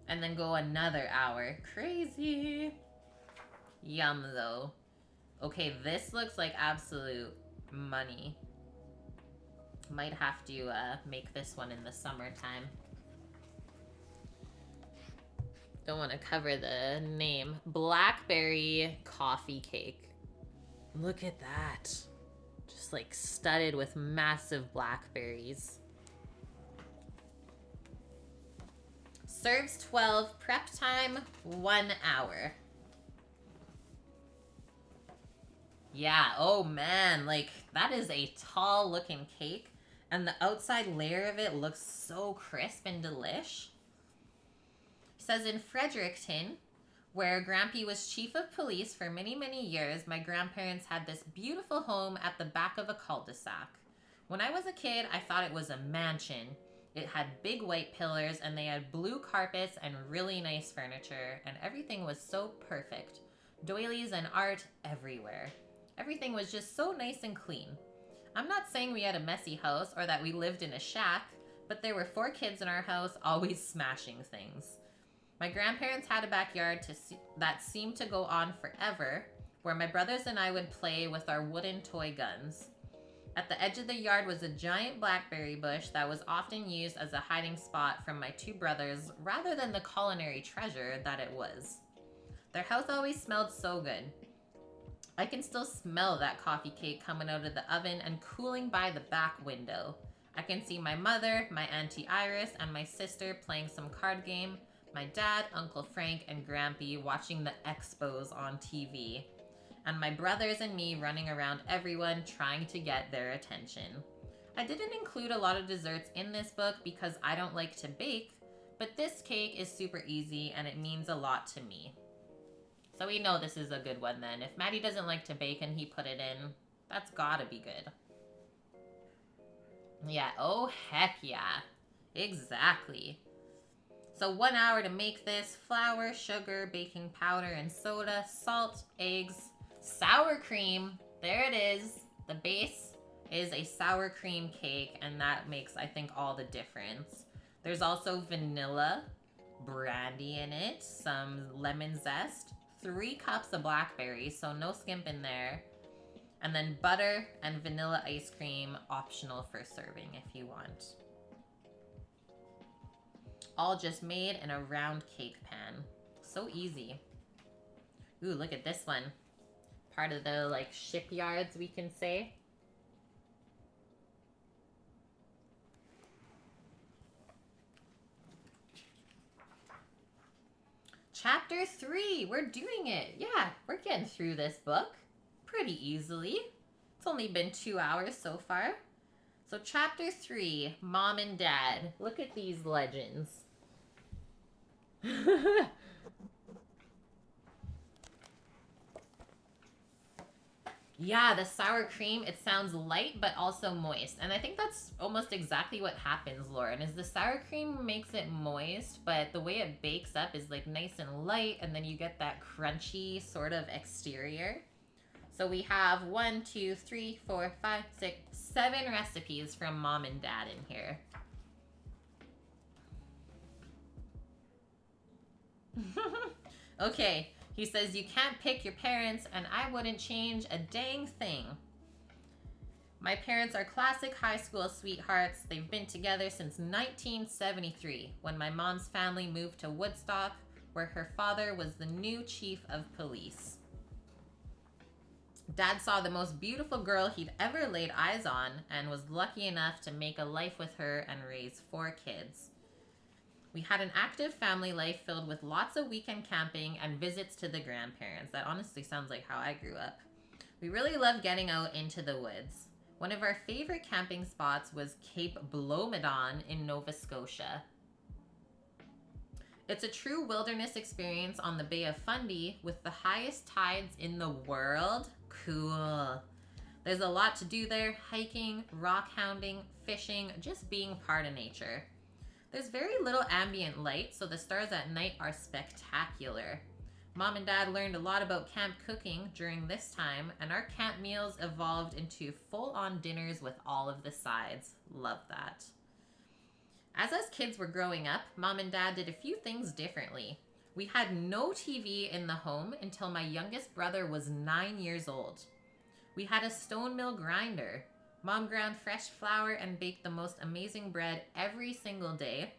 and then go another hour. Crazy. Yum, though. Okay, this looks like absolute money. Might have to make this one in the summertime. Don't want to cover the name. Blackberry coffee cake. Look at that. Just like studded with massive blackberries. Serves 12, prep time 1 hour. Yeah, oh man, like that is a tall looking cake, and the outside layer of it looks so crisp and delish. It says in Fredericton, where Grampy was chief of police for many, many years, my grandparents had this beautiful home at the back of a cul-de-sac. When I was a kid, I thought it was a mansion. It had big white pillars, and they had blue carpets and really nice furniture, and everything was so perfect. Doilies and art everywhere. Everything was just so nice and clean. I'm not saying we had a messy house or that we lived in a shack, but there were 4 kids in our house always smashing things. My grandparents had a backyard that seemed to go on forever, where my brothers and I would play with our wooden toy guns. At the edge of the yard was a giant blackberry bush that was often used as a hiding spot from my 2 brothers rather than the culinary treasure that it was. Their house always smelled so good. I can still smell that coffee cake coming out of the oven and cooling by the back window. I can see my mother, my Auntie Iris, and my sister playing some card game, my dad, Uncle Frank, and Grampy watching the Expos on TV, and my brothers and me running around everyone trying to get their attention. I didn't include a lot of desserts in this book because I don't like to bake, but this cake is super easy and it means a lot to me. So we know this is a good one then. If Matty doesn't like to bake and he put it in, that's gotta be good. Yeah, oh heck yeah. Exactly. So 1 hour to make this: flour, sugar, baking powder, and soda, salt, eggs, sour cream. There it is. The base is a sour cream cake, and that makes, I think, all the difference. There's also vanilla, brandy in it, some lemon zest, 3 cups of blackberries, so no skimping there, and then butter and vanilla ice cream, optional for serving if you want. All just made in a round cake pan. So easy. Ooh, look at this one. Part of the like shipyards, we can say. Chapter 3, we're doing it. Yeah, we're getting through this book pretty easily. It's only been 2 hours so far. So chapter 3, Mom and Dad. Look at these legends. Yeah, the sour cream, it sounds light but also moist. And I think that's almost exactly what happens, Lauren, is the sour cream makes it moist, but the way it bakes up is like nice and light, and then you get that crunchy sort of exterior. So we have 1, 2, 3, 4, 5, 6, 7 recipes from Mom and Dad in here. Okay, he says you can't pick your parents, and I wouldn't change a dang thing. My parents are classic high school sweethearts. They've been together since 1973, when my mom's family moved to Woodstock, where her father was the new chief of police. Dad saw the most beautiful girl he'd ever laid eyes on and was lucky enough to make a life with her and raise 4 kids. We had an active family life filled with lots of weekend camping and visits to the grandparents. That honestly sounds like how I grew up. We really loved getting out into the woods. One of our favorite camping spots was Cape Blomidon in Nova Scotia. It's a true wilderness experience on the Bay of Fundy with the highest tides in the world. Cool. There's a lot to do there: hiking, rock hounding, fishing, just being part of nature. There's very little ambient light, so the stars at night are spectacular. Mom and Dad learned a lot about camp cooking during this time, and our camp meals evolved into full-on dinners with all of the sides. Love that. As us kids were growing up, Mom and Dad did a few things differently. We had no TV in the home until my youngest brother was 9 years old. We had a stone mill grinder. Mom ground fresh flour and baked the most amazing bread every single day.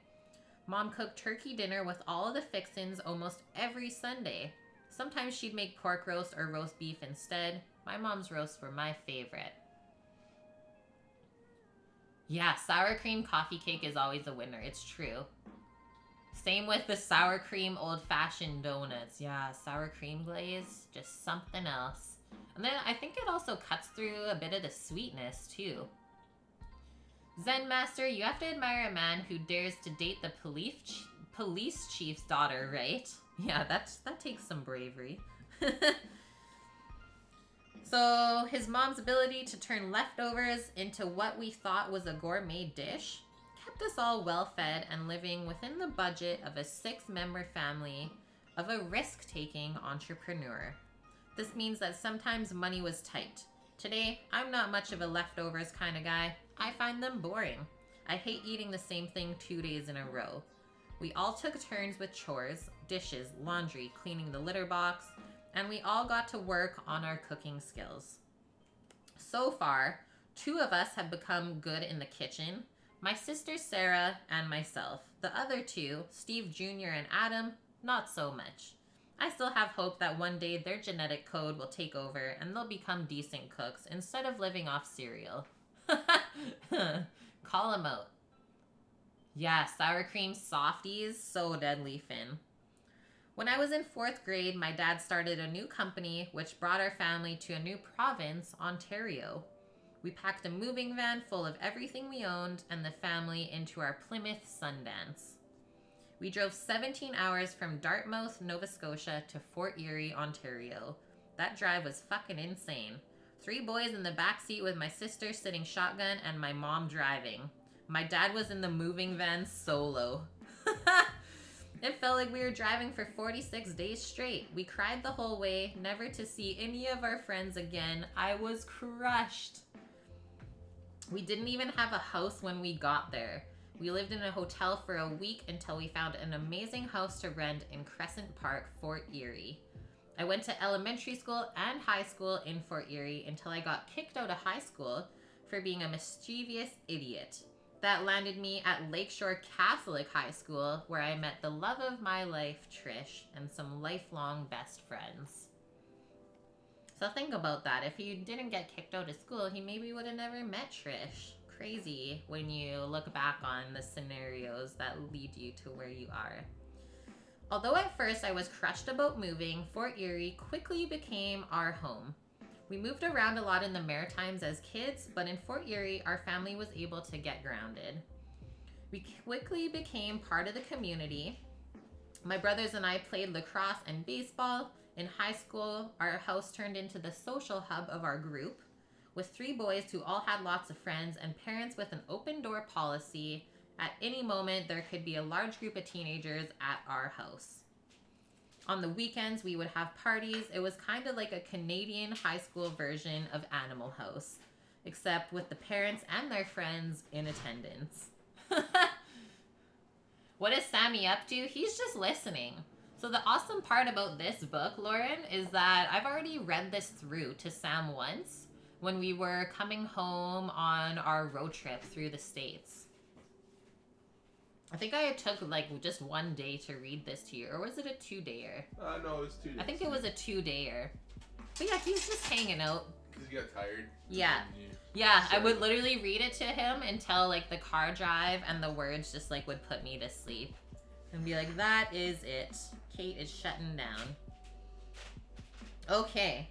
Mom cooked turkey dinner with all of the fixins almost every Sunday. Sometimes she'd make pork roast or roast beef instead. My mom's roasts were my favorite. Yeah, sour cream coffee cake is always a winner. It's true. Same with the sour cream old-fashioned donuts. Yeah, sour cream glaze, just something else. And then I think it also cuts through a bit of the sweetness too. Zen Master, you have to admire a man who dares to date the police chief's daughter, right? Yeah, that takes some bravery. So his mom's ability to turn leftovers into what we thought was a gourmet dish kept us all well fed and living within the budget of a 6-member family of a risk-taking entrepreneur. This means that sometimes money was tight. Today, I'm not much of a leftovers kind of guy. I find them boring. I hate eating the same thing 2 days in a row. We all took turns with chores, dishes, laundry, cleaning the litter box, and we all got to work on our cooking skills. So far, 2 of us have become good in the kitchen. My sister Sarah and myself. The other 2, Steve Jr. and Adam, not so much. I still have hope that one day their genetic code will take over and they'll become decent cooks instead of living off cereal. Call them out. Yeah, sour cream softies, so deadly, Finn. When I was in 4th grade, my dad started a new company which brought our family to a new province, Ontario. We packed a moving van full of everything we owned and the family into our Plymouth Sundance. We drove 17 hours from Dartmouth, Nova Scotia to Fort Erie, Ontario. That drive was fucking insane. 3 boys in the back seat with my sister sitting shotgun and my mom driving. My dad was in the moving van solo. It felt like we were driving for 46 days straight. We cried the whole way, never to see any of our friends again. I was crushed. We didn't even have a house when we got there. We lived in a hotel for a week until we found an amazing house to rent in Crescent Park, Fort Erie. I went to elementary school and high school in Fort Erie until I got kicked out of high school for being a mischievous idiot. That landed me at Lakeshore Catholic High School, where I met the love of my life, Trish, and some lifelong best friends. So think about that. If you didn't get kicked out of school, he maybe would have never met Trish. Crazy when you look back on the scenarios that lead you to where you are. Although at first I was crushed about moving, Fort Erie quickly became our home. We moved around a lot in the Maritimes as kids, but in Fort Erie, our family was able to get grounded. We quickly became part of the community. My brothers and I played lacrosse and baseball. In high school, our house turned into the social hub of our group, with 3 boys who all had lots of friends and parents with an open door policy. At any moment, there could be a large group of teenagers at our house. On the weekends, we would have parties. It was kind of like a Canadian high school version of Animal House, except with the parents and their friends in attendance. What is Sammy up to? He's just listening. So the awesome part about this book, Lauren, is that I've already read this through to Sam once when we were coming home on our road trip through the States. I think I took like just 1 day to read this to you, or was it a 2-dayer? No, it was 2 days. I think it was a 2-dayer. But yeah, he was just hanging out. Because you got tired? Yeah. Yeah, I would literally read it to him until like the car drive and the words just like would put me to sleep. And be like, that is it. Kate is shutting down. Okay.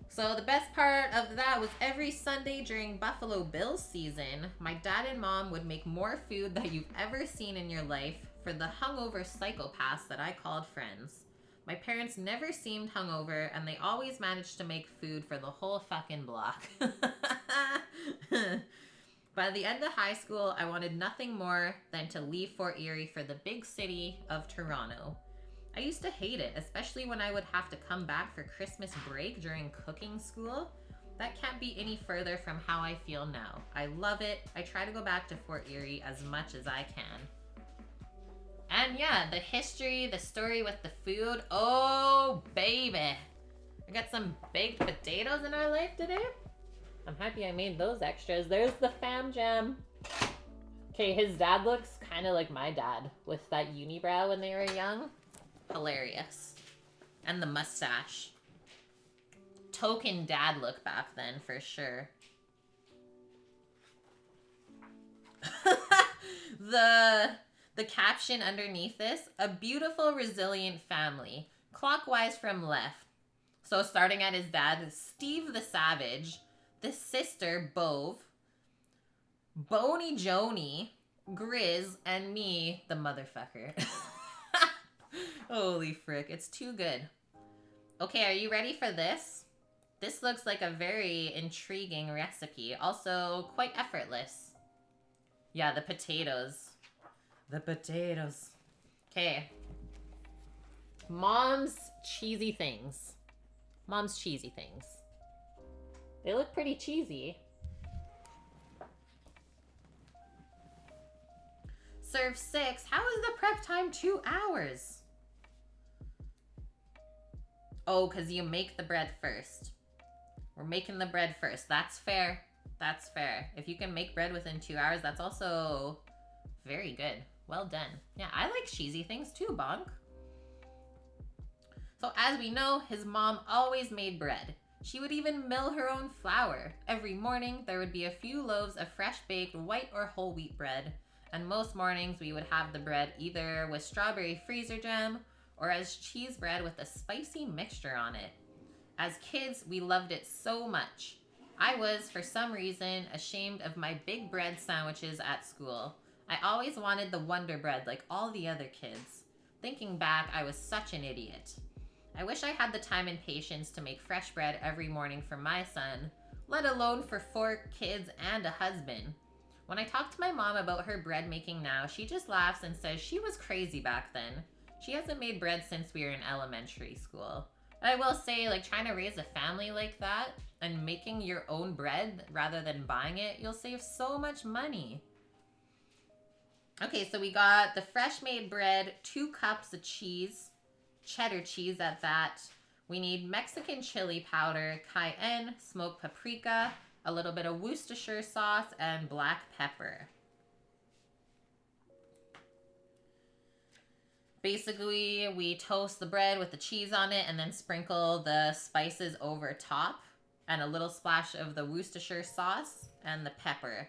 So the best part of that was every Sunday during Buffalo Bills season, my dad and mom would make more food than you've ever seen in your life for the hungover psychopaths that I called friends. My parents never seemed hungover, and they always managed to make food for the whole fucking block. By the end of high school, I wanted nothing more than to leave Fort Erie for the big city of Toronto. I used to hate it, especially when I would have to come back for Christmas break during cooking school. That can't be any further from how I feel now. I love it. I try to go back to Fort Erie as much as I can. And yeah, the history, the story with the food. Oh, baby. I got some baked potatoes in our life today. I'm happy I made those extras. There's the fam jam. Okay, his dad looks kind of like my dad with that unibrow when they were young. Hilarious. And the mustache. Token dad look back then, for sure. The caption underneath this, a beautiful, resilient family. Clockwise from left. So starting at his dad, Steve the Savage. The sister, Bove. Boney Joni. Grizz. And me, the motherfucker. Holy frick, it's too good. Okay, are you ready for this? This looks like a very intriguing recipe. Also, quite effortless. Yeah, the potatoes. The potatoes. Okay. Mom's cheesy things. Mom's cheesy things. They look pretty cheesy. Serve 6. How is the prep time 2 hours? Oh, because you make the bread first. We're making the bread first. That's fair. That's fair. If you can make bread within 2 hours, that's also very good. Well done. Yeah, I like cheesy things too, Bonk. So as we know, his mom always made bread. She would even mill her own flour. Every morning, there would be a few loaves of fresh baked white or whole wheat bread. And most mornings, we would have the bread either with strawberry freezer jam or as cheese bread with a spicy mixture on it. As kids, we loved it so much. I was, for some reason, ashamed of my big bread sandwiches at school. I always wanted the Wonder Bread like all the other kids. Thinking back, I was such an idiot. I wish I had the time and patience to make fresh bread every morning for my son, let alone for 4 kids and a husband. When I talk to my mom about her bread making now, she just laughs and says she was crazy back then. She hasn't made bread since we were in elementary school. But I will say, like, trying to raise a family like that and making your own bread rather than buying it, you'll save so much money. Okay, so we got the fresh made bread, 2 cups of cheese, cheddar cheese at that. We need Mexican chili powder, cayenne, smoked paprika, a little bit of Worcestershire sauce, and black pepper. Basically, we toast the bread with the cheese on it and then sprinkle the spices over top and a little splash of the Worcestershire sauce and the pepper.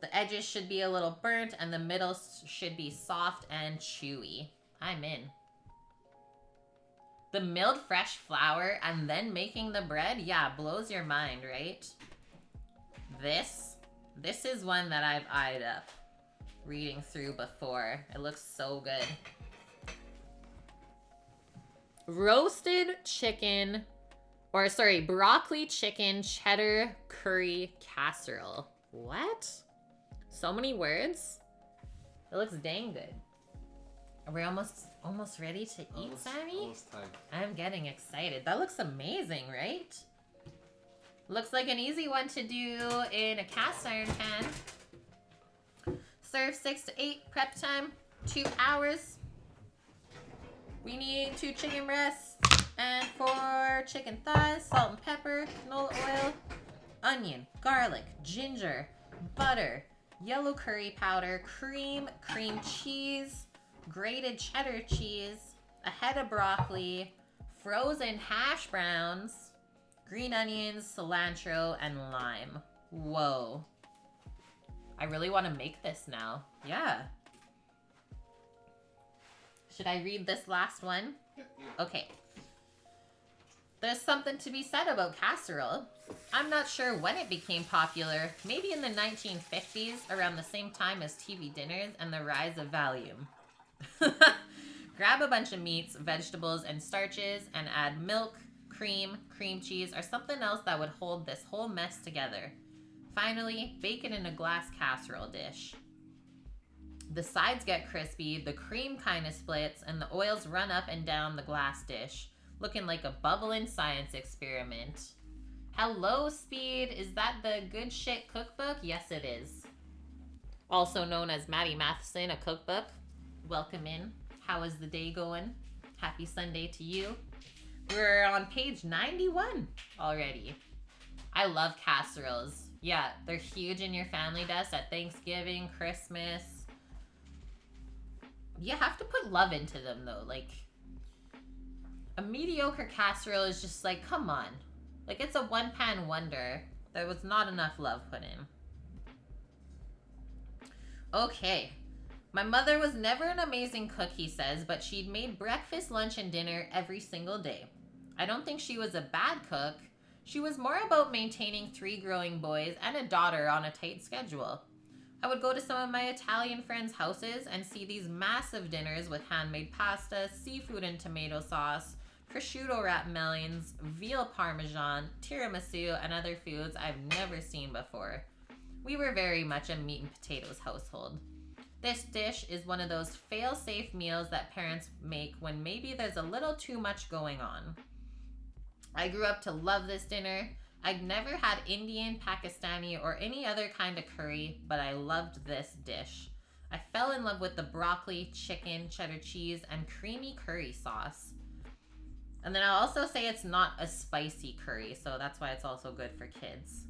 The edges should be a little burnt and the middle should be soft and chewy. I'm in. The milled fresh flour and then making the bread, yeah, blows your mind, right? This is one that I've eyed up reading through before. It looks so good. Roasted chicken, broccoli chicken cheddar curry casserole. What? So many words. It looks dang good. Are we almost ready to eat, Sammy? Almost time. I'm getting excited. That looks amazing, right? Looks like an easy one to do in a cast iron pan. Serve 6 to 8, prep time 2 hours. We need 2 chicken breasts and 4 chicken thighs, salt and pepper, canola oil, onion, garlic, ginger, butter, yellow curry powder, cream cheese, grated cheddar cheese, a head of broccoli, frozen hash browns, green onions, cilantro, and lime. Whoa. I really want to make this now. Yeah. Should I read this last one? Okay. There's something to be said about casserole. I'm not sure when it became popular. Maybe in the 1950s, around the same time as TV dinners and the rise of Valium. Grab a bunch of meats, vegetables, and starches and add milk, cream cheese, or something else that would hold this whole mess together. Finally, bake it in a glass casserole dish. The sides get crispy, the cream kind of splits, and the oils run up and down the glass dish, looking like a bubbling science experiment. Hello, Speed. Is that the Good Shit Cookbook? Yes, it is. Also known as Matty Matheson, a cookbook. Welcome in. How is the day going? Happy Sunday to you. We're on page 91 already. I love casseroles. Yeah, they're huge in your family desk at Thanksgiving, Christmas. You have to put love into them though. Like, a mediocre casserole is just like, come on. Like, it's a one-pan wonder. There was not enough love put in. Okay. My mother was never an amazing cook, he says, but she'd made breakfast, lunch, and dinner every single day. I don't think she was a bad cook. She was more about maintaining 3 growing boys and a daughter on a tight schedule. I would go to some of my Italian friends' houses and see these massive dinners with handmade pasta, seafood and tomato sauce, prosciutto wrapped melons, veal parmesan, tiramisu, and other foods I've never seen before. We were very much a meat and potatoes household. This dish is one of those fail-safe meals that parents make when maybe there's a little too much going on. I grew up to love this dinner. I'd never had Indian, Pakistani, or any other kind of curry, but I loved this dish. I fell in love with the broccoli, chicken, cheddar cheese, and creamy curry sauce. And then I'll also say it's not a spicy curry, so that's why it's also good for kids.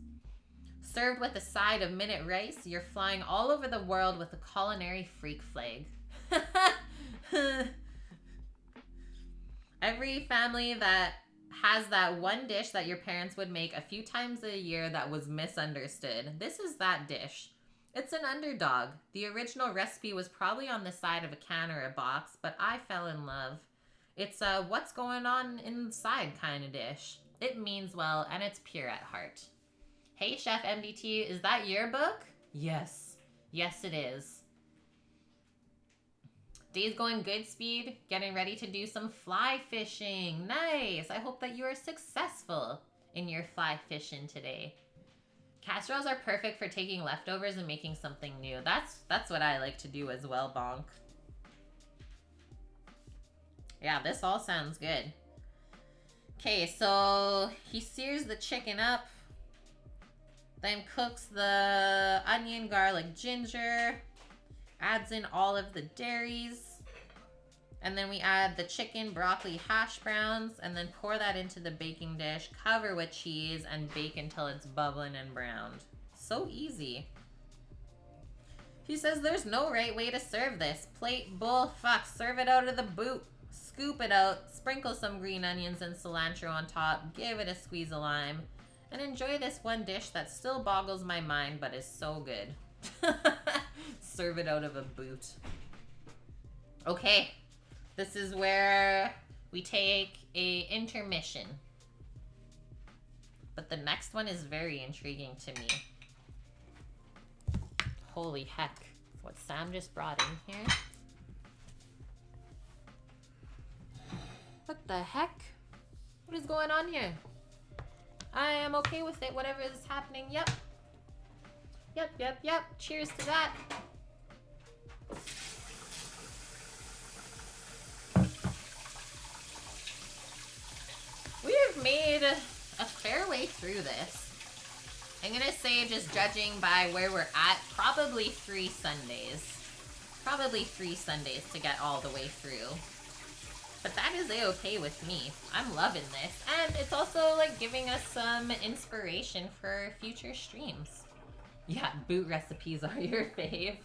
Served with a side of minute rice, you're flying all over the world with a culinary freak flag. Every family that has that one dish that your parents would make a few times a year that was misunderstood. This is that dish. It's an underdog. The original recipe was probably on the side of a can or a box, but I fell in love. It's a what's going on inside kind of dish. It means well, and it's pure at heart. Hey, Chef MDT, is that your book? Yes. Yes, it is. Day's going good, Speed. Getting ready to do some fly fishing. Nice. I hope that you are successful in your fly fishing today. Casseroles are perfect for taking leftovers and making something new. That's what I like to do as well, Bonk. Yeah, this all sounds good. Okay, so he sears the chicken up, then cooks the onion, garlic, ginger, adds in all of the dairies, and then we add the chicken, broccoli, hash browns, and then pour that into the baking dish, cover with cheese, and bake until it's bubbling and browned. So easy. He says there's no right way to serve this. Plate, bowl, fuck, serve it out of the boot. Scoop it out, sprinkle some green onions and cilantro on top, give it a squeeze of lime, and enjoy this one dish that still boggles my mind but is so good. Serve it out of a boot. Okay, this is where we take a intermission. But the next one is very intriguing to me. Holy heck, what Sam just brought in here. What the heck? What is going on here? I am okay with it, whatever is happening. Yep. Cheers to that. We have made a fair way through this. I'm gonna say, just judging by where we're at, probably 3 Sundays. probably 3 Sundays to get all the way through. But that is a-okay with me. I'm loving this. And it's also like giving us some inspiration for future streams. Yeah, boot recipes are your fave.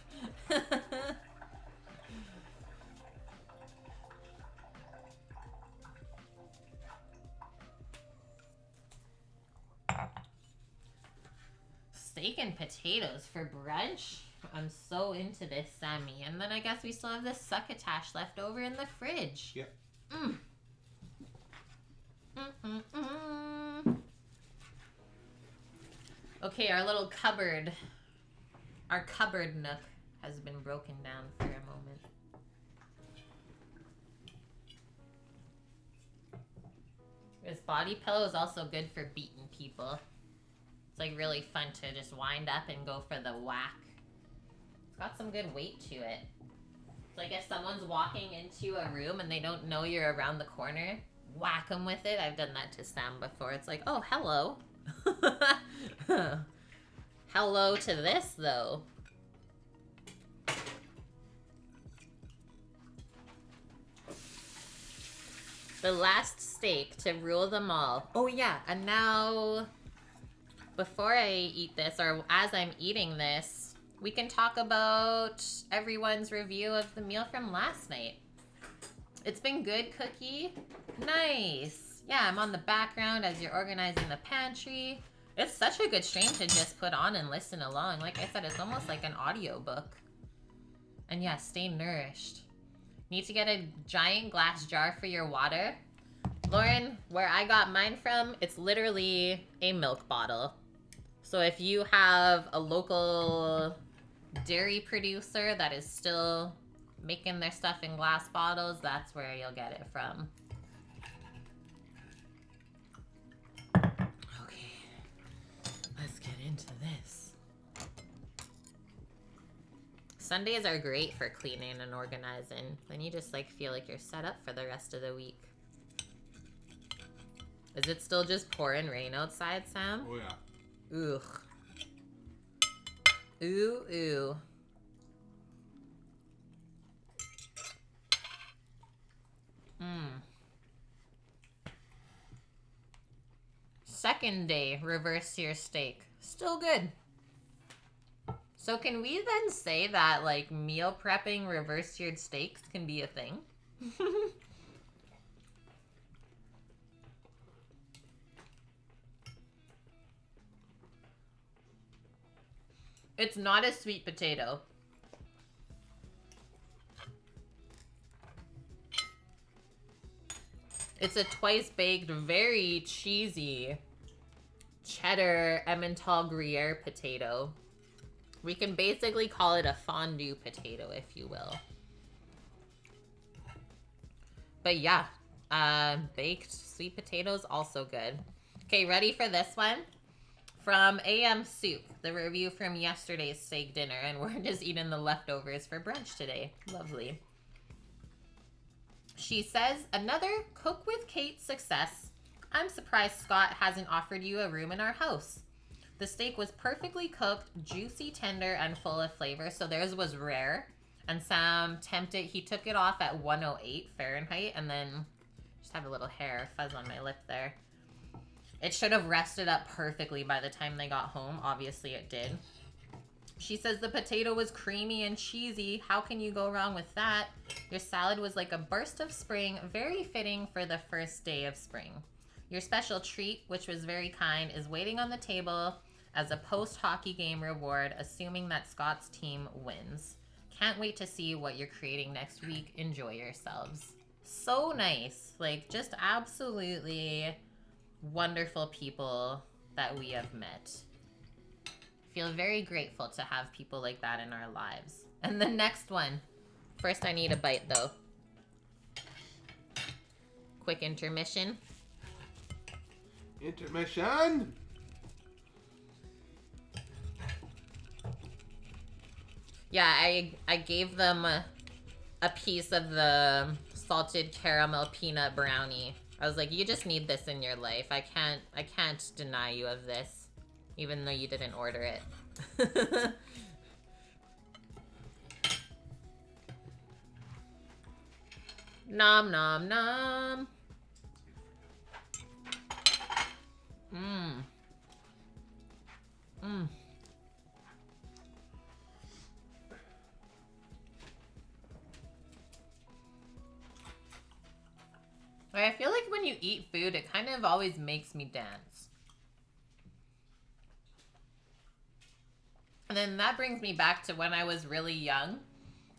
Steak and potatoes for brunch? I'm so into this, Sammy. And then I guess we still have the succotash left over in the fridge. Yep. Okay, our little cupboard, our cupboard nook has been broken down for a moment. This body pillow is also good for beating people. It's like really fun to just wind up and go for the whack. It's got some good weight to it. It's like if someone's walking into a room and they don't know you're around the corner, whack them with it. I've done that to Sam before. It's like, oh, hello. Hello to this, though. The last steak to rule them all. Oh, yeah. And now, before I eat this, or as I'm eating this, we can talk about everyone's review of the meal from last night. It's been good, Cookie. Nice. Yeah, I'm on the background as you're organizing the pantry. It's such a good stream to just put on and listen along. Like I said, it's almost like an audiobook. And yeah, stay nourished. Need to get a giant glass jar for your water. Lauren, where I got mine from, it's literally a milk bottle. So if you have a local dairy producer that is still making their stuff in glass bottles, that's where you'll get it from. Okay, let's get into this. Sundays are great for cleaning and organizing. Then you just like feel like you're set up for the rest of the week. Is it still just pouring rain outside, Sam? Oh yeah. Ugh. Ooh, ooh. Second day, reverse sear steak. Still good. So can we then say that, like, meal prepping reverse seared steaks can be a thing? It's not a sweet potato. It's a twice baked, very cheesy cheddar Emmental Gruyere potato. We can basically call it a fondue potato, if you will. But yeah, baked sweet potatoes, also good. Okay, ready for this one? From AM Soup, the review from yesterday's steak dinner, and we're just eating the leftovers for brunch today. Lovely. She says, another Cook with Kate success. I'm surprised Scott hasn't offered you a room in our house. The steak was perfectly cooked, juicy, tender, and full of flavor, so theirs was rare. And Sam tempted, he took it off at 108 Fahrenheit, and then just have a little hair fuzz on my lip there. It should have rested up perfectly by the time they got home. Obviously it did. She says the potato was creamy and cheesy. How can you go wrong with that? Your salad was like a burst of spring, very fitting for the first day of spring. Your special treat, which was very kind, is waiting on the table as a post-hockey game reward, assuming that Scott's team wins. Can't wait to see what you're creating next week. Enjoy yourselves. So nice. Like, just absolutely wonderful people that we have met. Feel very grateful to have people like that in our lives. And the next one. First, I need a bite, though. Quick intermission. Intermission! Yeah, I gave them a piece of the salted caramel peanut brownie. I was like, you just need this in your life. I can't deny you of this, even though you didn't order it. Nom nom nom. Mmm. Mmm. I feel like when you eat food, it kind of always makes me dance. And then that brings me back to when I was really young.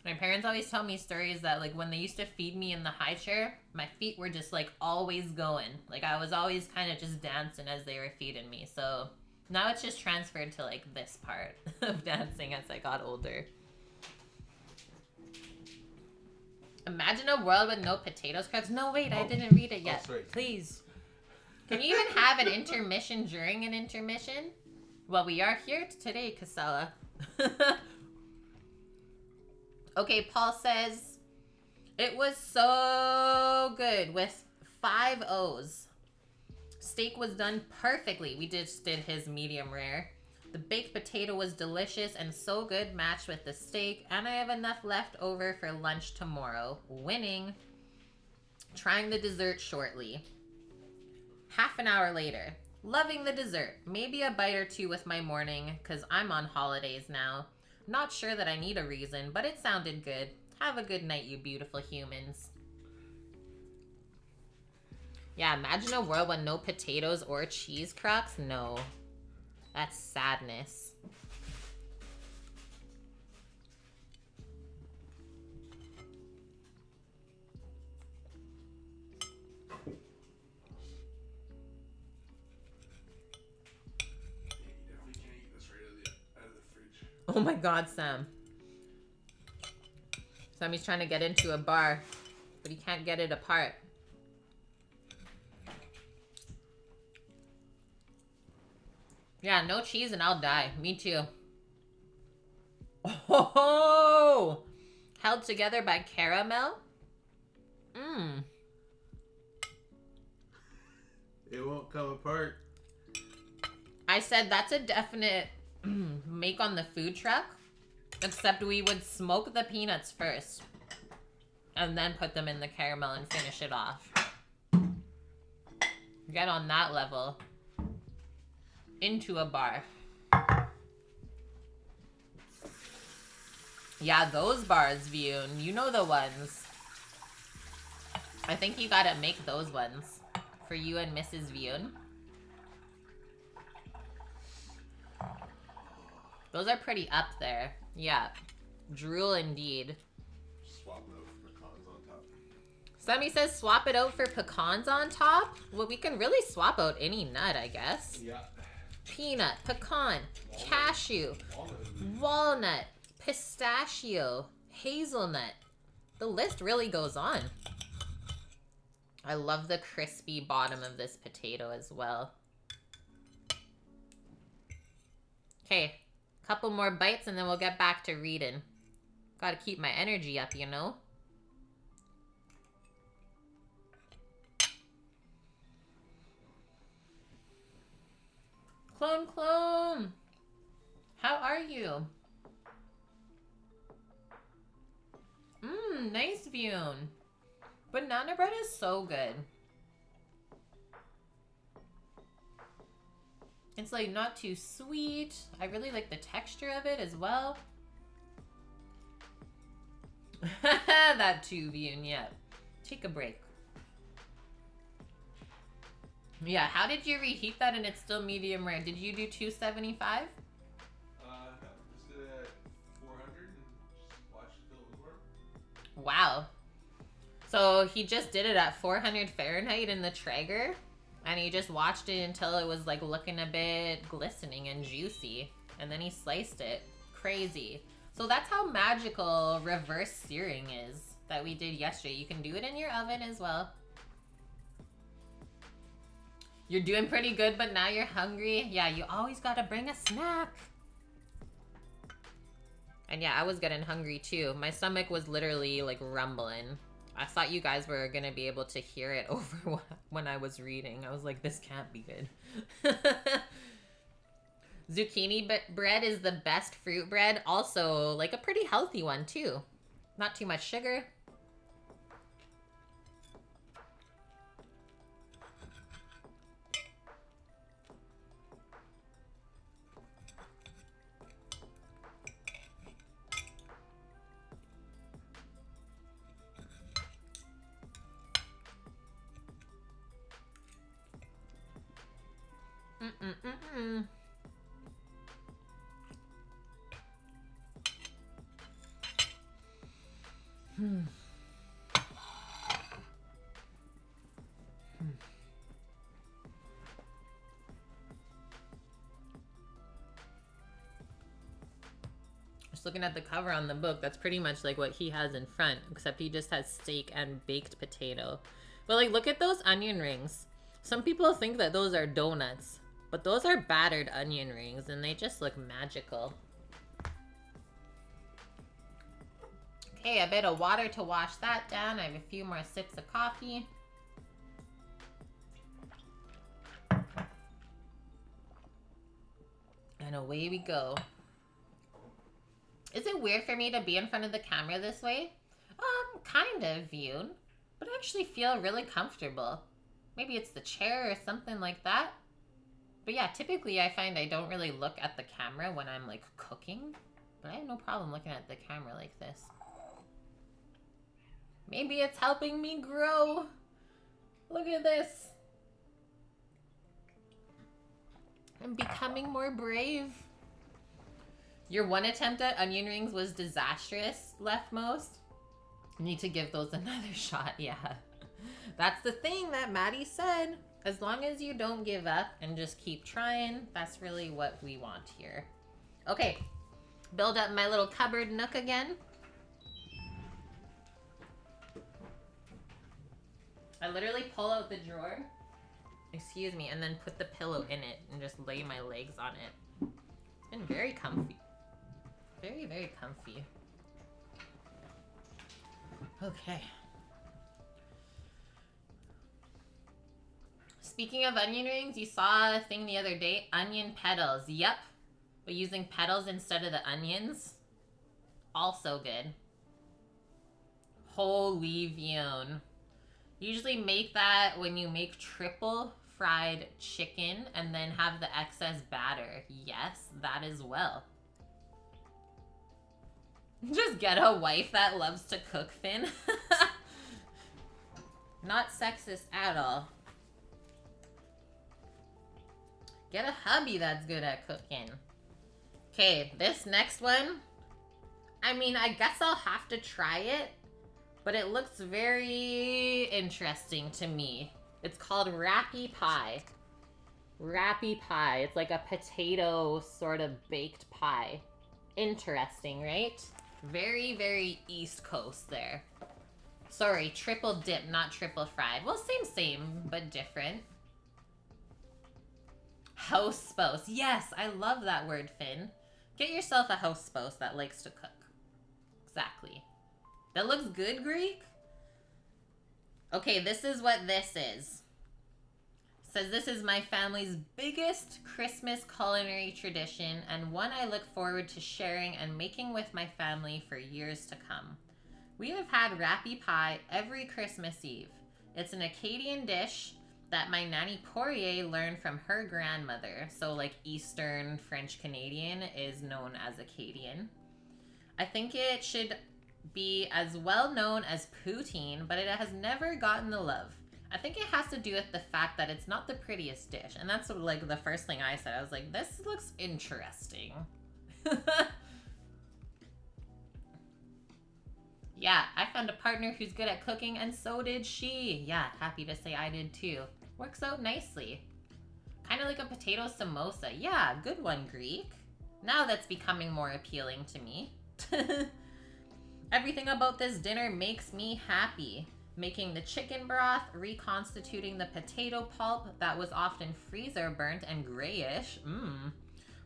My parents always tell me stories that, like, when they used to feed me in the high chair, my feet were just, like, always going. Like, I was always kind of just dancing as they were feeding me. So now it's just transferred to, like, this part of dancing as I got older. Imagine a world with no potatoes cracks. No, wait, I didn't read it yet. Please. Can you even have an intermission during an intermission? Well, we are here today, Casella. Okay, Paul says, it was so good with 5 O's. Steak was done perfectly. We just did his medium rare. The baked potato was delicious and so good matched with the steak. And I have enough left over for lunch tomorrow. Winning. Trying the dessert shortly. Half an hour later. Loving the dessert. Maybe a bite or two with my morning because I'm on holidays now. Not sure that I need a reason, but it sounded good. Have a good night, you beautiful humans. Yeah, imagine a world with no potatoes or cheese crux. No. That's sadness. Oh my god, Sam. Sammy's trying to get into a bar, but he can't get it apart. Yeah, no cheese and I'll die. Me too. Oh! Held together by caramel? Mmm. It won't come apart. I said that's a definite make on the food truck. Except we would smoke the peanuts first. And then put them in the caramel and finish it off. Get on that level. Into a bar. Yeah, those bars, Vune. You know the ones. I think you gotta make those ones. For you and Mrs. Vune. Those are pretty up there. Yeah. Drool indeed. Swap it out for pecans on top. Sammy says swap it out for pecans on top. Well, we can really swap out any nut, I guess. Yeah. Peanut, pecan, cashew, walnut, pistachio, hazelnut. The list really goes on. I love the crispy bottom of this potato as well. Okay, couple more bites and then we'll get back to reading. Gotta keep my energy up, you know? Clone, clone! How are you? Mmm, nice Vune. Banana bread is so good. It's like not too sweet. I really like the texture of it as well. That too, Vune, yeah. Take a break. Yeah, how did you reheat that and it's still medium rare? Did you do 275? Just did it at 400 and just watched it till it was warm. Wow. So he just did it at 400 Fahrenheit in the Traeger, and he just watched it until it was like looking a bit glistening and juicy, and then he sliced it. Crazy. So that's how magical reverse searing is that we did yesterday. You can do it in your oven as well. You're doing pretty good, but now you're hungry. Yeah, you always gotta bring a snack. And yeah, I was getting hungry too. My stomach was literally like rumbling. I thought you guys were gonna be able to hear it over when I was reading. I was like, this can't be good. Zucchini bread is the best fruit bread. Also, like a pretty healthy one too. Not too much sugar. Just looking at the cover on the book, that's pretty much like what he has in front, except he just has steak and baked potato. But like, look at those onion rings. Some people think that those are donuts, but those are battered onion rings, and they just look magical. Okay, a bit of water to wash that down. I have a few more sips of coffee. And away we go. Is it weird for me to be in front of the camera this way? Kind of, Yoon. But I actually feel really comfortable. Maybe it's the chair or something like that. But yeah, typically I find I don't really look at the camera when I'm like cooking. But I have no problem looking at the camera like this. Maybe it's helping me grow. Look at this. I'm becoming more brave. Your one attempt at onion rings was disastrous, Leftmost. Need to give those another shot, yeah. That's the thing that Matty said. As long as you don't give up and just keep trying, that's really what we want here. Okay, build up my little cupboard nook again. I literally pull out the drawer, excuse me, and then put the pillow in it and just lay my legs on it. It's been very comfy. Very, very comfy. Okay. Speaking of onion rings, you saw a thing the other day, onion petals. Yep, but using petals instead of the onions. Also good. Holy Vion. Usually make that when you make triple fried chicken and then have the excess batter. Yes, that as well. Just get a wife that loves to cook, Finn. Not sexist at all. Get a hubby that's good at cooking. Okay, this next one. I mean, I guess I'll have to try it, but it looks very interesting to me. It's called Rappy Pie. Rappy Pie. It's like a potato sort of baked pie. Interesting, right? Very, very East Coast there. Sorry, triple dip, not triple fried. Well, same, but different. House spouse. Yes, I love that word, Finn. Get yourself a house spouse that likes to cook. Exactly. That looks good, Greek? Okay, this is what this is. Says this is my family's biggest Christmas culinary tradition and one I look forward to sharing and making with my family for years to come. We have had Rappy Pie every Christmas Eve. It's an Acadian dish that my Nanny Poirier learned from her grandmother. So like Eastern French Canadian is known as Acadian. I think it should be as well known as poutine, but it has never gotten the love. I think it has to do with the fact that it's not the prettiest dish. And that's what, like the first thing I said. I was like, this looks interesting. Yeah, I found a partner who's good at cooking and so did she. Yeah, happy to say I did too. Works out nicely. Kind of like a potato samosa. Yeah, good one, Greek. Now that's becoming more appealing to me. Everything about this dinner makes me happy. Making the chicken broth, reconstituting the potato pulp that was often freezer burnt and grayish.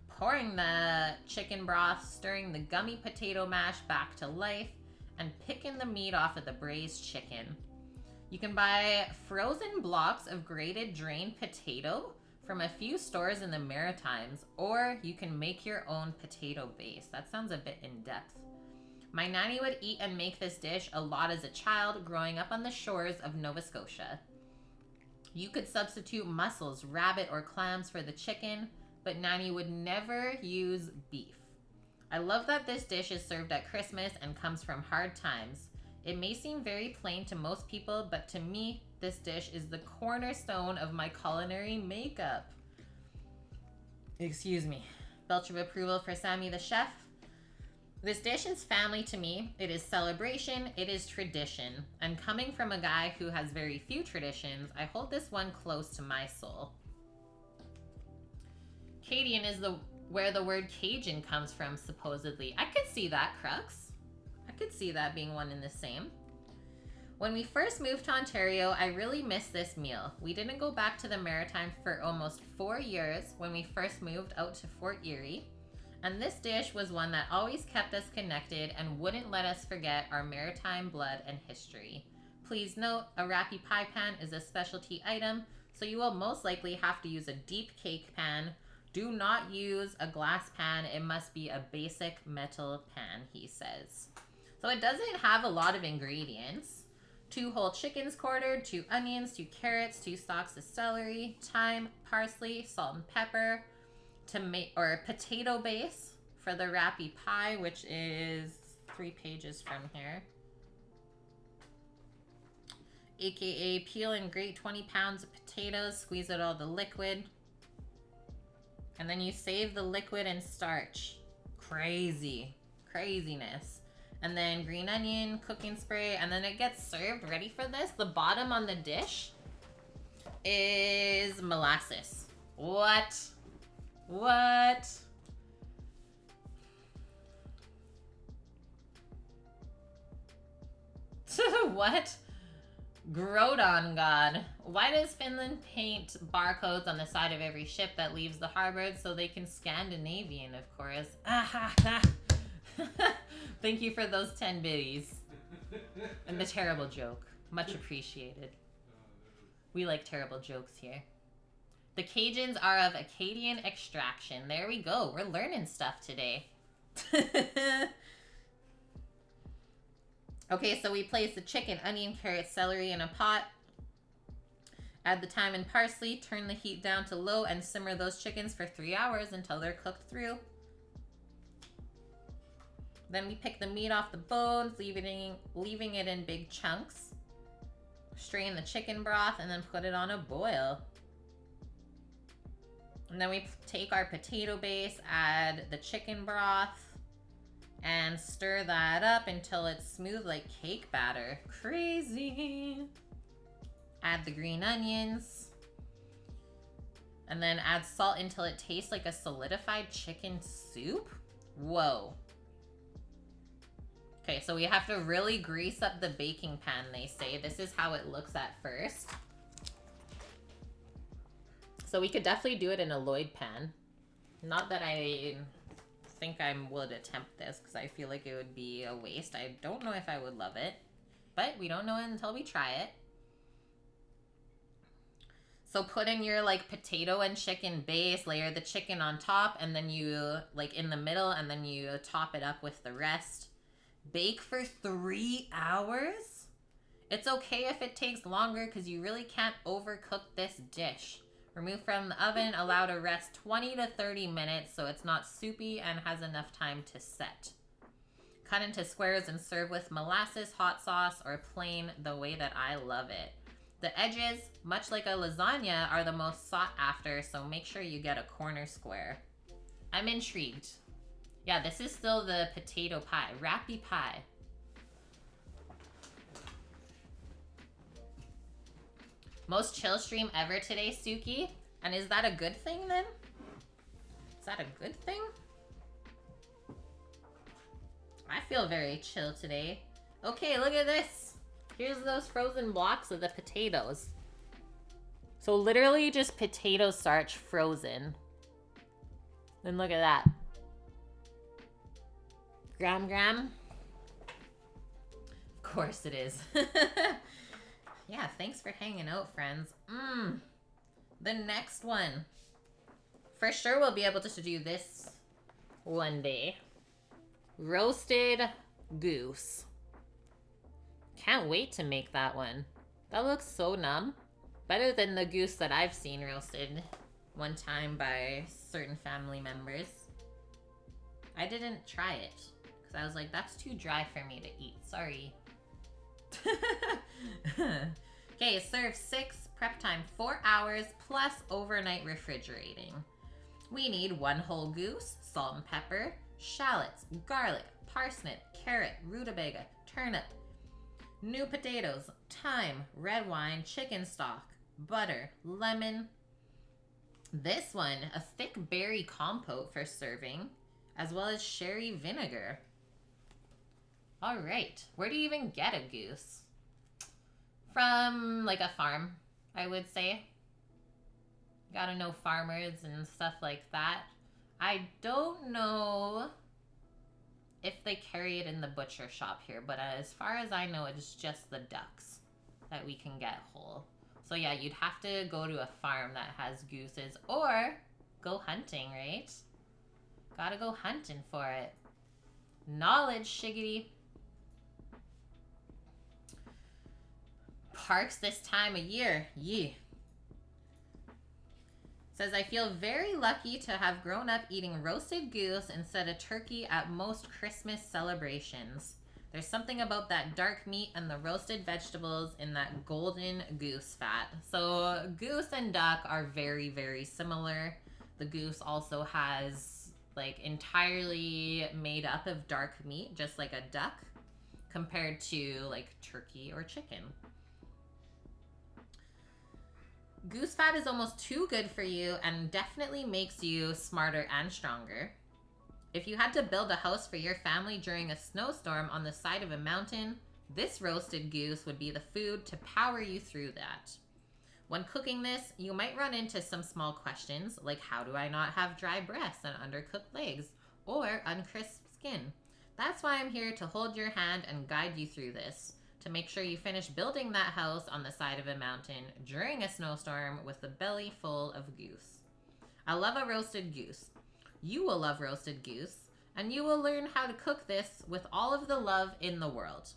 Pouring the chicken broth, stirring the gummy potato mash back to life, and picking the meat off of the braised chicken. You can buy frozen blocks of grated drained potato from a few stores in the Maritimes, or you can make your own potato base. That sounds a bit in-depth. My nanny would eat and make this dish a lot as a child growing up on the shores of Nova Scotia. You could substitute mussels, rabbit, or clams for the chicken, but nanny would never use beef. I love that this dish is served at Christmas and comes from hard times. It may seem very plain to most people, but to me, this dish is the cornerstone of my culinary makeup. Excuse me. Belch of approval for Sammy the chef. This dish is family to me. It is celebration. It is tradition. And coming from a guy who has very few traditions, I hold this one close to my soul. Cajun is where the word Cajun comes from, supposedly. I could see that, Crux. I could see that being one and the same. When we first moved to Ontario, I really missed this meal. We didn't go back to the Maritime for almost 4 years when we first moved out to Fort Erie. And this dish was one that always kept us connected and wouldn't let us forget our maritime blood and history. Please note, a rappy pie pan is a specialty item, so you will most likely have to use a deep cake pan. Do not use a glass pan. It must be a basic metal pan, he says. So it doesn't have a lot of ingredients. 2 whole chickens quartered, 2 onions, 2 carrots, 2 stalks of celery, thyme, parsley, salt and pepper, potato base for the rappy pie, which is 3 pages from here. AKA peel and grate 20 pounds of potatoes, squeeze out all the liquid, and then you save the liquid and starch. Craziness. And then green onion, cooking spray, and then it gets served. Ready for this? The bottom on the dish is molasses. What? What? What? Groton God. Why does Finland paint barcodes on the side of every ship that leaves the harbor so they can Scandinavian, of course? Thank you for those 10 biddies. And the terrible joke. Much appreciated. We like terrible jokes here. The Cajuns are of Acadian extraction. There we go. We're learning stuff today. Okay, so we place the chicken, onion, carrot, celery in a pot. Add the thyme and parsley. Turn the heat down to low and simmer those chickens for 3 hours until they're cooked through. Then we pick the meat off the bones, leaving it in big chunks. Strain the chicken broth and then put it on a boil. And then we take our potato base, add the chicken broth, and stir that up until it's smooth like cake batter. Crazy. Add the green onions. And then add salt until it tastes like a solidified chicken soup. Whoa. Okay, so we have to really grease up the baking pan, they say. This is how it looks at first. So we could definitely do it in a Lloyd pan. Not that I think I would attempt this because I feel like it would be a waste. I don't know if I would love it, but we don't know until we try it. So put in your like potato and chicken base, layer the chicken on top, and then you like in the middle, and then you top it up with the rest. Bake for 3 hours? It's okay if it takes longer because you really can't overcook this dish. Remove from the oven, allow to rest 20 to 30 minutes so it's not soupy and has enough time to set. Cut into squares and serve with molasses, hot sauce, or plain the way that I love it. The edges, much like a lasagna, are the most sought after, so make sure you get a corner square. I'm intrigued. Yeah, this is still the potato pie, rappy pie. Most chill stream ever today, Suki. And is that a good thing then? Is that a good thing? I feel very chill today. Okay, look at this. Here's those frozen blocks of the potatoes. So literally just potato starch frozen. And look at that. Gram. Of course it is. Yeah, thanks for hanging out, friends. The next one. For sure we'll be able to do this one day. Roasted goose. Can't wait to make that one. That looks so numb. Better than the goose that I've seen roasted one time by certain family members. I didn't try it because I was like, that's too dry for me to eat. Sorry. Okay, serve 6, prep time 4 hours plus overnight refrigerating. We need 1 whole goose, salt and pepper, shallots, garlic, parsnip, carrot, rutabaga, turnip, new potatoes, thyme, red wine, chicken stock, butter, lemon. This one, a thick berry compote for serving, as well as sherry vinegar. All right, where do you even get a goose? From like a farm, I would say. Gotta know farmers and stuff like that. I don't know if they carry it in the butcher shop here, but as far as I know, it's just the ducks that we can get whole. So yeah, you'd have to go to a farm that has gooses or go hunting, right? Gotta go hunting for it. Knowledge, shiggity. Parks this time of year, yeah. Says, I feel very lucky to have grown up eating roasted goose instead of turkey at most Christmas celebrations. There's something about that dark meat and the roasted vegetables in that golden goose fat. So goose and duck are very, very similar. The goose also has like entirely made up of dark meat, just like a duck, compared to like turkey or chicken. Goose fat is almost too good for you and definitely makes you smarter and stronger. If you had to build a house for your family during a snowstorm on the side of a mountain, this roasted goose would be the food to power you through that. When cooking this, you might run into some small questions like how do I not have dry breasts and undercooked legs or uncrisp skin? That's why I'm here to hold your hand and guide you through this, to make sure you finish building that house on the side of a mountain during a snowstorm with a belly full of goose. I love a roasted goose. You will love roasted goose, and you will learn how to cook this with all of the love in the world.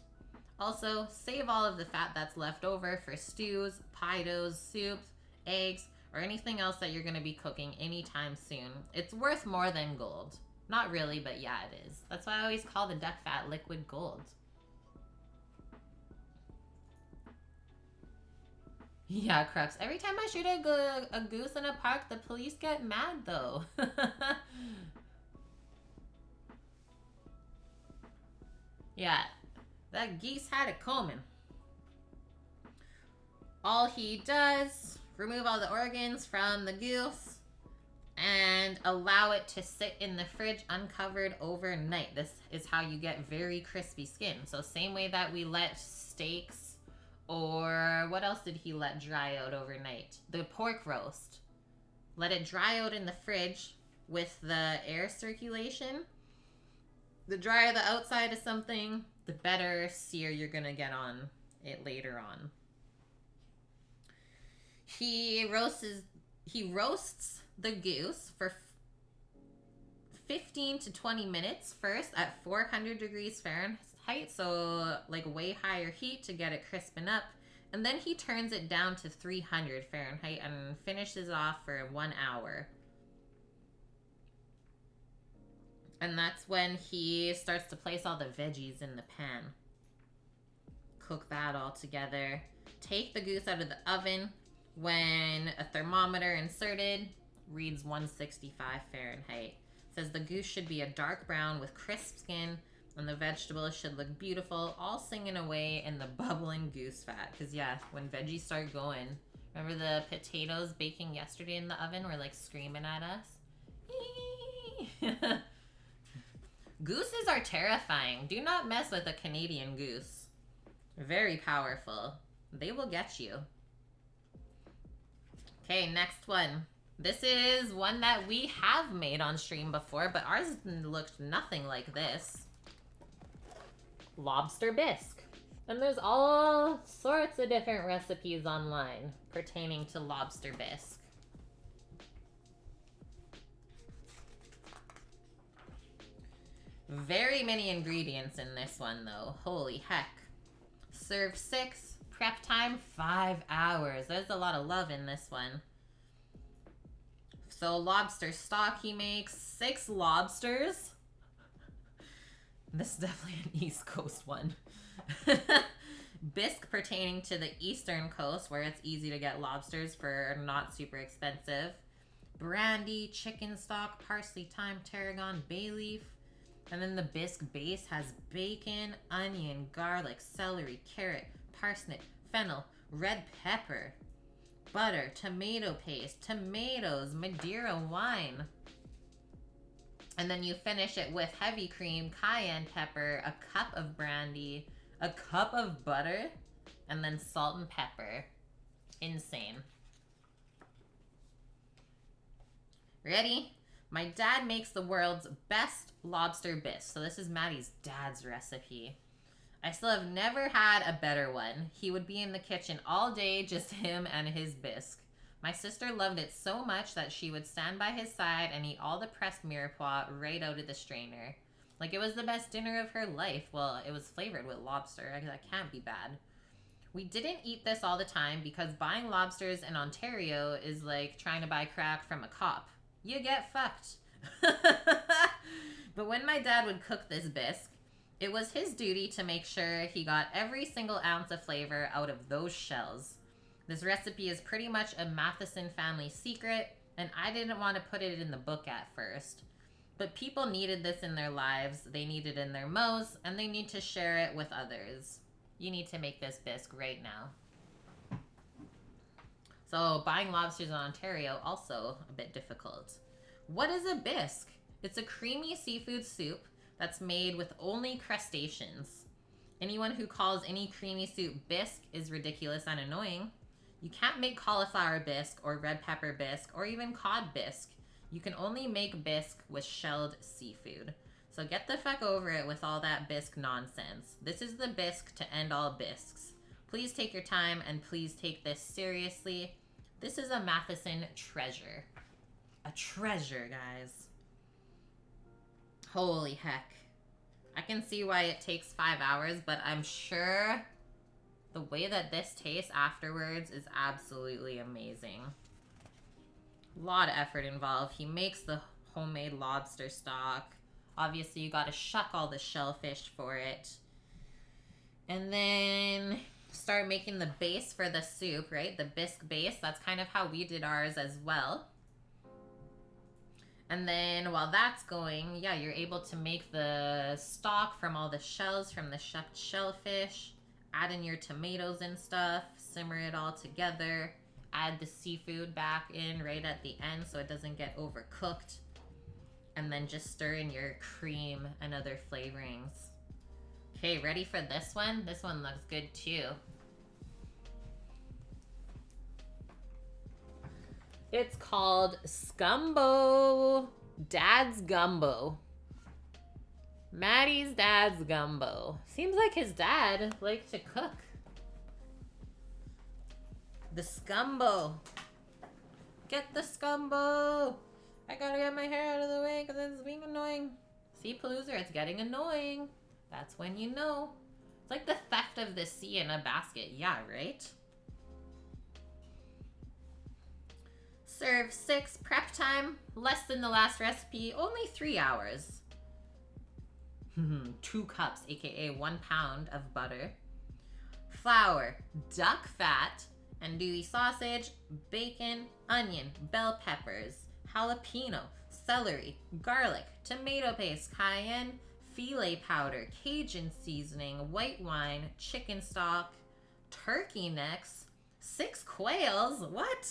Also, save all of the fat that's left over for stews, pie doughs, soups, eggs, or anything else that you're going to be cooking anytime soon. It's worth more than gold. Not really, but yeah, it is. That's why I always call the duck fat liquid gold. Yeah, Crux. Every time I shoot a goose in a park, the police get mad, though. Yeah, that geese had it coming. All he does, remove all the organs from the goose and allow it to sit in the fridge uncovered overnight. This is how you get very crispy skin. So same way that we let steaks, or what else did he let dry out overnight? The pork roast. Let it dry out in the fridge with the air circulation. The drier the outside of something, the better sear you're going to get on it later on. He roasts the goose for 15 to 20 minutes first at 400 degrees Fahrenheit, so like way higher heat to get it crisping up. And then he turns it down to 300 Fahrenheit and finishes off for 1 hour. And that's when he starts to place all the veggies in the pan. Cook that all together. Take the goose out of the oven when a thermometer inserted reads 165 Fahrenheit. It says the goose should be a dark brown with crisp skin, and the vegetables should look beautiful, all singing away in the bubbling goose fat. Because yeah, when veggies start going, remember the potatoes baking yesterday in the oven were like screaming at us? Gooses are terrifying. Do not mess with a Canadian goose. Very powerful. They will get you. Okay, next one. This is one that we have made on stream before, but ours looked nothing like this. Lobster bisque. And there's all sorts of different recipes online pertaining to lobster bisque. Very many ingredients in this one, though. Holy heck. Serve 6. Prep time 5 hours. There's a lot of love in this one. So lobster stock he makes. 6 lobsters. This is definitely an East Coast one. Bisque pertaining to the Eastern Coast, where it's easy to get lobsters for not super expensive. Brandy, chicken stock, parsley, thyme, tarragon, bay leaf. And then the bisque base has bacon, onion, garlic, celery, carrot, parsnip, fennel, red pepper, butter, tomato paste, tomatoes, Madeira wine. And then you finish it with heavy cream, cayenne pepper, a cup of brandy, a cup of butter, and then salt and pepper. Insane. Ready? My dad makes the world's best lobster bisque. So this is Matty's dad's recipe. I still have never had a better one. He would be in the kitchen all day, just him and his bisque. My sister loved it so much that she would stand by his side and eat all the pressed mirepoix right out of the strainer. Like it was the best dinner of her life. Well, it was flavored with lobster. That can't be bad. We didn't eat this all the time because buying lobsters in Ontario is like trying to buy crack from a cop. You get fucked. But when my dad would cook this bisque, it was his duty to make sure he got every single ounce of flavor out of those shells. This recipe is pretty much a Matheson family secret, and I didn't want to put it in the book at first. But people needed this in their lives, they need it in their mouths, and they need to share it with others. You need to make this bisque right now. So buying lobsters in Ontario, also a bit difficult. What is a bisque? It's a creamy seafood soup that's made with only crustaceans. Anyone who calls any creamy soup bisque is ridiculous and annoying. You can't make cauliflower bisque or red pepper bisque or even cod bisque. You can only make bisque with shelled seafood. So get the fuck over it with all that bisque nonsense. This is the bisque to end all bisques. Please take your time and please take this seriously. This is a Matheson treasure. A treasure, guys. Holy heck. I can see why it takes 5 hours, but I'm sure the way that this tastes afterwards is absolutely amazing. A lot of effort involved. He makes the homemade lobster stock. Obviously, you gotta shuck all the shellfish for it. And then start making the base for the soup, right? The bisque base. That's kind of how we did ours as well. And then while that's going, yeah, you're able to make the stock from all the shells from the shucked shellfish. Add in your tomatoes and stuff. Simmer it all together. Add the seafood back in right at the end so it doesn't get overcooked. And then just stir in your cream and other flavorings. Okay, ready for this one? This one looks good too. It's called Scumbo Dad's Gumbo. Matty's dad's gumbo. Seems like his dad liked to cook. The scumbo. Get the scumbo. I gotta get my hair out of the way because it's being annoying. See, Paloozer, it's getting annoying. That's when you know. It's like the theft of the sea in a basket. Yeah, right? Serve 6. Prep time. Less than the last recipe. Only 3 hours. 2 cups, aka 1 pound of butter. Flour, duck fat, andouille sausage, bacon, onion, bell peppers, jalapeno, celery, garlic, tomato paste, cayenne, filet powder, Cajun seasoning, white wine, chicken stock, turkey necks, 6 quails, what?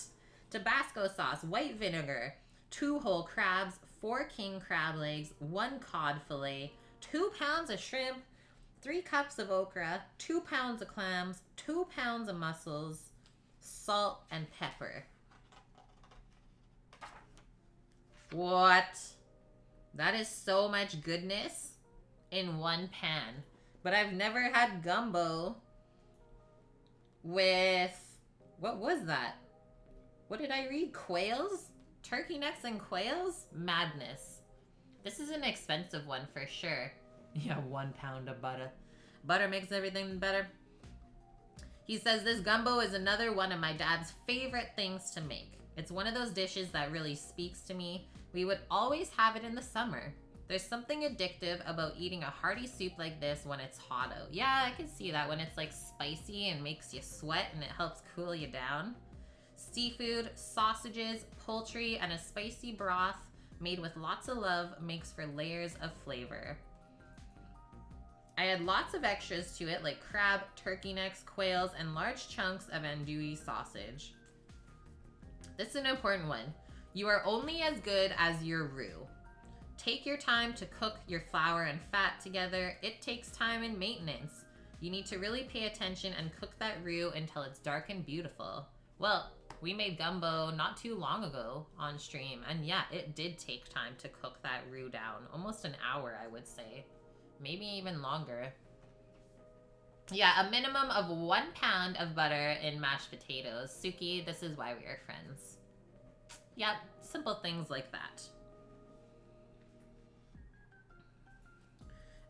Tabasco sauce, white vinegar, 2 whole crabs, 4 king crab legs, 1 cod fillet, 2 pounds of shrimp, 3 cups of okra, 2 pounds of clams, 2 pounds of mussels, salt and pepper. What? That is so much goodness in 1 pan. But I've never had gumbo with, what was that? What did I read? Quails? Turkey necks and quails? Madness. This is an expensive one for sure. Yeah, 1 pound of butter. Butter makes everything better. He says this gumbo is another one of my dad's favorite things to make. It's one of those dishes that really speaks to me. We would always have it in the summer. There's something addictive about eating a hearty soup like this when it's hot out. Yeah, I can see that when it's like spicy and makes you sweat and it helps cool you down. Seafood, sausages, poultry, and a spicy broth made with lots of love, makes for layers of flavor. I add lots of extras to it like crab, turkey necks, quails, and large chunks of andouille sausage. This is an important one. You are only as good as your roux. Take your time to cook your flour and fat together. It takes time and maintenance. You need to really pay attention and cook that roux until it's dark and beautiful. Well, we made gumbo not too long ago on stream, and yeah, it did take time to cook that roux down. Almost an hour, I would say. Maybe even longer. Yeah, a minimum of 1 pound of butter in mashed potatoes. Suki, this is why we are friends. Yep, simple things like that.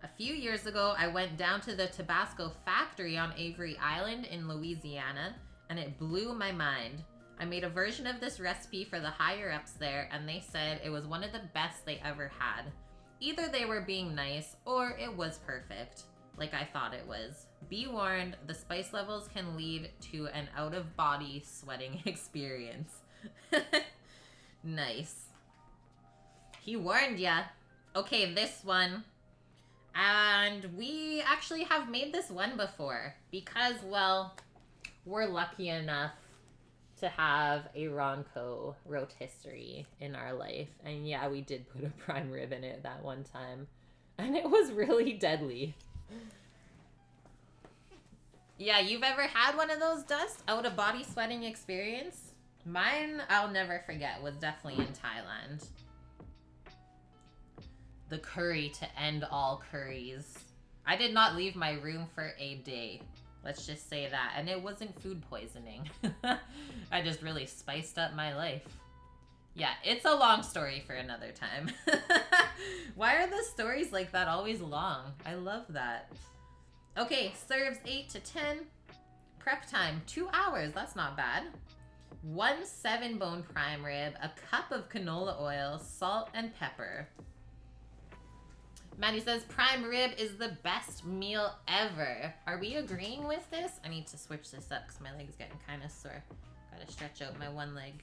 A few years ago, I went down to the Tabasco factory on Avery Island in Louisiana, and it blew my mind. I made a version of this recipe for the higher-ups there, and they said it was one of the best they ever had. Either they were being nice, or it was perfect, like I thought it was. Be warned, the spice levels can lead to an out-of-body sweating experience. Nice. He warned ya. Okay, this one. And we actually have made this one before because, well, we're lucky enough to have a Ronco rotisserie in our life. And yeah, we did put a prime rib in it that one time. And it was really deadly. Yeah, you've ever had one of those dust out-of-body sweating experience? Mine, I'll never forget, was definitely in Thailand. The curry to end all curries. I did not leave my room for a day. Let's just say that. And it wasn't food poisoning. I just really spiced up my life. Yeah, it's a long story for another time. Why are the stories like that always long? I love that. Okay, serves 8 to 10. Prep time, 2 hours. That's not bad. 1 7-bone prime rib, a cup of canola oil, salt, and pepper. Matty says, prime rib is the best meal ever. Are we agreeing with this? I need to switch this up because my leg's getting kind of sore. Gotta stretch out my one leg.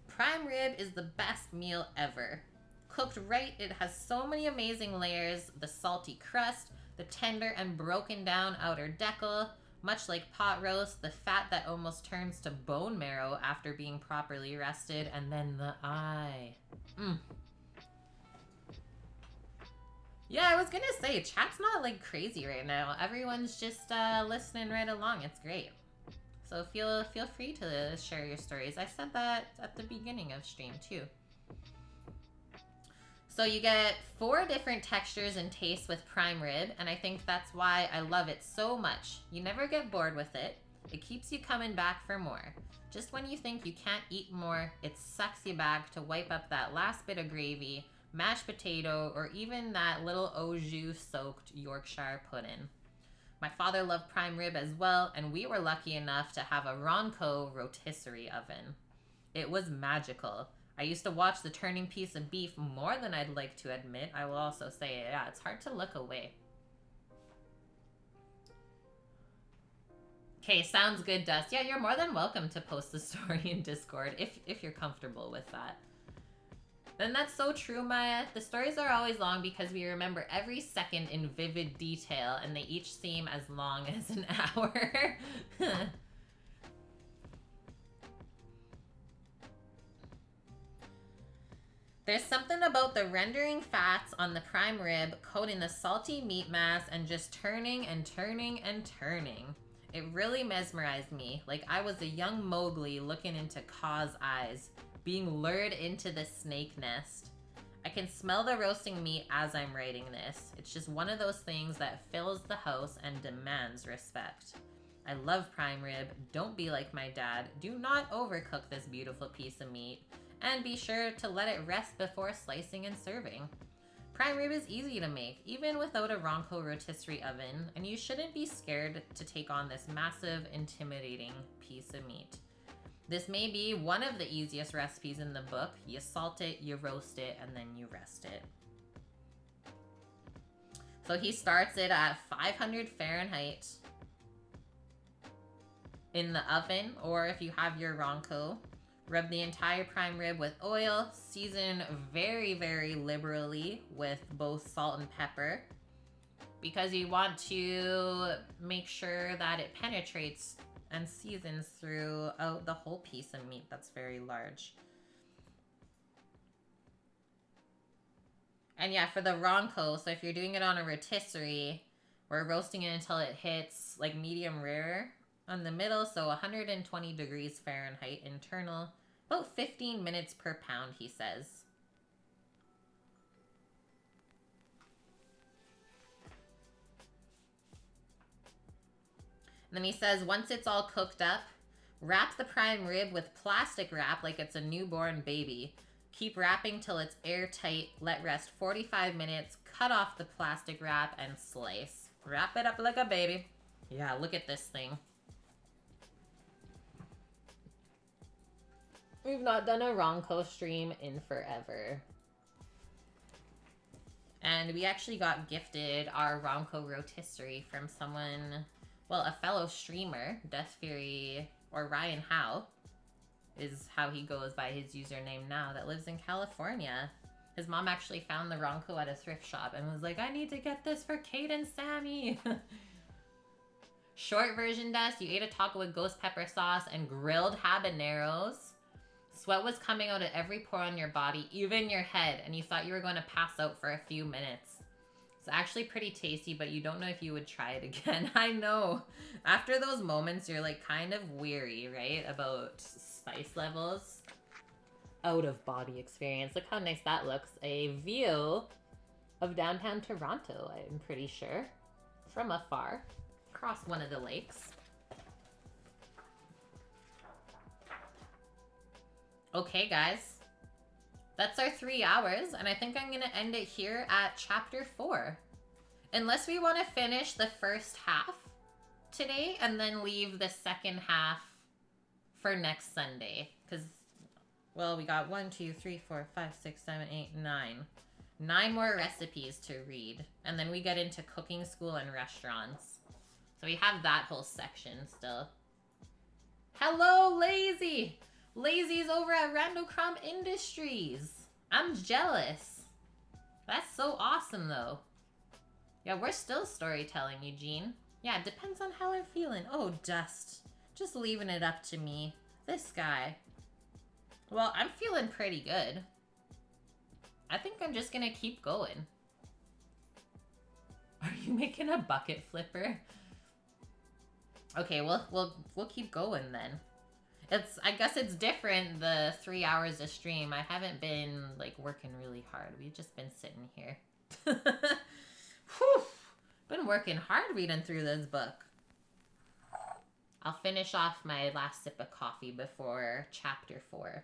Prime rib is the best meal ever. Cooked right, it has so many amazing layers. The salty crust, the tender and broken down outer decal. Much like pot roast, the fat that almost turns to bone marrow after being properly rested. And then the eye. Yeah, I was gonna say, chat's not like crazy right now. Everyone's just listening right along. It's great. So feel free to share your stories. I said that at the beginning of stream too. So you get 4 different textures and tastes with prime rib, and I think that's why I love it so much. You never get bored with it. It keeps you coming back for more. Just when you think you can't eat more, it sucks you back to wipe up that last bit of gravy, mashed potato, or even that little au jus soaked Yorkshire pudding. My father loved prime rib as well, and we were lucky enough to have a Ronco rotisserie oven. It was magical. I used to watch the turning piece of beef more than I'd like to admit. I will also say, yeah, it's hard to look away. Okay, sounds good, Dust. Yeah, you're more than welcome to post the story in Discord if you're comfortable with that. Then that's so true, Maya. The stories are always long because we remember every second in vivid detail, and they each seem as long as an hour. There's something about the rendering fats on the prime rib coating the salty meat mass and just turning and turning and turning. It really mesmerized me, like I was a young Mowgli looking into Kaa's eyes, being lured into the snake nest. I can smell the roasting meat as I'm writing this. It's just one of those things that fills the house and demands respect. I love prime rib. Don't be like my dad. Do not overcook this beautiful piece of meat. And be sure to let it rest before slicing and serving. Prime rib is easy to make, even without a Ronco rotisserie oven, and you shouldn't be scared to take on this massive, intimidating piece of meat. This may be one of the easiest recipes in the book. You salt it, you roast it, and then you rest it. So he starts it at 500 Fahrenheit in the oven, or if you have your Ronco, Rub the entire prime rib with oil. Season very, very liberally with both salt and pepper, because you want to make sure that it penetrates and seasons throughout the whole piece of meat that's very large. And yeah, for the ronco, so if you're doing it on a rotisserie, we're roasting it until it hits like medium rare on the middle, so 120 degrees Fahrenheit internal, about 15 minutes per pound, he says. And then he says, once it's all cooked up, wrap the prime rib with plastic wrap like it's a newborn baby. Keep wrapping till it's airtight. Let rest 45 minutes. Cut off the plastic wrap and slice. Wrap it up like a baby. Yeah, look at this thing. We've not done a ronco stream in forever. And we actually got gifted our ronco rotisserie from someone, well, a fellow streamer, Death Fury, or Ryan Howe is how he goes by his username now, that lives in California. His mom actually found the ronco at a thrift shop and was like, I need to get this for Kate and Sammy. Short version, Dust, you ate a taco with ghost pepper sauce and grilled habaneros. Sweat was coming out of every pore on your body, even your head, and you thought you were going to pass out for a few minutes. It's actually pretty tasty, but you don't know if you would try it again. I know. After those moments, you're like kind of weary, right? About spice levels. Out of body experience. Look how nice that looks. A view of downtown Toronto, I'm pretty sure. From afar. Across one of the lakes. Okay, guys. That's our 3 hours, and I think I'm going to end it here at chapter 4. Unless we want to finish the first half today and then leave the second half for next Sunday. Because, well, we got 1, 2, 3, 4, 5, 6, 7, 8, 9. 9 more recipes to read. And then we get into cooking school and restaurants. So we have that whole section still. Hello, Lazy! Lazy's over at Randocrom Industries. I'm jealous. That's so awesome, though. Yeah, we're still storytelling, Eugene. Yeah, it depends on how I'm feeling. Oh, Dust. Just leaving it up to me. This guy. Well, I'm feeling pretty good. I think I'm just gonna keep going. Are you making a bucket flipper? Okay, we'll keep going then. I guess it's different the 3 hours of stream. I haven't been like working really hard. We've just been sitting here. Whew. Been working hard reading through this book. I'll finish off my last sip of coffee before chapter 4.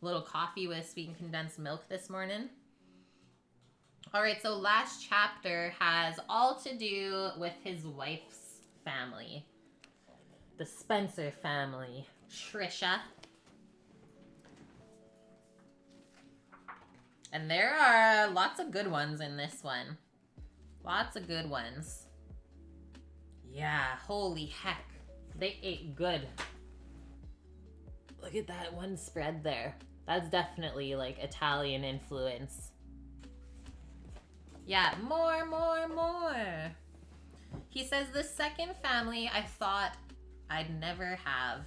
Little coffee with sweetened condensed milk this morning. All right, so last chapter has all to do with his wife's family. The Spencer family. Trisha. And there are lots of good ones in this one. Lots of good ones. Yeah, holy heck. They ate good. Look at that one spread there. That's definitely like Italian influence. Yeah, more. He says, the second family I thought I'd never have.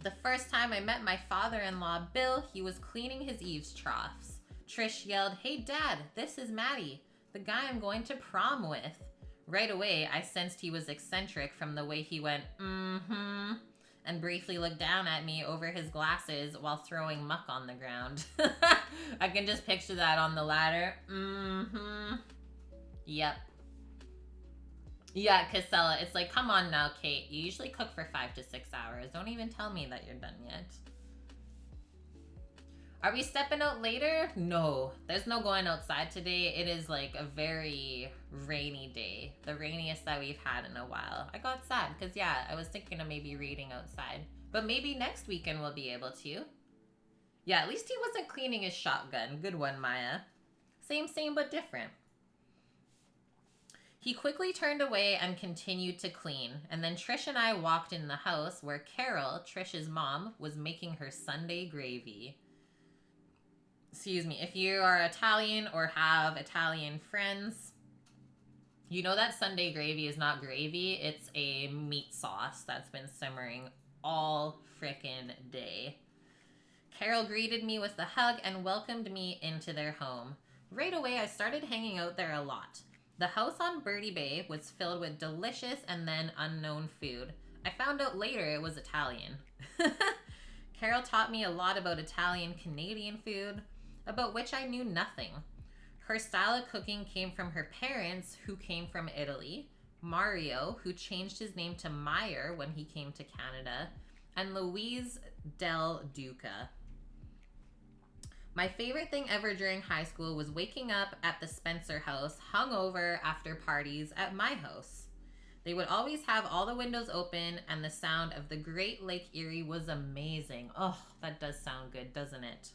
The first time I met my father-in-law, Bill, he was cleaning his eaves troughs. Trish yelled, "Hey, Dad, this is Matty, the guy I'm going to prom with." Right away, I sensed he was eccentric from the way he went, mm-hmm, and briefly looked down at me over his glasses while throwing muck on the ground. I can just picture that on the ladder. Mm-hmm. Yep. Yeah, Casella, it's like, come on now, Kate. You usually cook for 5 to 6 hours. Don't even tell me that you're done yet. Are we stepping out later? No, there's no going outside today. It is like a very rainy day. The rainiest that we've had in a while. I got sad because, yeah, I was thinking of maybe reading outside. But maybe next weekend we'll be able to. Yeah, at least he wasn't cleaning his shotgun. Good one, Maya. Same, but different. He quickly turned away and continued to clean, and then Trish and I walked in the house where Carol, Trish's mom, was making her Sunday gravy. Excuse me, if you are Italian or have Italian friends, you know that Sunday gravy is not gravy, it's a meat sauce that's been simmering all frickin' day. Carol greeted me with a hug and welcomed me into their home. Right away, I started hanging out there a lot. The house on Birdie Bay was filled with delicious and then unknown food. I found out later it was Italian. Carol taught me a lot about Italian Canadian food, about which I knew nothing. Her style of cooking came from her parents, who came from Italy, Mario, who changed his name to Meyer when he came to Canada, and Louise Del Duca. My favorite thing ever during high school was waking up at the Spencer house, hungover after parties at my house. They would always have all the windows open, and the sound of the Great Lake Erie was amazing. Oh, that does sound good, doesn't it?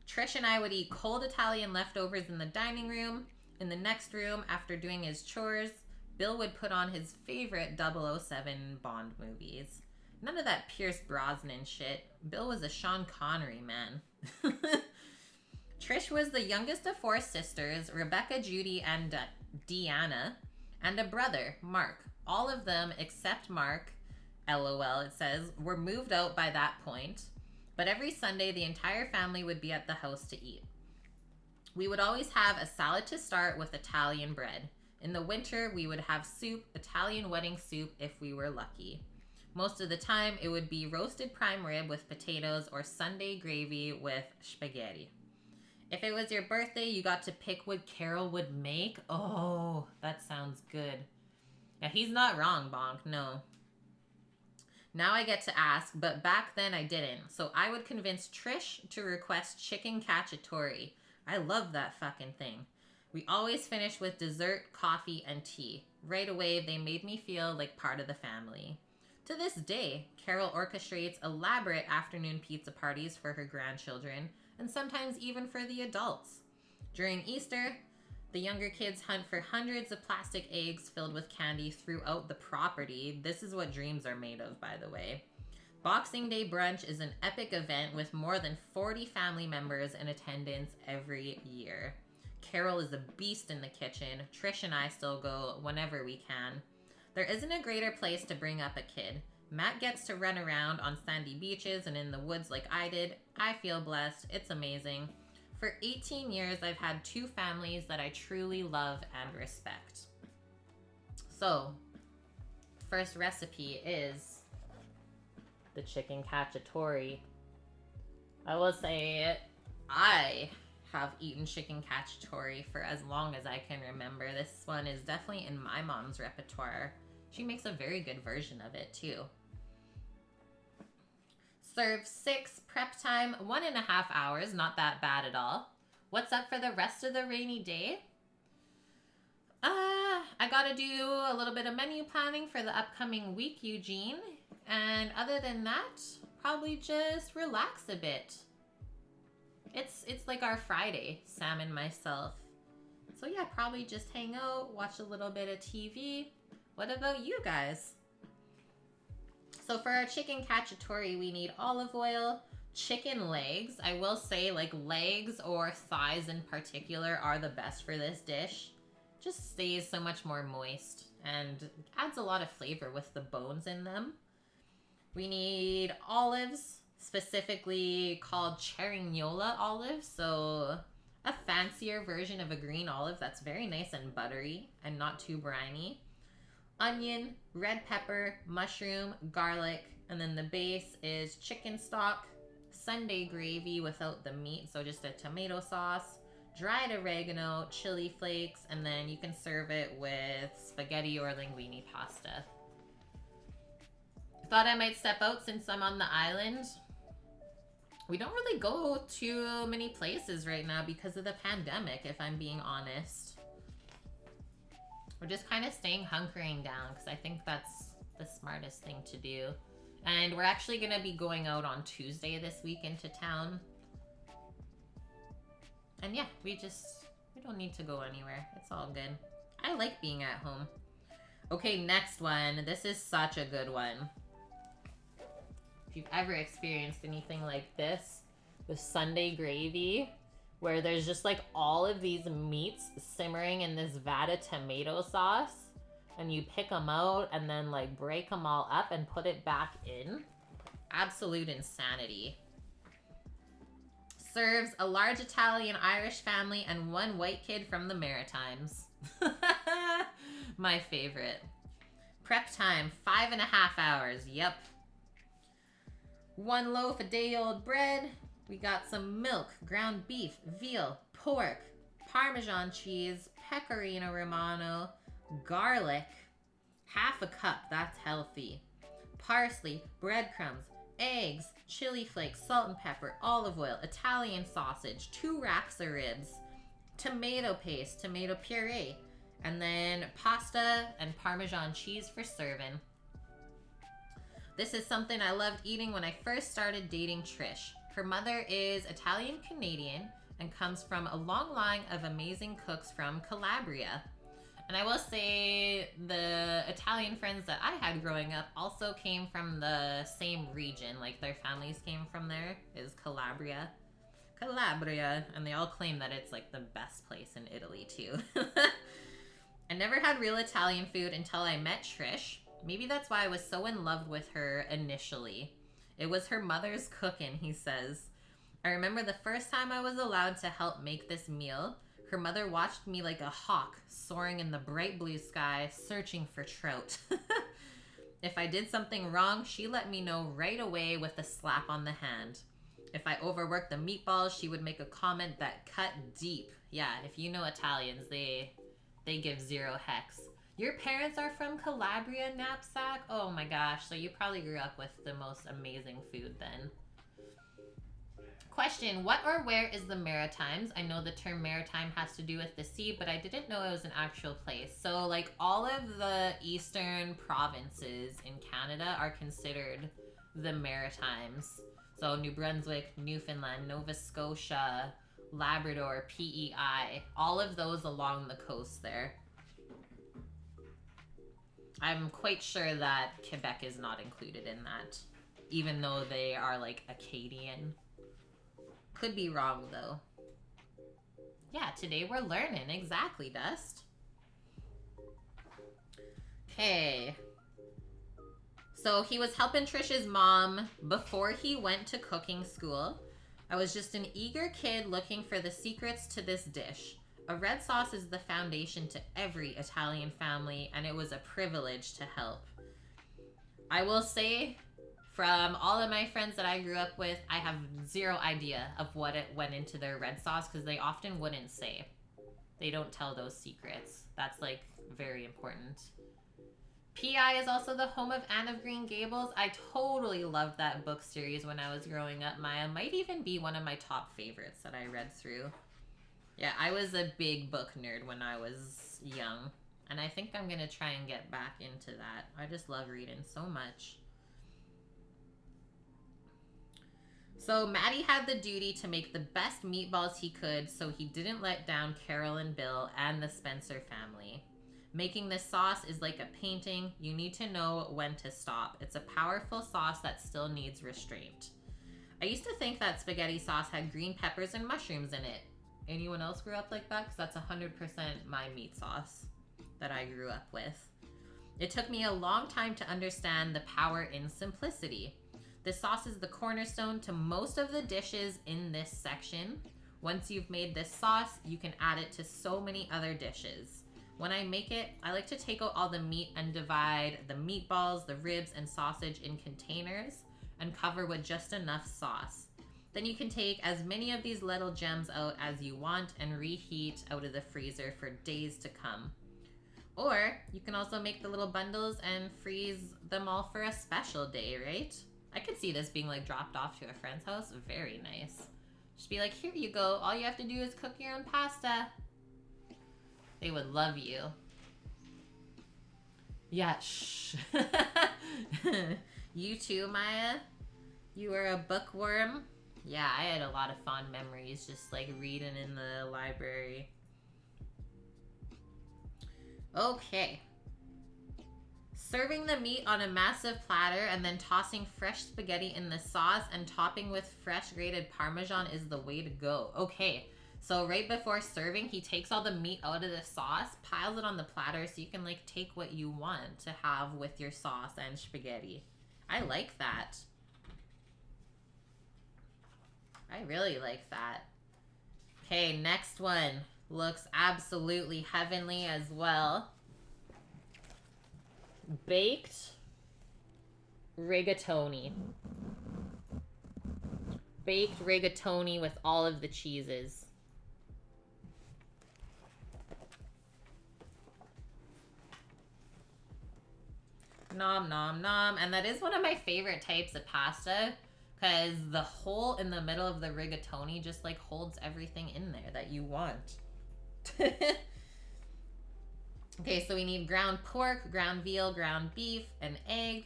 Trish and I would eat cold Italian leftovers in the dining room. In the next room, after doing his chores, Bill would put on his favorite 007 Bond movies. None of that Pierce Brosnan shit. Bill was a Sean Connery man. Trish was the youngest of 4 sisters, Rebecca, Judy, and Deanna, and a brother, Mark. All of them, except Mark, LOL it says, were moved out by that point. But every Sunday, the entire family would be at the house to eat. We would always have a salad to start with Italian bread. In the winter, we would have soup, Italian wedding soup, if we were lucky. Most of the time, it would be roasted prime rib with potatoes or Sunday gravy with spaghetti. If it was your birthday, you got to pick what Carol would make. Oh, that sounds good. Yeah, he's not wrong, Bonk, no. Now I get to ask, but back then I didn't. So I would convince Trish to request chicken cacciatore. I love that fucking thing. We always finish with dessert, coffee, and tea. Right away, they made me feel like part of the family. To this day, Carol orchestrates elaborate afternoon pizza parties for her grandchildren, and sometimes even for the adults. During Easter, the younger kids hunt for hundreds of plastic eggs filled with candy throughout the property. This is what dreams are made of, by the way. Boxing Day brunch is an epic event with more than 40 family members in attendance every year. Carol is a beast in the kitchen. Trish and I still go whenever we can. There isn't a greater place to bring up a kid. Matt gets to run around on sandy beaches and in the woods like I did. I feel blessed. It's amazing. For 18 years, I've had 2 families that I truly love and respect. So, first recipe is the chicken cacciatore. I will say I have eaten chicken cacciatore for as long as I can remember. This one is definitely in my mom's repertoire. She makes a very good version of it too. Serve 6, prep time 1.5 hours, not that bad at all. What's up for the rest of the rainy day? I gotta do a little bit of menu planning for the upcoming week, Eugene. And other than that, probably just relax a bit. It's like our Friday, Sam and myself. So yeah, probably just hang out, watch a little bit of TV. What about you guys? So for our chicken cacciatore, we need olive oil, chicken legs. I will say like legs or thighs in particular are the best for this dish. Just stays so much more moist and adds a lot of flavor with the bones in them. We need olives, specifically called Cerignola olives. So a fancier version of a green olive that's very nice and buttery and not too briny. Onion, red pepper, mushroom, garlic, and then the base is chicken stock, Sunday gravy without the meat, so just a tomato sauce, dried oregano, chili flakes, and then you can serve it with spaghetti or linguine pasta. Thought I might step out since I'm on the island. We don't really go to many places right now because of the pandemic, if I'm being honest. We're just kind of staying hunkering down because I think that's the smartest thing to do. And we're actually going to be going out on Tuesday this week into town. And yeah, we don't need to go anywhere. It's all good. I like being at home. Okay, next one. This is such a good one. If you've ever experienced anything like this, the Sunday gravy, where there's just like all of these meats simmering in this vat of tomato sauce, and you pick them out and then like break them all up and put it back in. Absolute insanity. Serves a large Italian-Irish family and one white kid from the Maritimes. My favorite. Prep time, 5.5 hours. Yep. 1 loaf of day-old bread. We got some milk, ground beef, veal, pork, Parmesan cheese, pecorino romano, garlic, half a cup, that's healthy, parsley, breadcrumbs, eggs, chili flakes, salt and pepper, olive oil, Italian sausage, 2 racks of ribs, tomato paste, tomato puree, and then pasta and Parmesan cheese for serving. This is something I loved eating when I first started dating Trish. Her mother is Italian-Canadian and comes from a long line of amazing cooks from Calabria. And I will say the Italian friends that I had growing up also came from the same region. Like their families came from there, is Calabria. And they all claim that it's like the best place in Italy too. I never had real Italian food until I met Trish. Maybe that's why I was so in love with her initially. It was her mother's cooking, he says. I remember the first time I was allowed to help make this meal. Her mother watched me like a hawk soaring in the bright blue sky, searching for trout. If I did something wrong, she let me know right away with a slap on the hand. If I overworked the meatballs, she would make a comment that cut deep. Yeah, if you know Italians, they give 0 hex. Your parents are from Calabria, Knapsack? Oh my gosh, so you probably grew up with the most amazing food then. Question, what or where is the Maritimes? I know the term maritime has to do with the sea, but I didn't know it was an actual place. So like all of the eastern provinces in Canada are considered the Maritimes. So New Brunswick, Newfoundland, Nova Scotia, Labrador, PEI, all of those along the coast there. I'm quite sure that Quebec is not included in that, even though they are like Acadian. Could be wrong though. Yeah, today we're learning. Exactly, Dust. Okay. So he was helping Trish's mom before he went to cooking school. I was just an eager kid looking for the secrets to this dish. A red sauce is the foundation to every Italian family, and it was a privilege to help. I will say, from all of my friends that I grew up with, I have 0 idea of what it went into their red sauce because they often wouldn't say. They don't tell those secrets. That's like very important. PI is also the home of Anne of Green Gables. I totally loved that book series when I was growing up. Maya might even be one of my top favorites that I read through. Yeah, I was a big book nerd when I was young. And I think I'm going to try and get back into that. I just love reading so much. So Matty had the duty to make the best meatballs he could so he didn't let down Carol and Bill and the Spencer family. Making this sauce is like a painting. You need to know when to stop. It's a powerful sauce that still needs restraint. I used to think that spaghetti sauce had green peppers and mushrooms in it. Anyone else grew up like that? Because that's 100% my meat sauce that I grew up with. It took me a long time to understand the power in simplicity. This sauce is the cornerstone to most of the dishes in this section. Once you've made this sauce, you can add it to so many other dishes. When I make it, I like to take out all the meat and divide the meatballs, the ribs, and sausage in containers and cover with just enough sauce. Then you can take as many of these little gems out as you want and reheat out of the freezer for days to come. Or you can also make the little bundles and freeze them all for a special day, right? I could see this being like dropped off to a friend's house. Very nice. Just be like, here you go. All you have to do is cook your own pasta. They would love you. Yeah, shh. You too, Maya? You were a bookworm? Yeah, I had a lot of fond memories just like reading in the library. Okay. Serving the meat on a massive platter and then tossing fresh spaghetti in the sauce and topping with fresh grated Parmesan is the way to go. Okay. So right before serving, he takes all the meat out of the sauce, piles it on the platter so you can like take what you want to have with your sauce and spaghetti. I like that. I really like that. Okay, next one looks absolutely heavenly as well. Baked rigatoni. Baked rigatoni with all of the cheeses. Nom nom nom. And that is one of my favorite types of pasta, because the hole in the middle of the rigatoni just like holds everything in there that you want. Okay, so we need ground pork, ground veal, ground beef, an egg,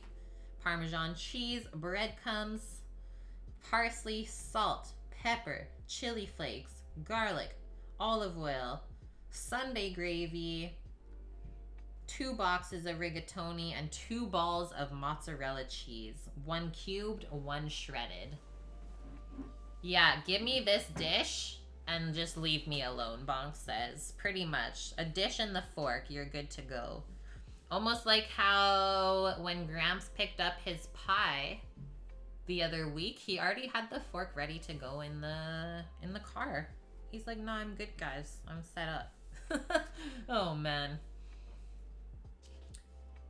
Parmesan cheese, breadcrumbs, parsley, salt, pepper, chili flakes, garlic, olive oil, Sunday gravy, 2 boxes of rigatoni, and 2 balls of mozzarella cheese. 1 cubed, 1 shredded. Yeah, give me this dish and just leave me alone, Bonk says. Pretty much. A dish and the fork, you're good to go. Almost like how when Gramps picked up his pie the other week, he already had the fork ready to go in the car. He's like, no, I'm good, guys. I'm set up. Oh, man.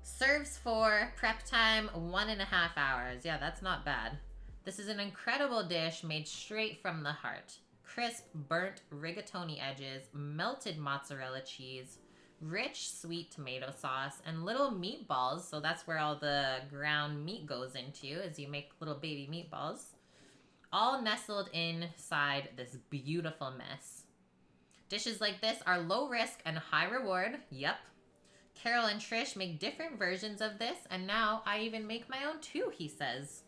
Serves for prep time 1.5 hours. Yeah, that's not bad. This is an incredible dish made straight from the heart. Crisp, burnt rigatoni edges, melted mozzarella cheese, rich sweet tomato sauce, and little meatballs. So that's where all the ground meat goes into as you make little baby meatballs. All nestled inside this beautiful mess. Dishes like this are low risk and high reward. Yep. Carol and Trish make different versions of this, and now I even make my own too, he says.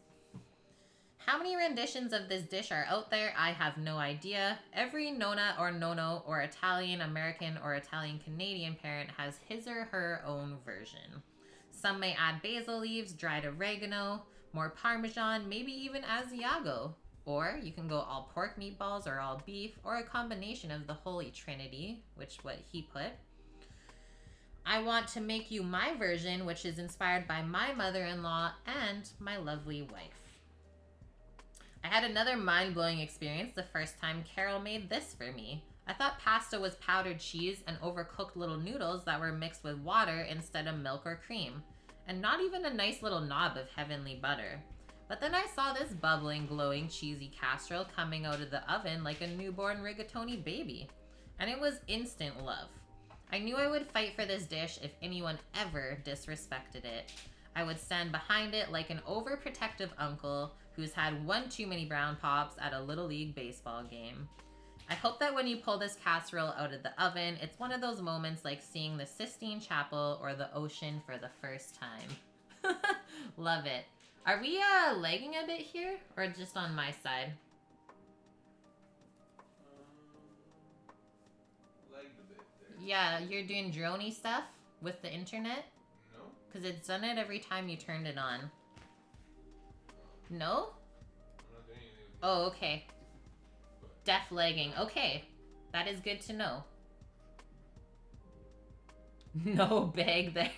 How many renditions of this dish are out there? I have no idea. Every Nona or Nono or Italian American or Italian Canadian parent has his or her own version. Some may add basil leaves, dried oregano, more Parmesan, maybe even Asiago. Or you can go all pork meatballs or all beef, or a combination of the Holy Trinity, which what he put. I want to make you my version, which is inspired by my mother-in-law and my lovely wife. I had another mind-blowing experience the first time Carol made this for me. I thought pasta was powdered cheese and overcooked little noodles that were mixed with water instead of milk or cream, and not even a nice little knob of heavenly butter. But then I saw this bubbling, glowing, cheesy casserole coming out of the oven like a newborn rigatoni baby, and it was instant love. I knew I would fight for this dish if anyone ever disrespected it. I would stand behind it like an overprotective uncle who's had one too many brown pops at a Little League baseball game. I hope that when you pull this casserole out of the oven, it's one of those moments like seeing the Sistine Chapel or the ocean for the first time. Love it. Are we lagging a bit here, or just on my side? Lagged a bit there. Yeah, you're doing droney stuff with the internet? No? Because it's done it every time you turned it on. No? I'm not doing anything with Oh, okay. But Def lagging. Okay. That is good to know. No bag there.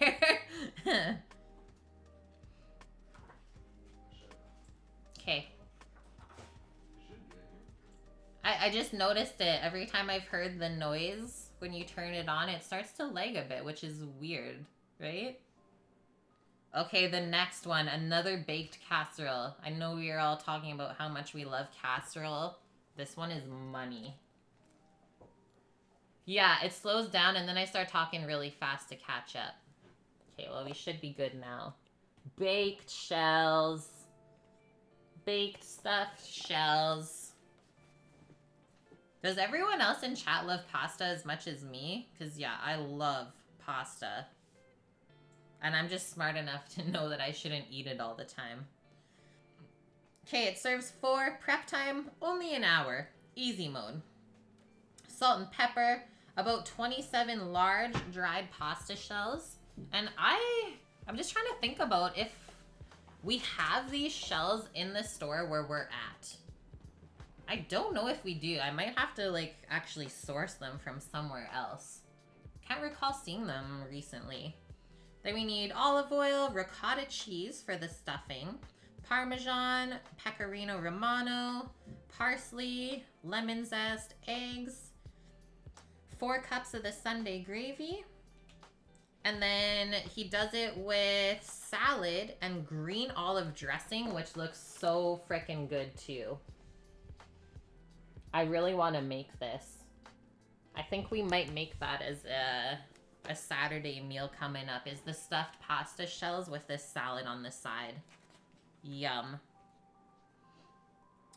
shut up. Okay. It should be in here. I just noticed it. Every time I've heard the noise when you turn it on, it starts to lag a bit, which is weird, right? Okay, the next one, another baked casserole. I know we are all talking about how much we love casserole. This one is money. Yeah, it slows down and then I start talking really fast to catch up. Okay, well, we should be good now. Baked shells. Baked stuffed shells. Does everyone else in chat love pasta as much as me? Because, yeah, I love pasta. And I'm just smart enough to know that I shouldn't eat it all the time. Okay, it serves 4. Prep time, only an hour. Easy mode. Salt and pepper. about 27 large dried pasta shells. And I'm just trying to think about if we have these shells in the store where we're at. I don't know if we do. I might have to like actually source them from somewhere else. Can't recall seeing them recently. Then we need olive oil, ricotta cheese for the stuffing, Parmesan, pecorino romano, parsley, lemon zest, eggs, 4 cups of the Sunday gravy. And then he does it with salad and green olive dressing, which looks so freaking good too. I really want to make this. I think we might make that as a Saturday meal coming up, is the stuffed pasta shells with this salad on the side. Yum.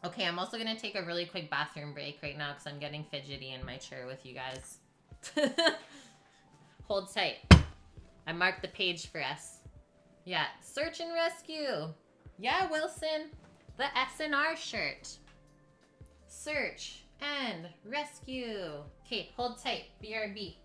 Okay, I'm also going to take a really quick bathroom break right now because I'm getting fidgety in my chair with you guys. Hold tight. I marked the page for us. Yeah, search and rescue. Yeah, Wilson. The SNR shirt. Search and rescue. Okay, hold tight. BRB.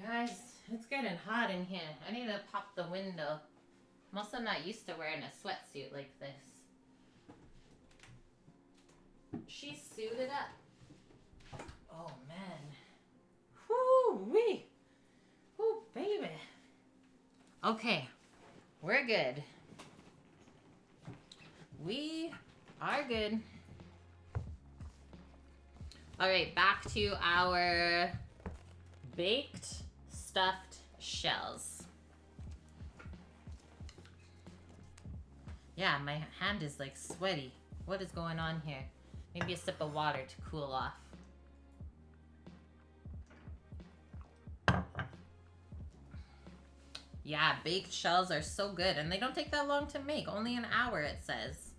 Guys, it's getting hot in here. I need to pop the window. I'm also not used to wearing a sweatsuit like this. She's suited up. Oh, man. Whoo-wee. Whoo, baby. Okay, we're good. We are good. All right, back to our baked stuffed shells. Yeah, my hand is like sweaty. What is going on here? Maybe a sip of water to cool off. Yeah, baked shells are so good, and they don't take that long to make. Only an hour, it says.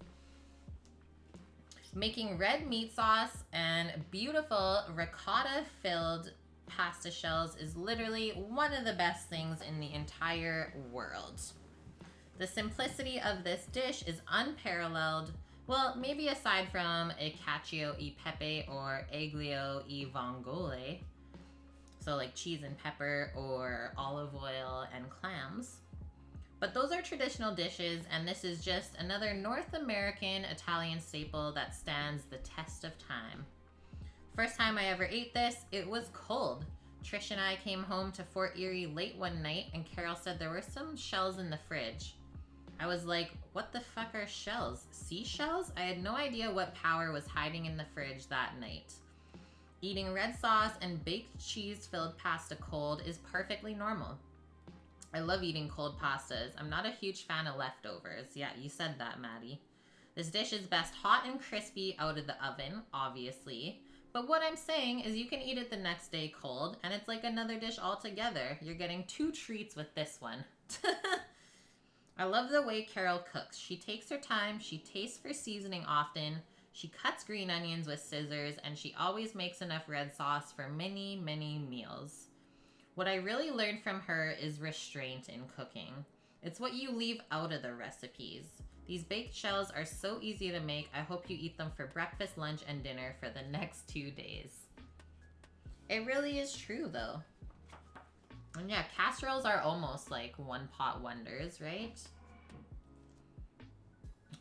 Making red meat sauce and beautiful ricotta-filled pasta shells is literally one of the best things in the entire world. The simplicity of this dish is unparalleled. Well, maybe aside from a cacio e pepe or aglio e vongole. So like cheese and pepper or olive oil and clams. But those are traditional dishes, and this is just another North American Italian staple that stands the test of time. First time I ever ate this, it was cold. Trish and I came home to Fort Erie late one night, and Carol said there were some shells in the fridge. I was like, what the fuck are shells? Seashells? I had no idea what power was hiding in the fridge that night. Eating red sauce and baked cheese-filled pasta cold is perfectly normal. I love eating cold pastas. I'm not a huge fan of leftovers. Yeah, you said that, Matty. This dish is best hot and crispy out of the oven, obviously. But what I'm saying is you can eat it the next day cold, and it's like another dish altogether. You're getting 2 treats with this one. I love the way Carol cooks. She takes her time, she tastes for seasoning often, she cuts green onions with scissors, and she always makes enough red sauce for many, many meals. What I really learned from her is restraint in cooking. It's what you leave out of the recipes. These baked shells are so easy to make. I hope you eat them for breakfast, lunch, and dinner for the next 2 days. It really is true, though. And yeah, casseroles are almost like one-pot wonders, right?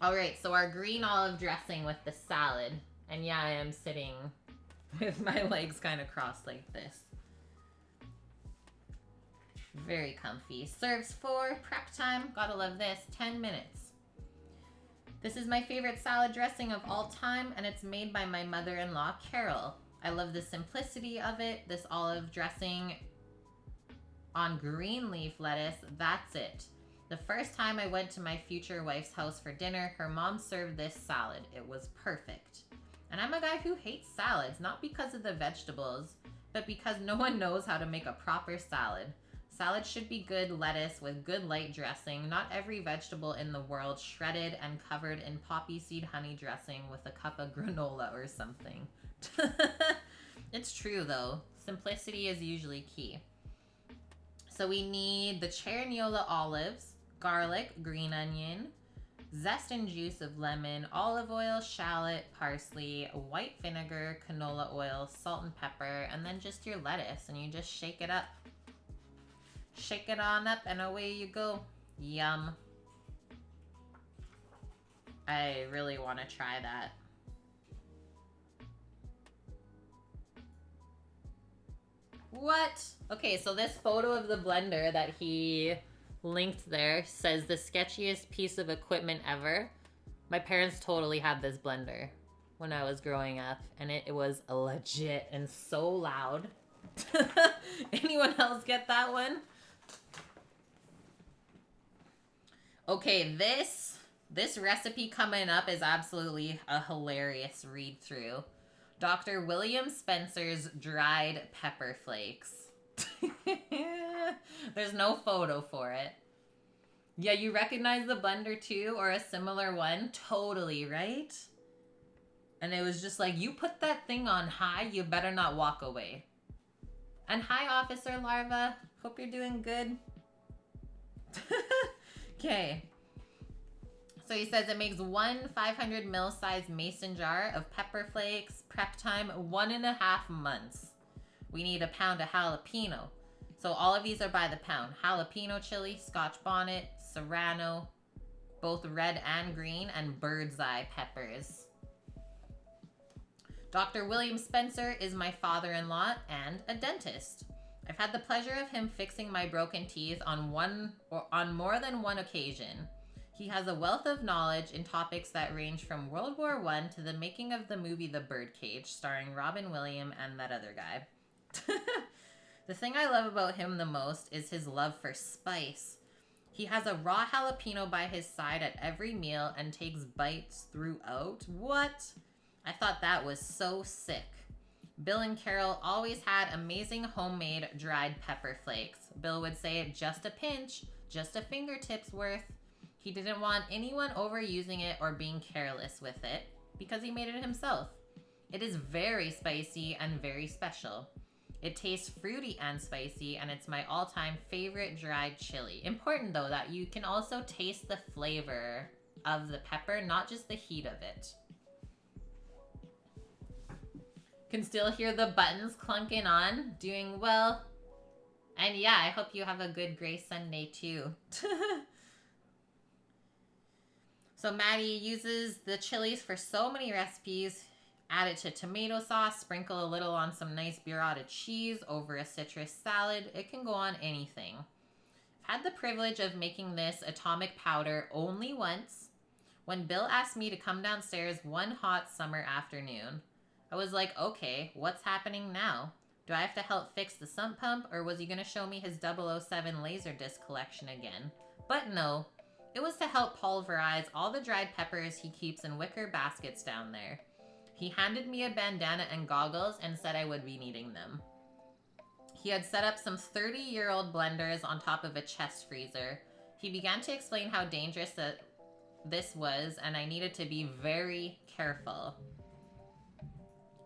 All right, so our green olive dressing with the salad. And yeah, I am sitting with my legs kind of crossed like this. Very comfy. Serves 4, prep time. Gotta love this. 10 minutes. This is my favorite salad dressing of all time, and it's made by my mother-in-law, Carol. I love the simplicity of it. This olive dressing on green leaf lettuce, that's it. The first time I went to my future wife's house for dinner, her mom served this salad. It was perfect. And I'm a guy who hates salads, not because of the vegetables, but because no one knows how to make a proper salad. Salad should be good lettuce with good light dressing, not every vegetable in the world shredded and covered in poppy seed honey dressing with a cup of granola or something. It's true though, simplicity is usually key. So we need the Cerignola olives, garlic, green onion, zest and juice of lemon, olive oil, shallot, parsley, white vinegar, canola oil, salt and pepper, and then just your lettuce, and you just shake it up. Shake it on up and away you go. Yum. I really want to try that. What? Okay, so this photo of the blender that he linked there says the sketchiest piece of equipment ever. My parents totally had this blender when I was growing up, and it was legit and so loud. Anyone else get that one? Okay, this recipe coming up is absolutely a hilarious read through. Dr. William Spencer's dried pepper flakes. There's no photo for it. Yeah, you recognize the blender too, or a similar one? Totally, right? And it was just like, you put that thing on high, you better not walk away. And hi, Officer Larva. Hope you're doing good. Okay. So he says it makes 1 500 ml size mason jar of pepper flakes. Prep time 1.5 months. We need a pound of jalapeno. So all of these are by the pound. Jalapeno chili, Scotch bonnet, serrano, both red and green, and bird's eye peppers. Dr. William Spencer is my father-in-law and a dentist. I've had the pleasure of him fixing my broken teeth on more than one occasion. He has a wealth of knowledge in topics that range from World War I to the making of the movie The Birdcage, starring Robin Williams and that other guy. The thing I love about him the most is his love for spice. He has a raw jalapeno by his side at every meal and takes bites throughout. What? I thought that was so sick. Bill and Carol always had amazing homemade dried pepper flakes. Bill would say, just a pinch, just a fingertip's worth. He didn't want anyone overusing it or being careless with it because he made it himself. It is very spicy and very special. It tastes fruity and spicy, and it's my all-time favorite dried chili. Important though that you can also taste the flavor of the pepper, not just the heat of it. Can still hear the buttons clunking on. Doing well. And yeah, I hope you have a good Grace Sunday too. So Matty uses the chilies for so many recipes. Add it to tomato sauce, sprinkle a little on some nice burrata cheese over a citrus salad. It can go on anything. I've had the privilege of making this atomic powder only once, when Bill asked me to come downstairs one hot summer afternoon. I was like, okay, what's happening now? Do I have to help fix the sump pump, or was he going to show me his 007 Laserdisc collection again? But no, it was to help pulverize all the dried peppers he keeps in wicker baskets down there. He handed me a bandana and goggles and said I would be needing them. He had set up some 30-year-old blenders on top of a chest freezer. He began to explain how dangerous this was, and I needed to be very careful.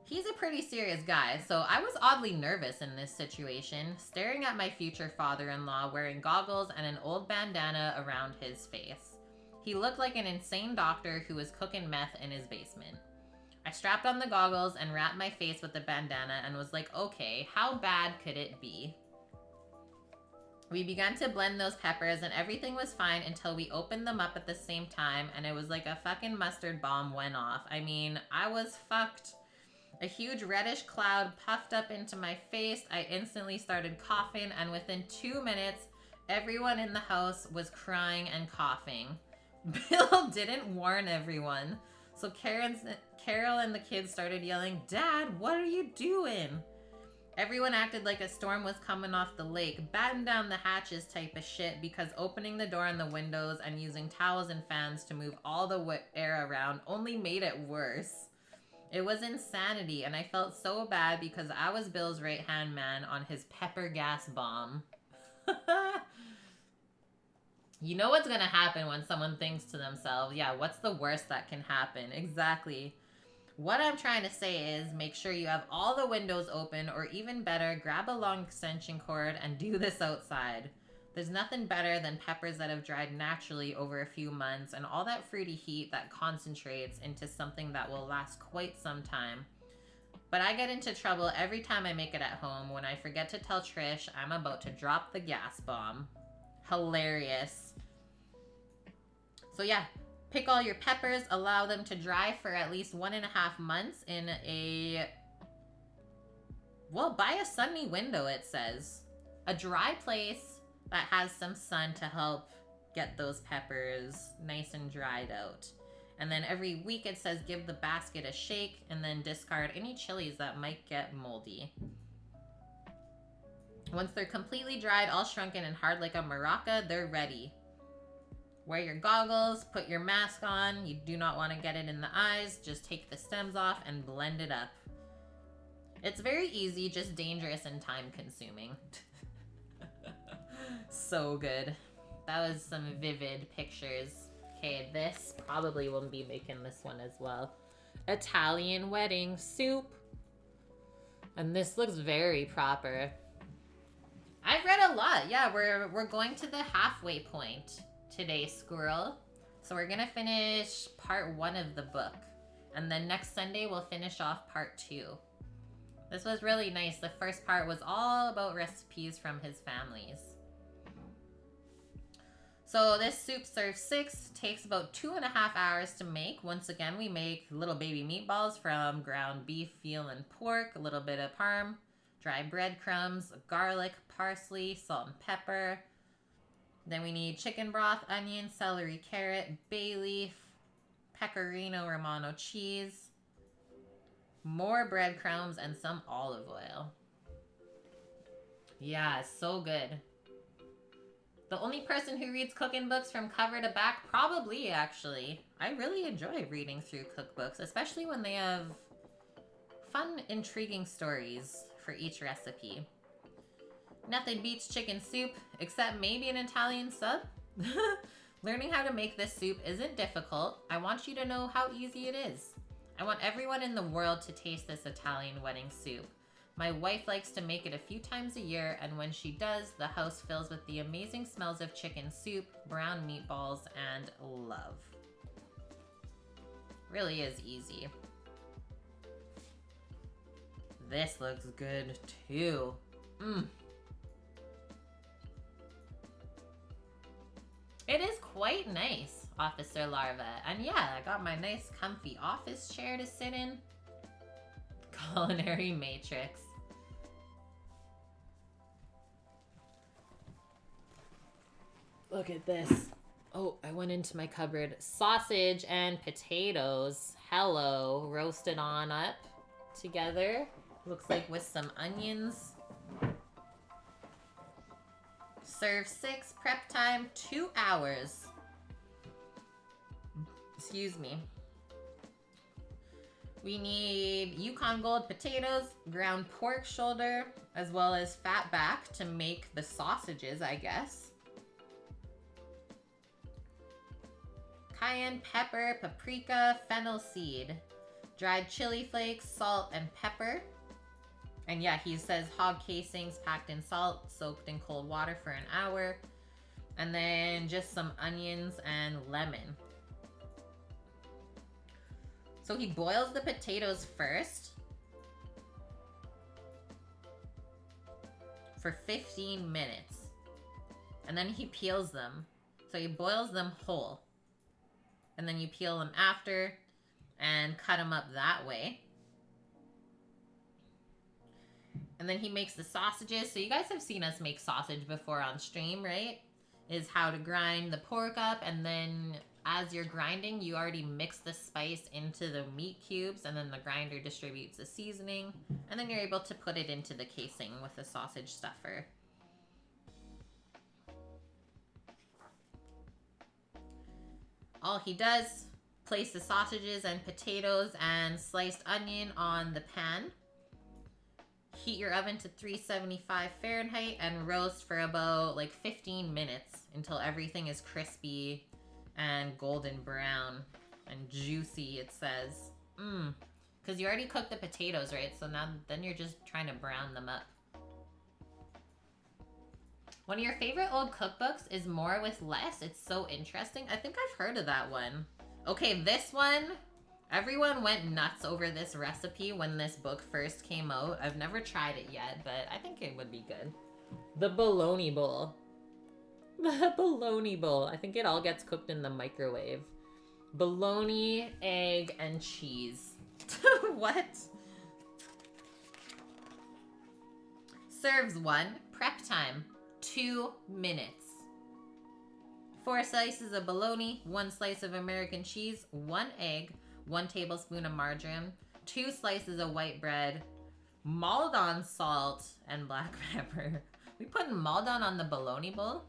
He's a pretty serious guy, so I was oddly nervous in this situation, staring at my future father-in-law wearing goggles and an old bandana around his face. He looked like an insane doctor who was cooking meth in his basement. I strapped on the goggles and wrapped my face with the bandana and was like, okay, how bad could it be? We began to blend those peppers and everything was fine until we opened them up at the same time and it was like a fucking mustard bomb went off. I mean, I was fucked. A huge reddish cloud puffed up into my face. I instantly started coughing and within 2 minutes, everyone in the house was crying and coughing. Bill didn't warn everyone. So Carol and the kids started yelling, Dad, what are you doing? Everyone acted like a storm was coming off the lake, batten down the hatches type of shit, because opening the door and the windows and using towels and fans to move all the air around only made it worse. It was insanity, and I felt so bad because I was Bill's right-hand man on his pepper gas bomb. You know what's gonna happen when someone thinks to themselves, yeah, what's the worst that can happen? Exactly. What I'm trying to say is make sure you have all the windows open, or even better, grab a long extension cord and do this outside. There's nothing better than peppers that have dried naturally over a few months and all that fruity heat that concentrates into something that will last quite some time. But I get into trouble every time I make it at home when I forget to tell Trish I'm about to drop the gas bomb. Hilarious. So yeah, pick all your peppers, allow them to dry for at least 1.5 months in a, well, by a sunny window, it says. A dry place that has some sun to help get those peppers nice and dried out. And then every week it says give the basket a shake and then discard any chilies that might get moldy. Once they're completely dried, all shrunken and hard like a maraca, they're ready. Wear your goggles, put your mask on. You do not want to get it in the eyes. Just take the stems off and blend it up. It's very easy, just dangerous and time consuming. So good. That was some vivid pictures. Okay, this probably will be making this one as well. Italian wedding soup. And this looks very proper. I've read a lot. Yeah, we're going to the halfway point today, squirrel. So we're gonna finish part 1 of the book. And then next Sunday we'll finish off part 2. This was really nice. The first part was all about recipes from his families. So this soup serves 6, takes about 2.5 hours to make. Once again, we make little baby meatballs from ground beef, veal, and pork, a little bit of parm, dry breadcrumbs, garlic, parsley, salt and pepper. Then we need chicken broth, onion, celery, carrot, bay leaf, pecorino romano cheese, more breadcrumbs, and some olive oil. Yeah, so good. The only person who reads cooking books from cover to back, probably, actually. I really enjoy reading through cookbooks, especially when they have fun, intriguing stories for each recipe. Nothing beats chicken soup, except maybe an Italian sub. Learning how to make this soup isn't difficult. I want you to know how easy it is. I want everyone in the world to taste this Italian wedding soup. My wife likes to make it a few times a year, and when she does, the house fills with the amazing smells of chicken soup, brown meatballs, and love. Really is easy. This looks good too. It is quite nice, Officer Larva. And yeah, I got my nice comfy office chair to sit in. Culinary Matrix. Look at this. Oh, I went into my cupboard. Sausage and potatoes. Hello. Roasted on up together. Looks like with some onions. Serve 6. Prep time 2 hours. Excuse me. We need Yukon Gold potatoes, ground pork shoulder, as well as fat back to make the sausages, I guess. Cayenne pepper, paprika, fennel seed, dried chili flakes, salt, and pepper. And yeah, he says hog casings packed in salt, soaked in cold water for an hour. And then just some onions and lemon. So he boils the potatoes first for 15 minutes. And then he peels them. So he boils them whole. And then you peel them after and cut them up that way. And then he makes the sausages. So you guys have seen us make sausage before on stream, right? Is how to grind the pork up, and then as you're grinding, you already mix the spice into the meat cubes, and then the grinder distributes the seasoning, and then you're able to put it into the casing with the sausage stuffer. All he does, place the sausages and potatoes and sliced onion on the pan. Heat your oven to 375 Fahrenheit and roast for about like 15 minutes until everything is crispy and golden brown and juicy, it says. Because you already cooked the potatoes, right? So now then you're just trying to brown them up. One of your favorite old cookbooks is More with Less. It's so interesting. I think I've heard of that one. Okay, this one, everyone went nuts over this recipe when this book first came out. I've never tried it yet, but I think it would be good. The bologna bowl. The bologna bowl. I think it all gets cooked in the microwave. Bologna, egg, and cheese. What? Serves 1. Prep time. 2 minutes. 4 slices of bologna, 1 slice of American cheese, 1 egg, 1 tablespoon of margarine, 2 slices of white bread, Maldon salt, and black pepper. We put Maldon on the bologna bowl?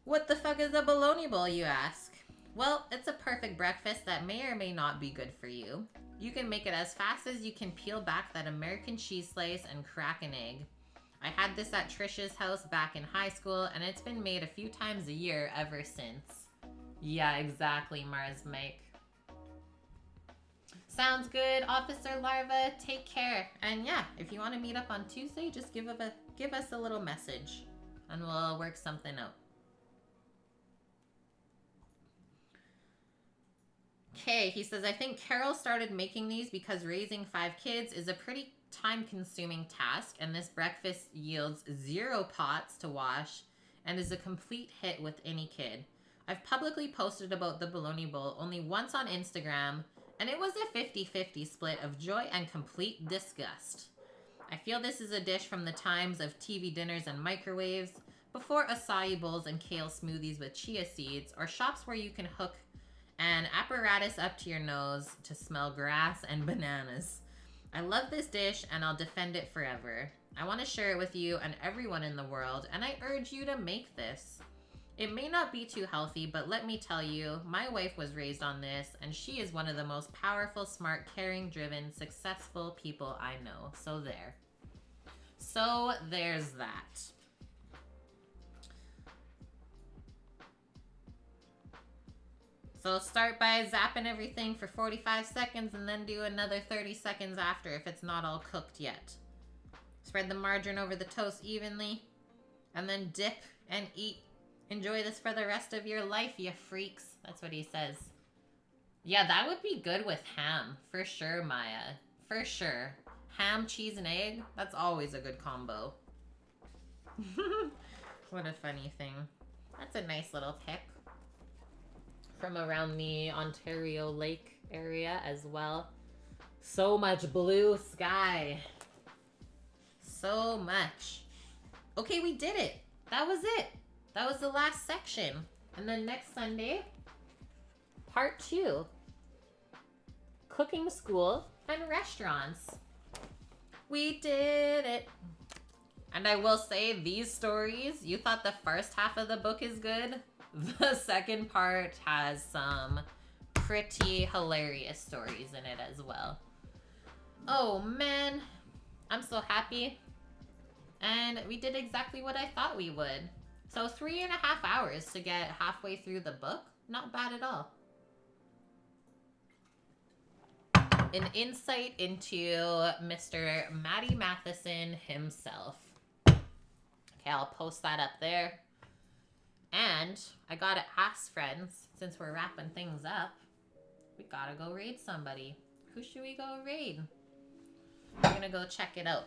What the fuck is a bologna bowl, you ask? Well, it's a perfect breakfast that may or may not be good for you. You can make it as fast as you can peel back that American cheese slice and crack an egg. I had this at Trisha's house back in high school, and it's been made a few times a year ever since. Yeah, exactly, Mars Mike. Sounds good, Officer Larva. Take care. And yeah, if you want to meet up on Tuesday, just give us a little message, and we'll work something out. Okay, he says, I think Carol started making these because raising 5 kids is a pretty time-consuming task, and this breakfast yields 0 pots to wash and is a complete hit with any kid. I've publicly posted about the bologna bowl only once on Instagram, and it was a 50-50 split of joy and complete disgust. I feel this is a dish from the times of TV dinners and microwaves, before acai bowls and kale smoothies with chia seeds, or shops where you can hook an apparatus up to your nose to smell grass and bananas. I love this dish, and I'll defend it forever. I want to share it with you and everyone in the world, and I urge you to make this. It may not be too healthy, but let me tell you, my wife was raised on this, and she is one of the most powerful, smart, caring, driven, successful people I know. So there. So there's that. So start by zapping everything for 45 seconds and then do another 30 seconds after if it's not all cooked yet. Spread the margarine over the toast evenly and then dip and eat. Enjoy this for the rest of your life, you freaks. That's what he says. Yeah, that would be good with ham. For sure, Maya. For sure. Ham, cheese, and egg. That's always a good combo. What a funny thing. That's a nice little pick. From around the Ontario Lake area as well. So much blue sky. So much. Okay, we did it. That was it. That was the last section. And then next Sunday, part 2. Cooking school and restaurants. We did it. And I will say, these stories, you thought the first half of the book is good? The second part has some pretty hilarious stories in it as well. Oh man, I'm so happy. And we did exactly what I thought we would. So 3.5 hours to get halfway through the book. Not bad at all. An insight into Mr. Matty Matheson himself. Okay, I'll post that up there. And I gotta ask friends, since we're wrapping things up, We gotta go raid somebody. Who should we go raid? We're gonna go check it out.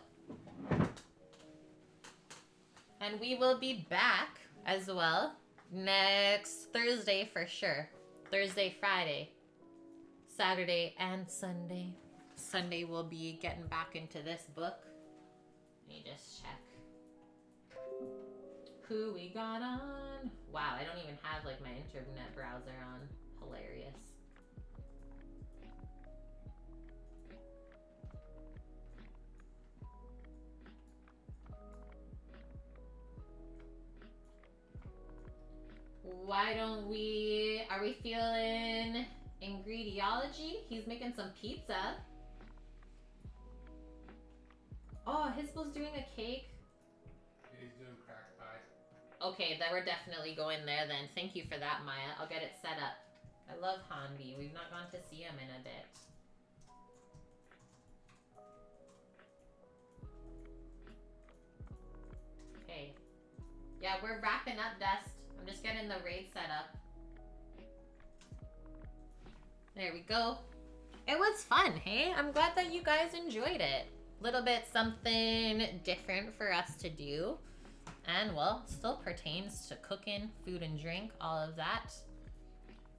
And we will be back as well next Thursday for sure. Thursday, Friday, Saturday, and Sunday. Sunday we'll be getting back into this book. Let me just check who we got on. Wow, I don't even have like my internet browser on. Hilarious. Why don't we, are we feeling ingrediology? He's making some pizza. Oh, Hisbel's doing a cake. He's doing crack pie. Okay, then we're definitely going there then. Thank you for that, Maya. I'll get it set up. I love Hanbi. We've not gone to see him in a bit. Okay. Yeah, we're wrapping up, Dust. I'm just getting the raid set up. There we go. It was fun, hey? I'm glad that you guys enjoyed it. Little bit something different for us to do. And, well, still pertains to cooking, food and drink, all of that.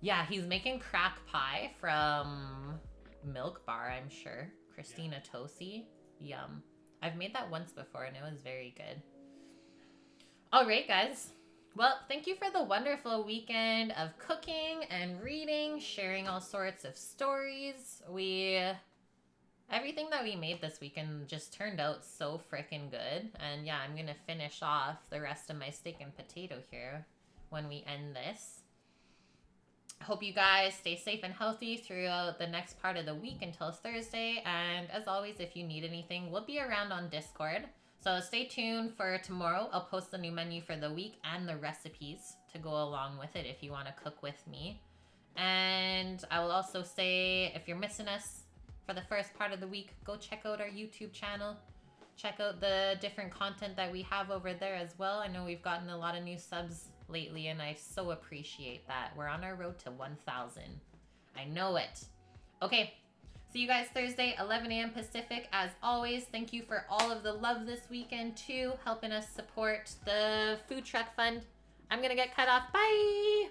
Yeah, he's making crack pie from Milk Bar, I'm sure. Christina Tosi. Yum. I've made that once before and it was very good. All right, guys. Well, thank you for the wonderful weekend of cooking and reading, sharing all sorts of stories. Everything that we made this weekend just turned out so freaking good. And yeah, I'm going to finish off the rest of my steak and potato here when we end this. I hope you guys stay safe and healthy throughout the next part of the week until Thursday. And as always, if you need anything, we'll be around on Discord. So stay tuned for tomorrow. I'll post the new menu for the week and the recipes to go along with it if you want to cook with me. And I will also say, if you're missing us for the first part of the week, go check out our YouTube channel. Check out the different content that we have over there as well. I know we've gotten a lot of new subs lately, and I so appreciate that. We're on our road to 1,000. I know it. Okay. See you guys Thursday, 11 a.m. Pacific. As always, thank you for all of the love this weekend, too, helping us support the food truck fund. I'm going to get cut off. Bye!